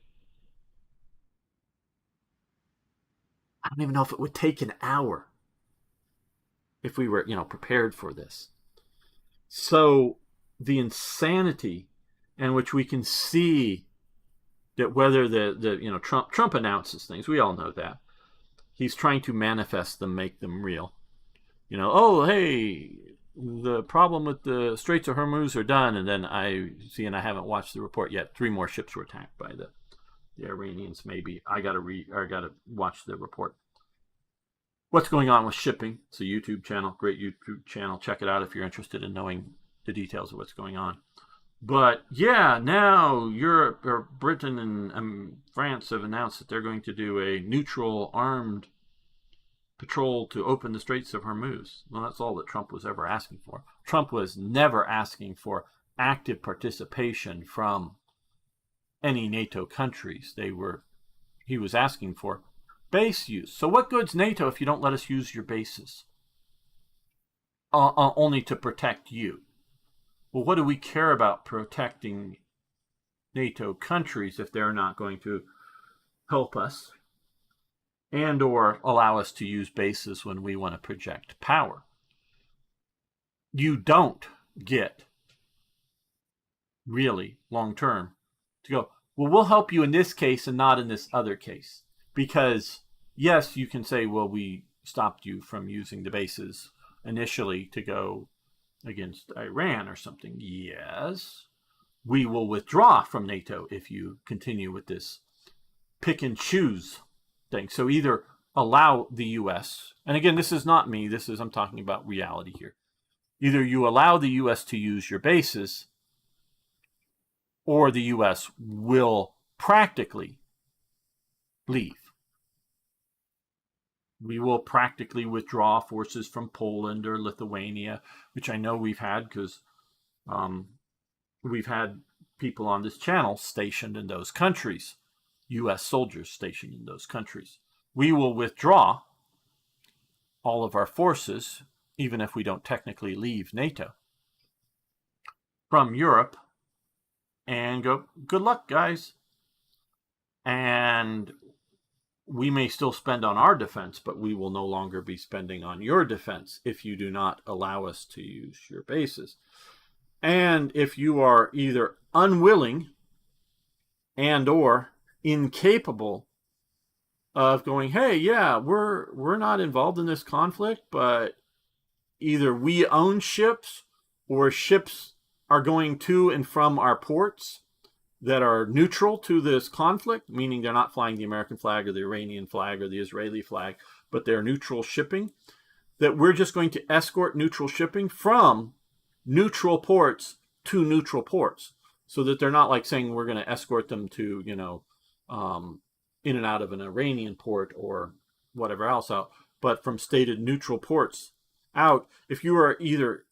I don't even know if it would take an hour if we were, prepared for this. So the insanity in which we can see that whether Trump announces things, we all know that he's trying to manifest them, make them real. Hey, the problem with the Straits of Hormuz are done, and then I see, and I haven't watched the report yet, 3 more ships were attacked by the Iranians. Maybe I gotta watch the report. What's going on with shipping? It's a YouTube channel, great YouTube channel. Check it out if you're interested in knowing the details of what's going on. But yeah, now Europe or Britain and France have announced that they're going to do a neutral armed patrol to open the Straits of Hormuz. Well, that's all that Trump was ever asking for. Trump was never asking for active participation from any NATO countries. He was asking for base use. So what good's NATO if you don't let us use your bases? Only to protect you. Well, what do we care about protecting NATO countries if they're not going to help us and or allow us to use bases when we want to project power? You don't get, really, long term, to go, well, we'll help you in this case and not in this other case. Because, yes, you can say, well, we stopped you from using the bases initially to go against Iran or something. Yes, we will withdraw from NATO if you continue with this pick and choose thing. So either allow the U.S., and again, this is not me, I'm talking about reality here. Either you allow the U.S. to use your bases, or the U.S. will practically leave. We will practically withdraw forces from Poland or Lithuania, which I know we've had because we've had people on this channel stationed in those countries, U.S. soldiers stationed in those countries. We will withdraw all of our forces, even if we don't technically leave NATO, from Europe and go, good luck, guys. And we may still spend on our defense, but we will no longer be spending on your defense if you do not allow us to use your bases. And if you are either unwilling and or incapable of going, hey, yeah, we're not involved in this conflict, but either we own ships or ships are going to and from our ports that are neutral to this conflict, meaning they're not flying the American flag or the Iranian flag or the Israeli flag, but they're neutral shipping, that we're just going to escort neutral shipping from neutral ports to neutral ports, so that they're not like saying we're going to escort them to, in and out of an Iranian port or whatever else out, but from stated neutral ports out. If you are either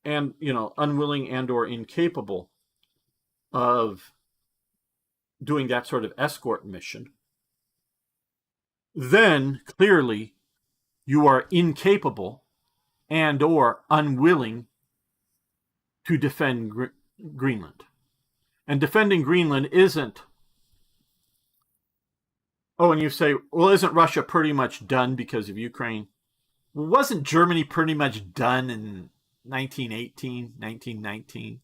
unwilling and or incapable of doing that sort of escort mission, then clearly you are incapable and or unwilling to defend Greenland. And defending Greenland isn't, oh, and you say, well, isn't Russia pretty much done because of Ukraine? Well, wasn't Germany pretty much done in 1918, 1919?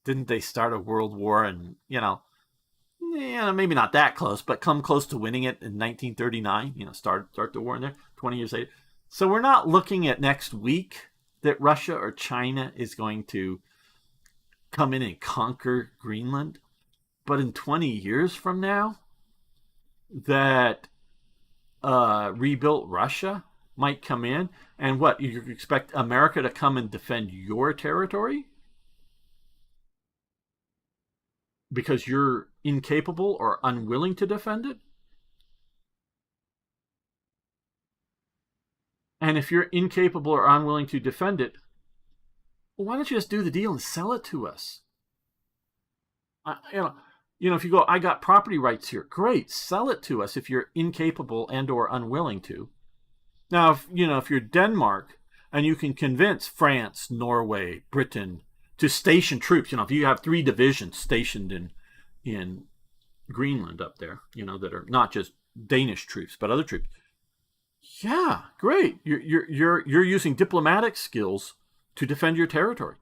Didn't they start a world war and, maybe not that close, but come close to winning it in 1939, start the war in there 20 years later. So we're not looking at next week that Russia or China is going to come in and conquer Greenland, but in 20 years from now, that rebuilt Russia might come in, and what, you expect America to come and defend your territory because you're incapable or unwilling to defend it? And if you're incapable or unwilling to defend it, well, why don't you just do the deal and sell it to us? If you go, I got property rights here, great, sell it to us if you're incapable and or unwilling to. Now, if you're Denmark and you can convince France, Norway, Britain to station troops, if you have 3 divisions stationed in Greenland up there, that are not just Danish troops but other troops. Yeah, great. You're using diplomatic skills to defend your territory.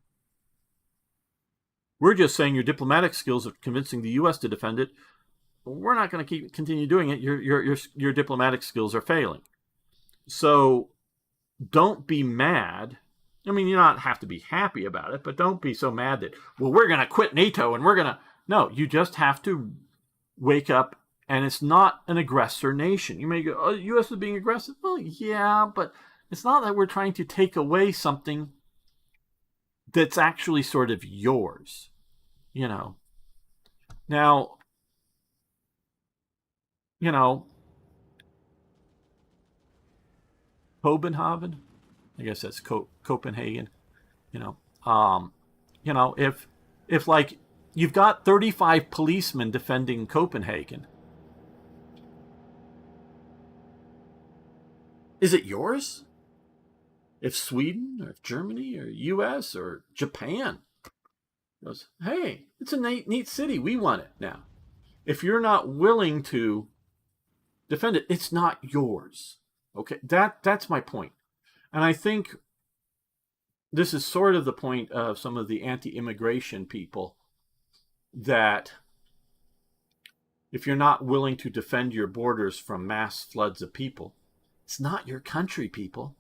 We're just saying your diplomatic skills of convincing the U.S. to defend it, we're not going to continue doing it. Your diplomatic skills are failing. So don't be mad. I mean, you don't have to be happy about it, but don't be so mad that, well, we're going to quit NATO and we're going to... No, you just have to wake up, and it's not an aggressor nation. You may go, oh, the U.S. is being aggressive. Well, yeah, but it's not that we're trying to take away something that's actually sort of yours, Now, Copenhagen, I guess that's Copenhagen, if like you've got 35 policemen defending Copenhagen, is it yours? If Sweden or if Germany or US or Japan goes, hey, it's a neat city, we want it now. If you're not willing to defend it, it's not yours. Okay, that's my point. And I think this is sort of the point of some of the anti-immigration people, that if you're not willing to defend your borders from mass floods of people, it's not your country, people.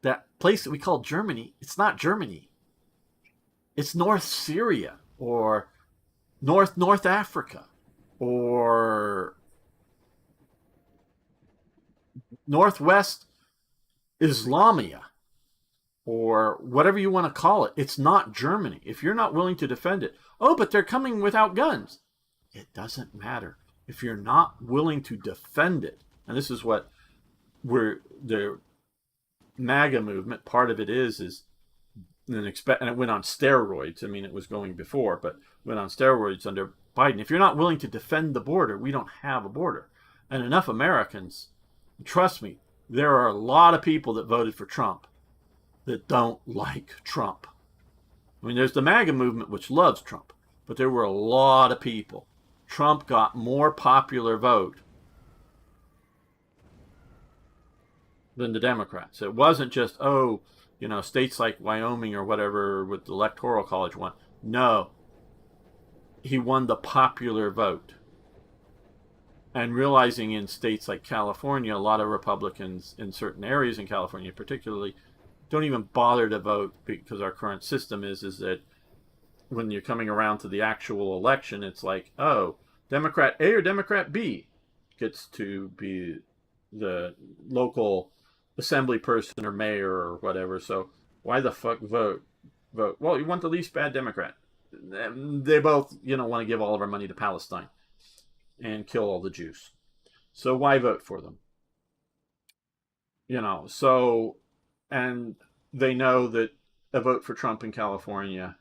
That place that we call Germany, it's not Germany. It's North Syria or North Africa or Northwest Islamia. or whatever you want to call it. It's not Germany. If you're not willing to defend it, oh, but they're coming without guns. It doesn't matter. If you're not willing to defend it, and this is what the MAGA movement, part of it is and it went on steroids. I mean, it was going before, but went on steroids under Biden. If you're not willing to defend the border, we don't have a border. And enough Americans, trust me, there are a lot of people that voted for Trump that don't like Trump. I mean, there's the MAGA movement, which loves Trump, but there were a lot of people. Trump got more popular vote than the Democrats. It wasn't just, states like Wyoming or whatever with the Electoral College won. No. He won the popular vote. And realizing in states like California, a lot of Republicans in certain areas in California particularly don't even bother to vote, because our current system is that when you're coming around to the actual election, it's like, oh, Democrat A or Democrat B gets to be the local assembly person or mayor or whatever. So why the fuck vote? Well, you want the least bad Democrat. They both, want to give all of our money to Palestine and kill all the Jews. So why vote for them? And they know that a vote for Trump in California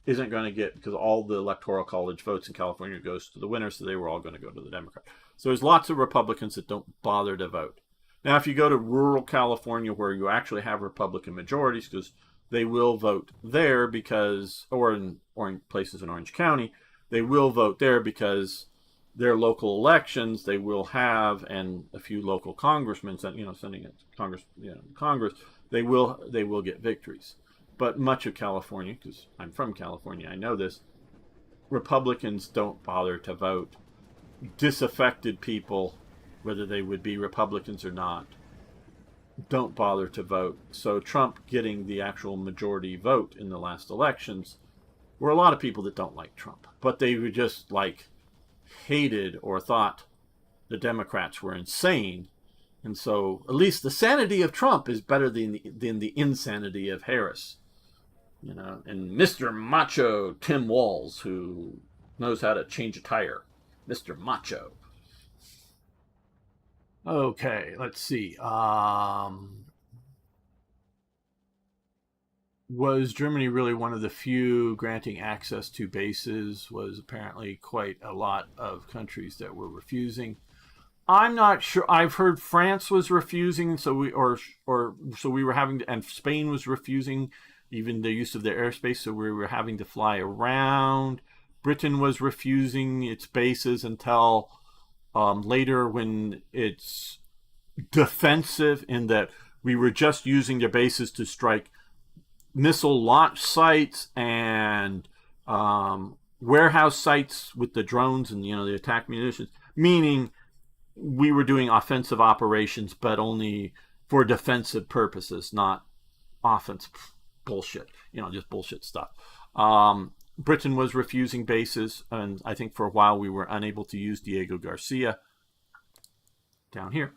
isn't going to get, because all the Electoral College votes in California goes to the winner, so they were all going to go to the Democrat. So there's lots of Republicans that don't bother to vote. Now, if you go to rural California where you actually have Republican majorities, because they will vote there because, or in places in Orange County, they will vote there because their local elections they will have, and a few local congressmen, sending it to Congress, they will get victories. But much of California, because I'm from California, I know this, Republicans don't bother to vote. Disaffected people, whether they would be Republicans or not, don't bother to vote. So Trump getting the actual majority vote in the last elections were a lot of people that don't like Trump, but they were just hated or thought the Democrats were insane. And so at least the sanity of Trump is better than the insanity of Harris. And Mr. Macho Tim Walz, who knows how to change a tire. Mr. Macho. Okay, let's see. Was Germany really one of the few granting access to bases? Was apparently quite a lot of countries that were refusing. I'm not sure. I've heard France was refusing, so we were having to, and Spain was refusing even the use of their airspace, so we were having to fly around. Britain was refusing its bases until later, when it's defensive, in that we were just using their bases to strike missile launch sites and warehouse sites with the drones and the attack munitions, meaning we were doing offensive operations, but only for defensive purposes, not offense bullshit, just bullshit stuff. Britain was refusing bases, and I think for a while we were unable to use Diego Garcia down here.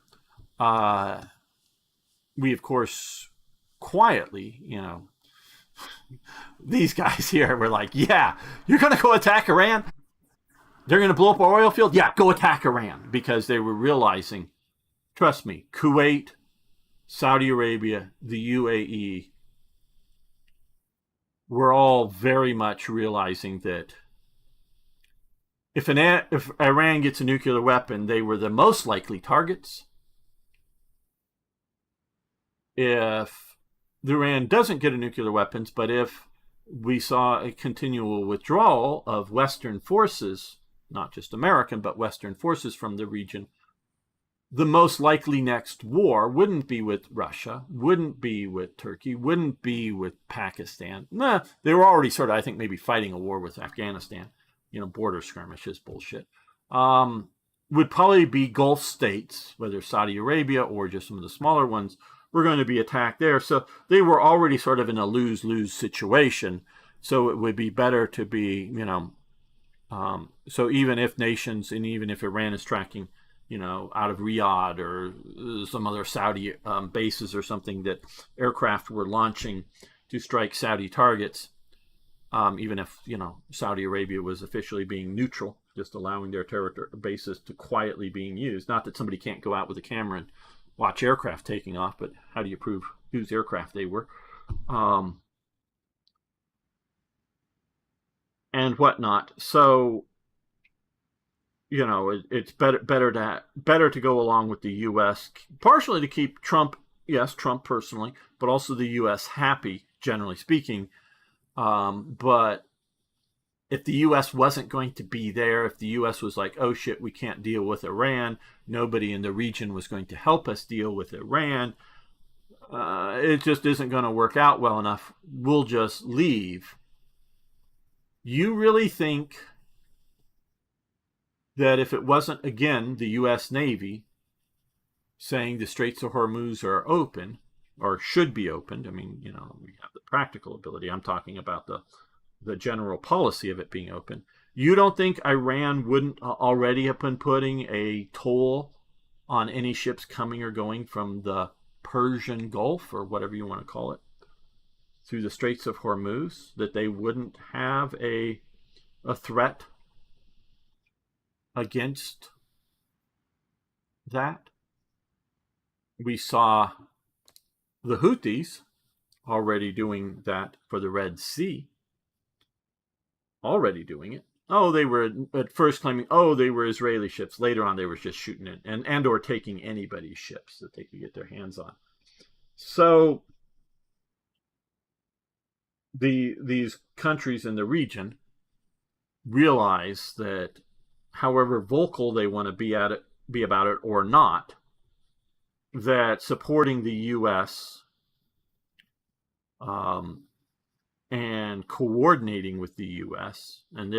We, of course, quietly, these guys here were like, yeah, you're going to go attack Iran? They're going to blow up our oil field? Yeah, go attack Iran. Because they were realizing, trust me, Kuwait, Saudi Arabia, the UAE, were all very much realizing that if Iran gets a nuclear weapon, they were the most likely targets. If the Iran doesn't get a nuclear weapons, but if we saw a continual withdrawal of Western forces, not just American, but Western forces from the region, the most likely next war wouldn't be with Russia, wouldn't be with Turkey, wouldn't be with Pakistan. Nah, they were already sort of, I think, maybe fighting a war with Afghanistan, border skirmishes, bullshit. Would probably be Gulf states, whether Saudi Arabia or just some of the smaller ones, were going to be attacked there. So they were already sort of in a lose-lose situation. So it would be better to be, so even if nations, and even if Iran is tracking out of Riyadh or some other Saudi bases or something, that aircraft were launching to strike Saudi targets, even if, Saudi Arabia was officially being neutral, just allowing their territory bases to quietly being used. Not that somebody can't go out with a camera and watch aircraft taking off, but how do you prove whose aircraft they were? And whatnot. So, it's better to go along with the U.S. partially to keep Trump, yes, Trump personally, but also the U.S. happy, generally speaking. But if the U.S. wasn't going to be there, if the U.S. was like, oh shit, we can't deal with Iran, nobody in the region was going to help us deal with Iran, it just isn't going to work out well enough. We'll just leave. You really think that if it wasn't, again, the U.S. Navy saying the Straits of Hormuz are open, or should be opened, I mean, we have the practical ability. I'm talking about the general policy of it being open. You don't think Iran wouldn't already have been putting a toll on any ships coming or going from the Persian Gulf, or whatever you want to call it, through the Straits of Hormuz, that they wouldn't have a threat against that? We saw the Houthis already doing that for the Red Sea. Already doing it. Oh, they were at first claiming, they were Israeli ships. Later on, they were just shooting it and or taking anybody's ships that they could get their hands on. So these countries in the region realize that, however vocal they want to be about it or not, that supporting the U.S. And coordinating with the U.S. and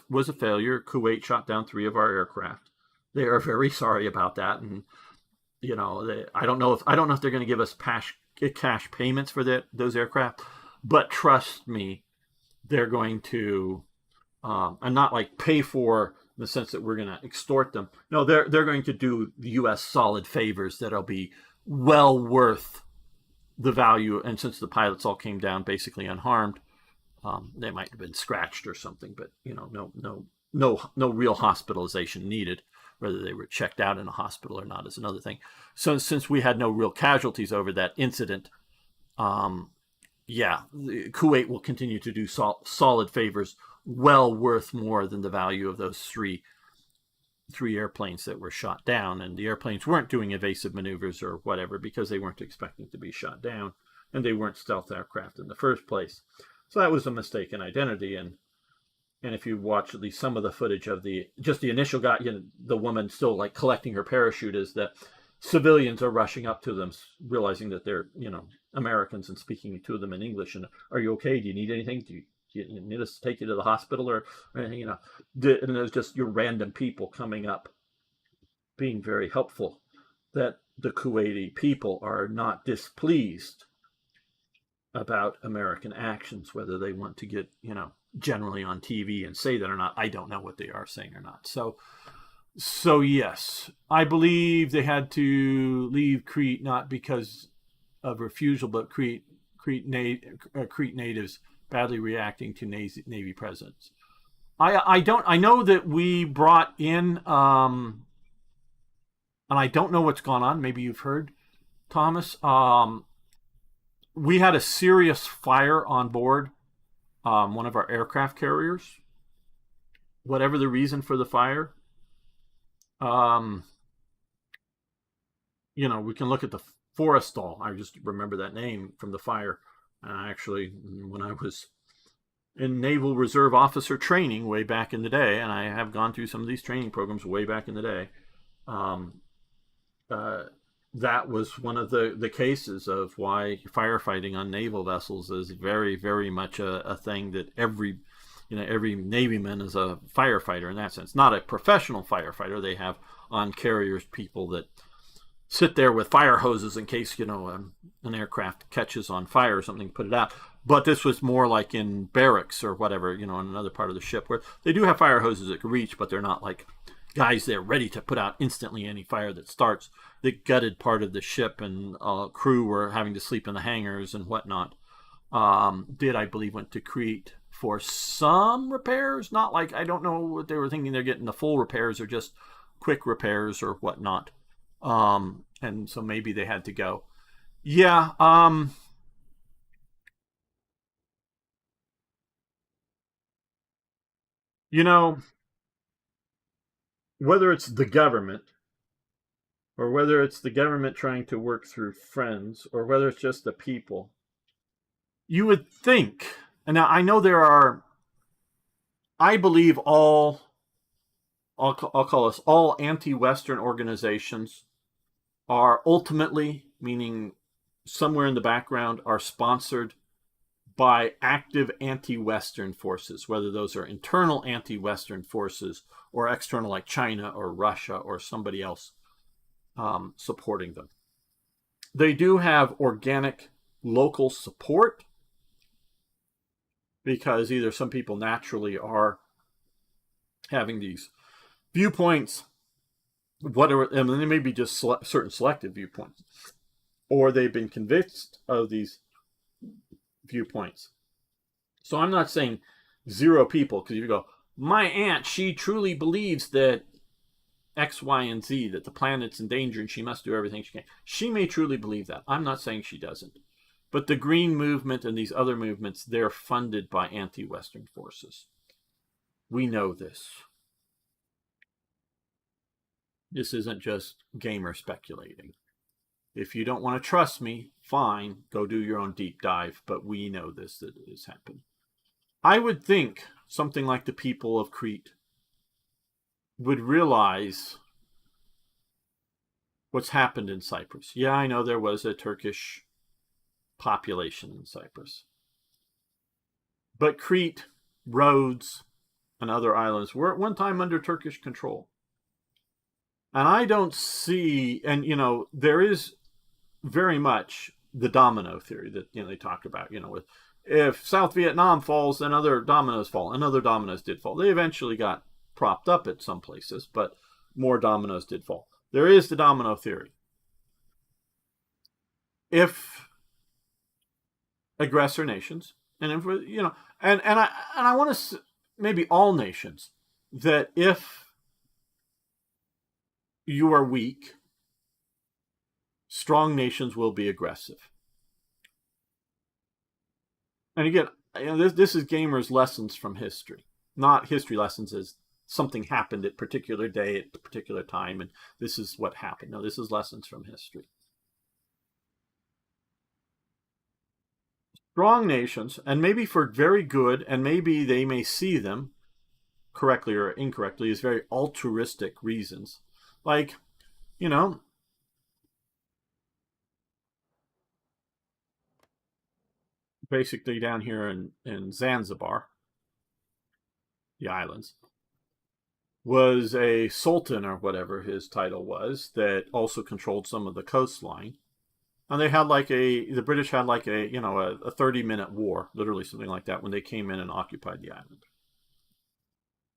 was a failure. Kuwait shot down 3 of our aircraft. They are very sorry about that, and I don't know if they're going to give us cash payments for those aircraft, but trust me, they're going to, and not like pay for, in the sense that we're going to extort them. No, they're going to do the U.S. solid favors that'll be well worth the value. And since the pilots all came down basically unharmed, they might have been scratched or something, but no real hospitalization needed. Whether they were checked out in a hospital or not is another thing. So since we had no real casualties over that incident, Kuwait will continue to do solid favors, well worth more than the value of those three airplanes that were shot down. And the airplanes weren't doing evasive maneuvers or whatever because they weren't expecting to be shot down, and they weren't stealth aircraft in the first place. So that was a mistaken identity. And if you watch at least some of the footage of the initial guy, the woman still like collecting her parachute as the civilians are rushing up to them, realizing that they're, Americans, and speaking to them in English. And, are you okay? Do you need anything? Do you need us to take you to the hospital or anything? And there's just your random people coming up, being very helpful. That the Kuwaiti people are not displeased about American actions, whether they want to get, generally on TV and say that or not. I don't know what they are saying or not. So yes, I believe they had to leave Crete not because of refusal, but Crete natives badly reacting to Navy presence. I know that we brought in, and I don't know what's gone on. Maybe you've heard, Thomas. We had a serious fire on board one of our aircraft carriers. Whatever the reason for the fire, we can look at the Forrestal. I just remember that name from the fire. Actually, when I was in Naval Reserve Officer training way back in the day, and I have gone through some of these training programs way back in the day, that was one of the cases of why firefighting on naval vessels is very, very much a thing that every Navyman is a firefighter in that sense. Not a professional firefighter. They have on carriers people that sit there with fire hoses in case, an aircraft catches on fire or something, put it out. But this was more like in barracks or whatever, in another part of the ship where they do have fire hoses that can reach, but they're not like guys there ready to put out instantly any fire that starts. They gutted part of the ship, and crew were having to sleep in the hangars and whatnot. I believe, went to Crete for some repairs. Not like, I don't know what they were thinking, they're getting the full repairs or just quick repairs or whatnot. And so maybe they had to go. Yeah. You know, whether it's the government, or whether it's the government trying to work through friends, or whether it's just the people, you would think, and now I know there are, I believe I'll call us all anti-Western organizations are ultimately, meaning somewhere in the background, are sponsored by active anti-Western forces, whether those are internal anti-Western forces or external, like China or Russia or somebody else supporting them. They do have organic local support because either some people naturally are having these viewpoints, and they may be just certain selective viewpoints, or they've been convinced of these viewpoints. So I'm not saying zero people, because you go, my aunt, she truly believes that X, Y, and Z, that the planet's in danger and she must do everything she can. She may truly believe that. I'm not saying she doesn't. But the Green Movement and these other movements, they're funded by anti-Western forces. We know this. This isn't just gamer speculating. If you don't want to trust me, fine, go do your own deep dive, but we know this, that it has happened. I would think something like the people of Crete would realize what's happened in Cyprus. Yeah, I know there was a Turkish population in Cyprus. But Crete, Rhodes, and other islands were at one time under Turkish control. And I don't see, and there is very much the domino theory that they talk about, with if South Vietnam falls, then other dominoes fall, and other dominoes did fall. They eventually got propped up at some places, but more dominoes did fall. There is the domino theory. If aggressor nations, and if and I want to, maybe all nations, that if you are weak, strong nations will be aggressive. And again, this is gamers' lessons from history, not history lessons as something happened at a particular day at a particular time, and this is what happened. No, this is lessons from history. Strong nations, and maybe for very good, and maybe they may see them correctly or incorrectly as very altruistic reasons. Like, basically down here in Zanzibar, the islands, was a sultan or whatever his title was that also controlled some of the coastline. And they had the British had a 30-minute war, literally something like that, when they came in and occupied the island.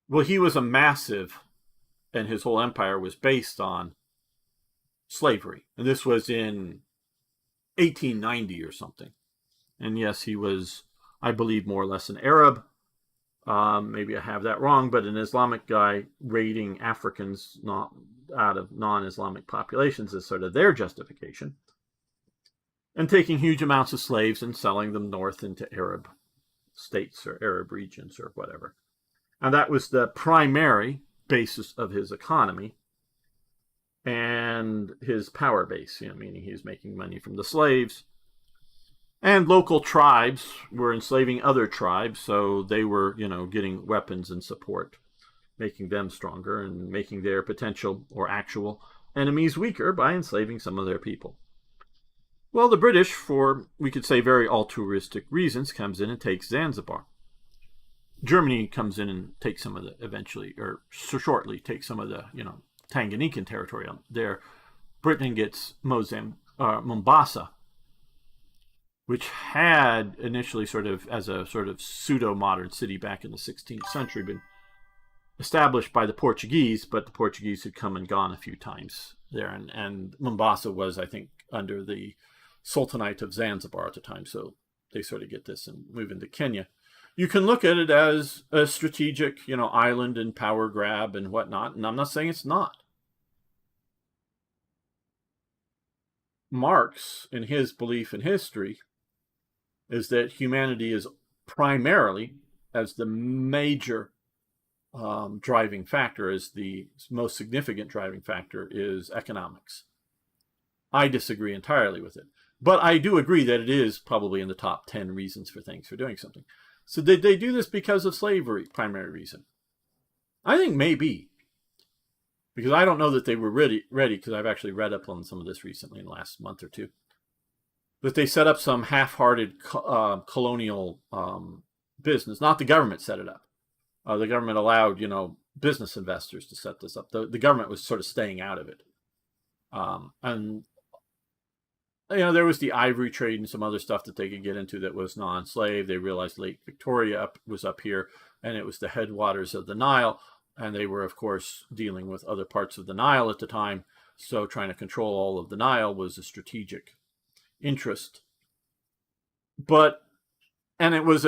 Well, he was a massive, and his whole empire was based on slavery. And this was in 1890 or something. And yes, he was, I believe, more or less an Arab. Maybe I have that wrong, but an Islamic guy raiding Africans not out of non-Islamic populations is sort of their justification. And taking huge amounts of slaves and selling them north into Arab states or Arab regions or whatever. And that was the primary basis of his economy and his power base, meaning he's making money from the slaves. And local tribes were enslaving other tribes, so they were, getting weapons and support, making them stronger and making their potential or actual enemies weaker by enslaving some of their people. Well, the British, for, we could say, very altruistic reasons, comes in and takes Zanzibar. Germany comes in and takes some of the, eventually, or shortly, takes some of the, Tanganyikan territory there. Britain gets Mombasa, which had initially sort of, as a sort of pseudo-modern city back in the 16th century, been established by the Portuguese, but the Portuguese had come and gone a few times there, and Mombasa was, I think, under the Sultanate of Zanzibar at the time, so they sort of get this and move into Kenya. You can look at it as a strategic, island and power grab and whatnot, and I'm not saying it's not. Marx, in his belief in history, is that humanity is primarily, as the major driving factor, is the most significant driving factor, is economics. I disagree entirely with it. But I do agree that it is probably in the top 10 reasons for doing something. So did they do this because of slavery, primary reason? I think maybe. Because I don't know that they were ready, because I've actually read up on some of this recently in the last month or two. That they set up some half-hearted colonial business. Not the government set it up. The government allowed, business investors to set this up. The government was sort of staying out of it. And there was the ivory trade and some other stuff that they could get into that was non-slave. They realized Lake Victoria was up here, and it was the headwaters of the Nile. And they were, of course, dealing with other parts of the Nile at the time. So trying to control all of the Nile was a strategic interest. And it was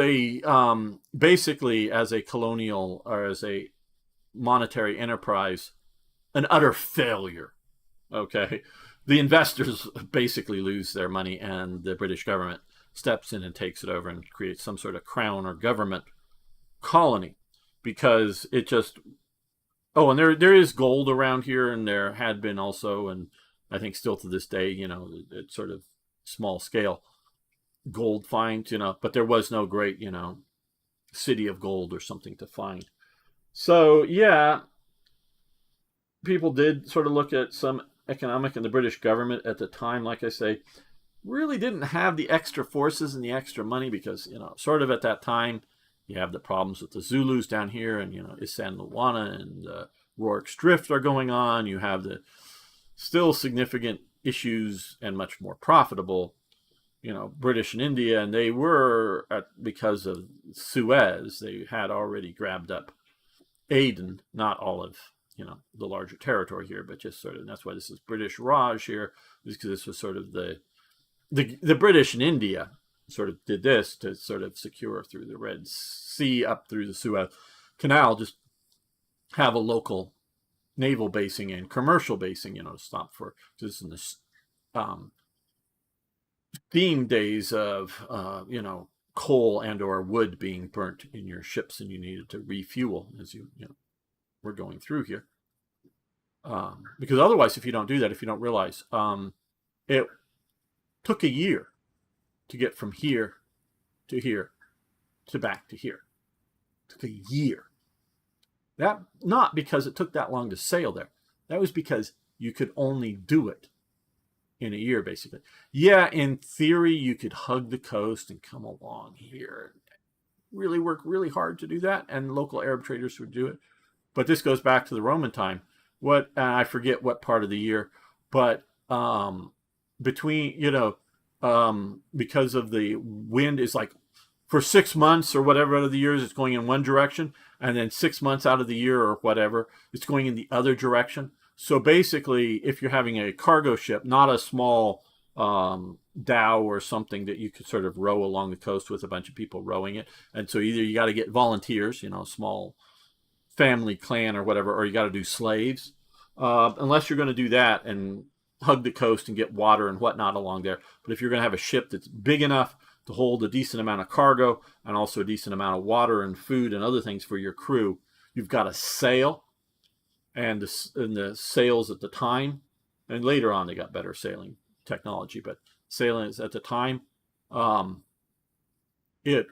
basically, as a colonial or as a monetary enterprise, an utter failure. Okay. The investors basically lose their money, and the British government steps in and takes it over and creates some sort of crown or government colony, because it just... Oh, and there is gold around here, and there had been also, and I think still to this day, it's sort of small scale gold finds, but there was no great, city of gold or something to find. So, yeah, people did sort of look at some economic, and the British government at the time, like I say, really didn't have the extra forces and the extra money, because, sort of at that time, you have the problems with the Zulus down here, and, Isan Luwana and Rorke's Drift are going on. You have the still significant issues, and much more profitable, British and India, and they were, because of Suez, they had already grabbed up Aden, not all of, the larger territory here, but just sort of, and that's why this is British Raj here, is because this was sort of the British in India sort of did this to sort of secure through the Red Sea up through the Suez Canal, just have a local naval basing and commercial basing, to stop for just in this theme days of, coal and or wood being burnt in your ships, and you needed to refuel as you were going through here. Because otherwise, if you don't do that, if you don't realize, it took a year to get from here to here to back to here. It took a year. That, not because it took that long to sail there. That was because you could only do it in a year, basically. Yeah, in theory, you could hug the coast and come along here. Really work really hard to do that, and local Arab traders would do it. But this goes back to the Roman time. I forget what part of the year, but between, because of the wind is like, for 6 months or whatever out of the years, it's going in one direction, and then 6 months out of the year or whatever, it's going in the other direction. So basically, if you're having a cargo ship, not a small dhow or something that you could sort of row along the coast with a bunch of people rowing it, and so either you got to get volunteers, small family clan or whatever, or you got to do slaves, unless you're going to do that and hug the coast and get water and whatnot along there. But if you're going to have a ship that's big enough to hold a decent amount of cargo and also a decent amount of water and food and other things for your crew, you've got to sail. And the sails at the time, and later on they got better sailing technology, but sailing at the time, the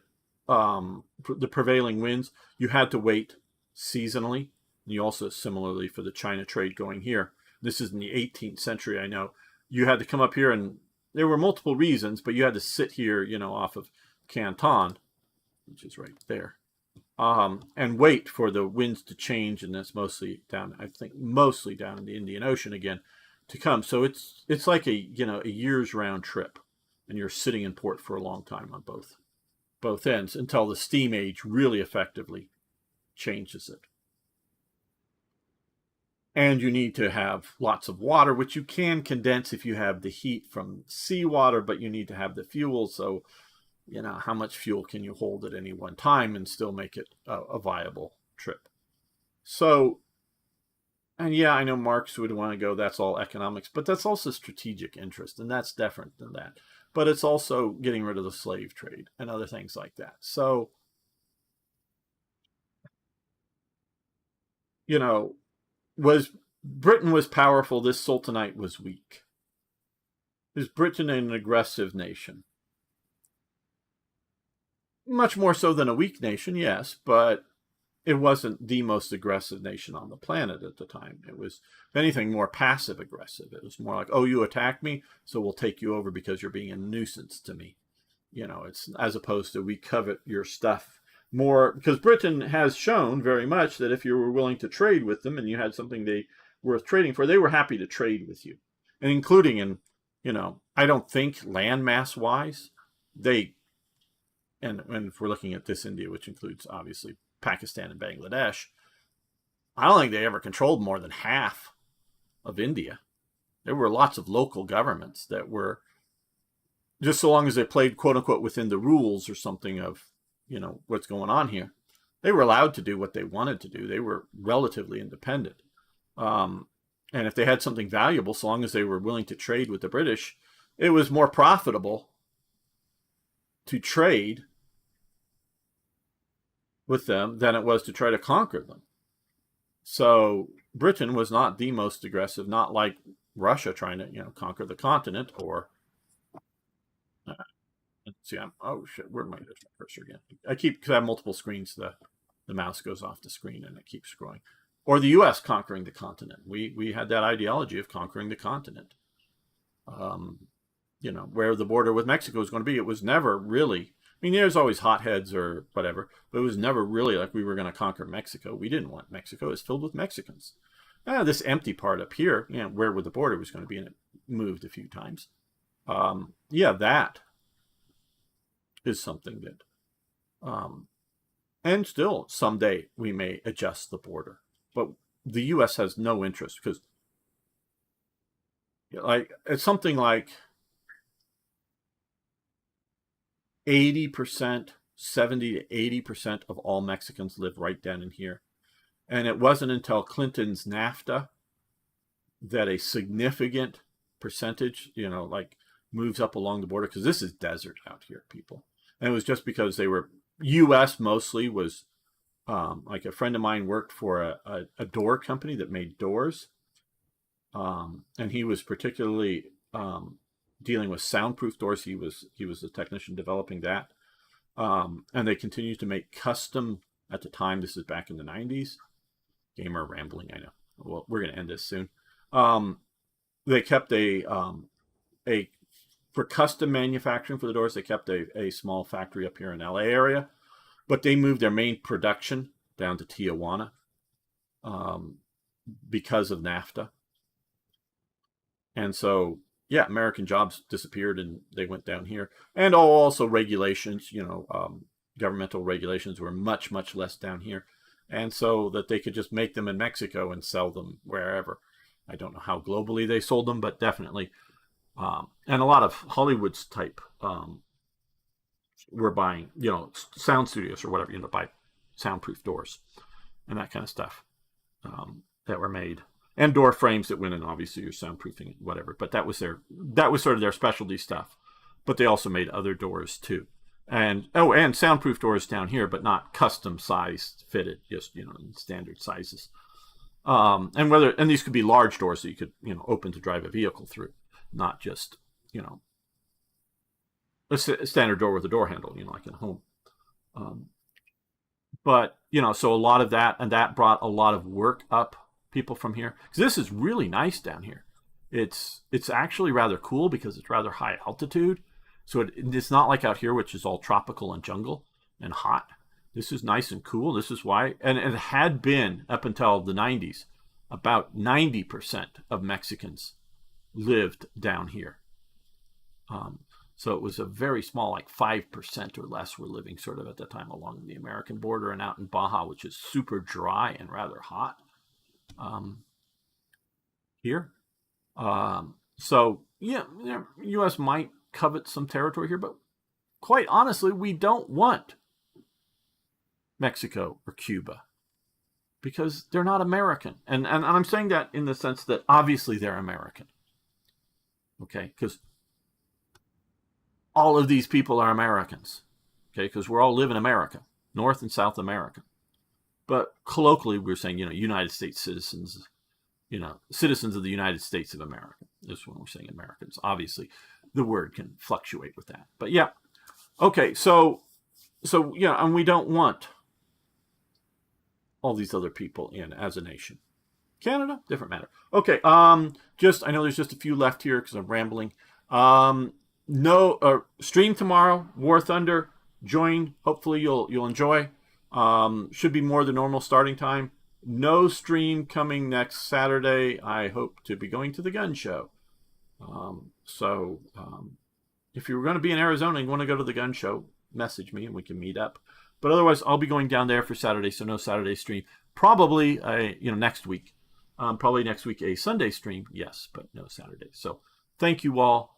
prevailing winds, you had to wait seasonally. And you also, similarly for the China trade going here, this is in the 18th century, I know, you had to come up here, and there were multiple reasons, but you had to sit here, off of Canton, which is right there, and wait for the winds to change, and that's mostly down in the Indian Ocean again, to come. So it's like a year's round trip, and you're sitting in port for a long time on both ends until the steam age really effectively changes it. And you need to have lots of water, which you can condense if you have the heat from seawater, but you need to have the fuel. So, how much fuel can you hold at any one time and still make it a viable trip? So, and yeah, I know Marx would want to go, that's all economics, but that's also strategic interest, and that's different than that. But it's also getting rid of the slave trade and other things like that. So, you know, was Britain was powerful, this Sultanate was weak. Is Britain an aggressive nation? Much more so than a weak nation, yes, but it wasn't the most aggressive nation on the planet at the time. It was, if anything, more passive aggressive. It was more like, oh, you attacked me, so we'll take you over because you're being a nuisance to me. It's as opposed to we covet your stuff more, because Britain has shown very much that if you were willing to trade with them and you had something they worth trading for, they were happy to trade with you, and including in, I don't think landmass wise, they, and if we're looking at this India, which includes obviously Pakistan and Bangladesh, I don't think they ever controlled more than half of India. There were lots of local governments that were, just so long as they played quote unquote within the rules or something of, what's going on here, they were allowed to do what they wanted to do. They were relatively independent. And if they had something valuable, so long as they were willing to trade with the British, it was more profitable to trade with them than it was to try to conquer them. So Britain was not the most aggressive, not like Russia trying to, conquer the continent, or see, oh shit, where am I? There's my cursor again. Because I have multiple screens, the mouse goes off the screen and it keeps scrolling. Or the U.S. conquering the continent. We had that ideology of conquering the continent. Where the border with Mexico was going to be, it was never really, there's always hotheads or whatever, but it was never really like we were going to conquer Mexico. We didn't want Mexico. It was filled with Mexicans. This empty part up here, where the border was going to be, and it moved a few times. That is something that, and still someday we may adjust the border. But the U.S. has no interest, because it's something like 80%, 70 to 80% of all Mexicans live right down in here. And it wasn't until Clinton's NAFTA that a significant percentage, moves up along the border, because this is desert out here, people. And it was just because they were, U.S. mostly was, like a friend of mine worked for a door company that made doors. And he was particularly dealing with soundproof doors. He was a technician developing that. And they continued to make custom, at the time, this is back in the 90s. Gamer rambling, I know. Well, we're going to end this soon. They kept for custom manufacturing for the doors, they kept a small factory up here in LA area, but they moved their main production down to Tijuana because of NAFTA. And so, American jobs disappeared and they went down here. And also regulations, governmental regulations were much, much less down here. And so that they could just make them in Mexico and sell them wherever. I don't know how globally they sold them, but definitely. And a lot of Hollywood's type were buying, sound studios or whatever, buy soundproof doors and that kind of stuff that were made. And door frames that went in, obviously, your soundproofing, whatever. But that was sort of their specialty stuff. But they also made other doors too, and soundproof doors down here, but not custom sized, fitted, just in standard sizes. And these could be large doors that you could open to drive a vehicle through, not just a standard door with a door handle, like in a home. But so a lot of that, and that brought a lot of work up. People from here, because this is really nice down here. It's actually rather cool because it's rather high altitude, so it's not like out here, which is all tropical and jungle and hot. This is nice and cool. This is why, and it had been up until the 90s, about 90% of Mexicans lived down here. So it was a very small, like 5% or less were living sort of at the time along the American border and out in Baja, which is super dry and rather hot. here. So yeah, U.S. might covet some territory here, but quite honestly, we don't want Mexico or Cuba because they're not American. And I'm saying that in the sense that obviously they're American. Okay, because all of these people are Americans. Okay, because we all live in America, North and South America. But colloquially, we're saying, United States citizens, citizens of the United States of America. This is when we're saying Americans. Obviously, the word can fluctuate with that. But yeah, okay, so yeah, and we don't want all these other people in as a nation. Canada, different matter. Okay, I know there's just a few left here because I'm rambling. No, stream tomorrow, War Thunder. Join. Hopefully you'll enjoy. Should be more the normal starting time. No stream coming next Saturday. I hope to be going to the gun show. If you're going to be in Arizona and you want to go to the gun show, message me and we can meet up. But otherwise, I'll be going down there for Saturday, so no Saturday stream. Probably, next week. Probably next week a Sunday stream, yes, but no Saturday. So thank you all.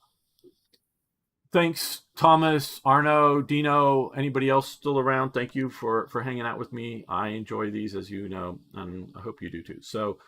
Thanks, Thomas, Arno, Dino, anybody else still around. Thank you for hanging out with me. I enjoy these, as you know, and I hope you do too. So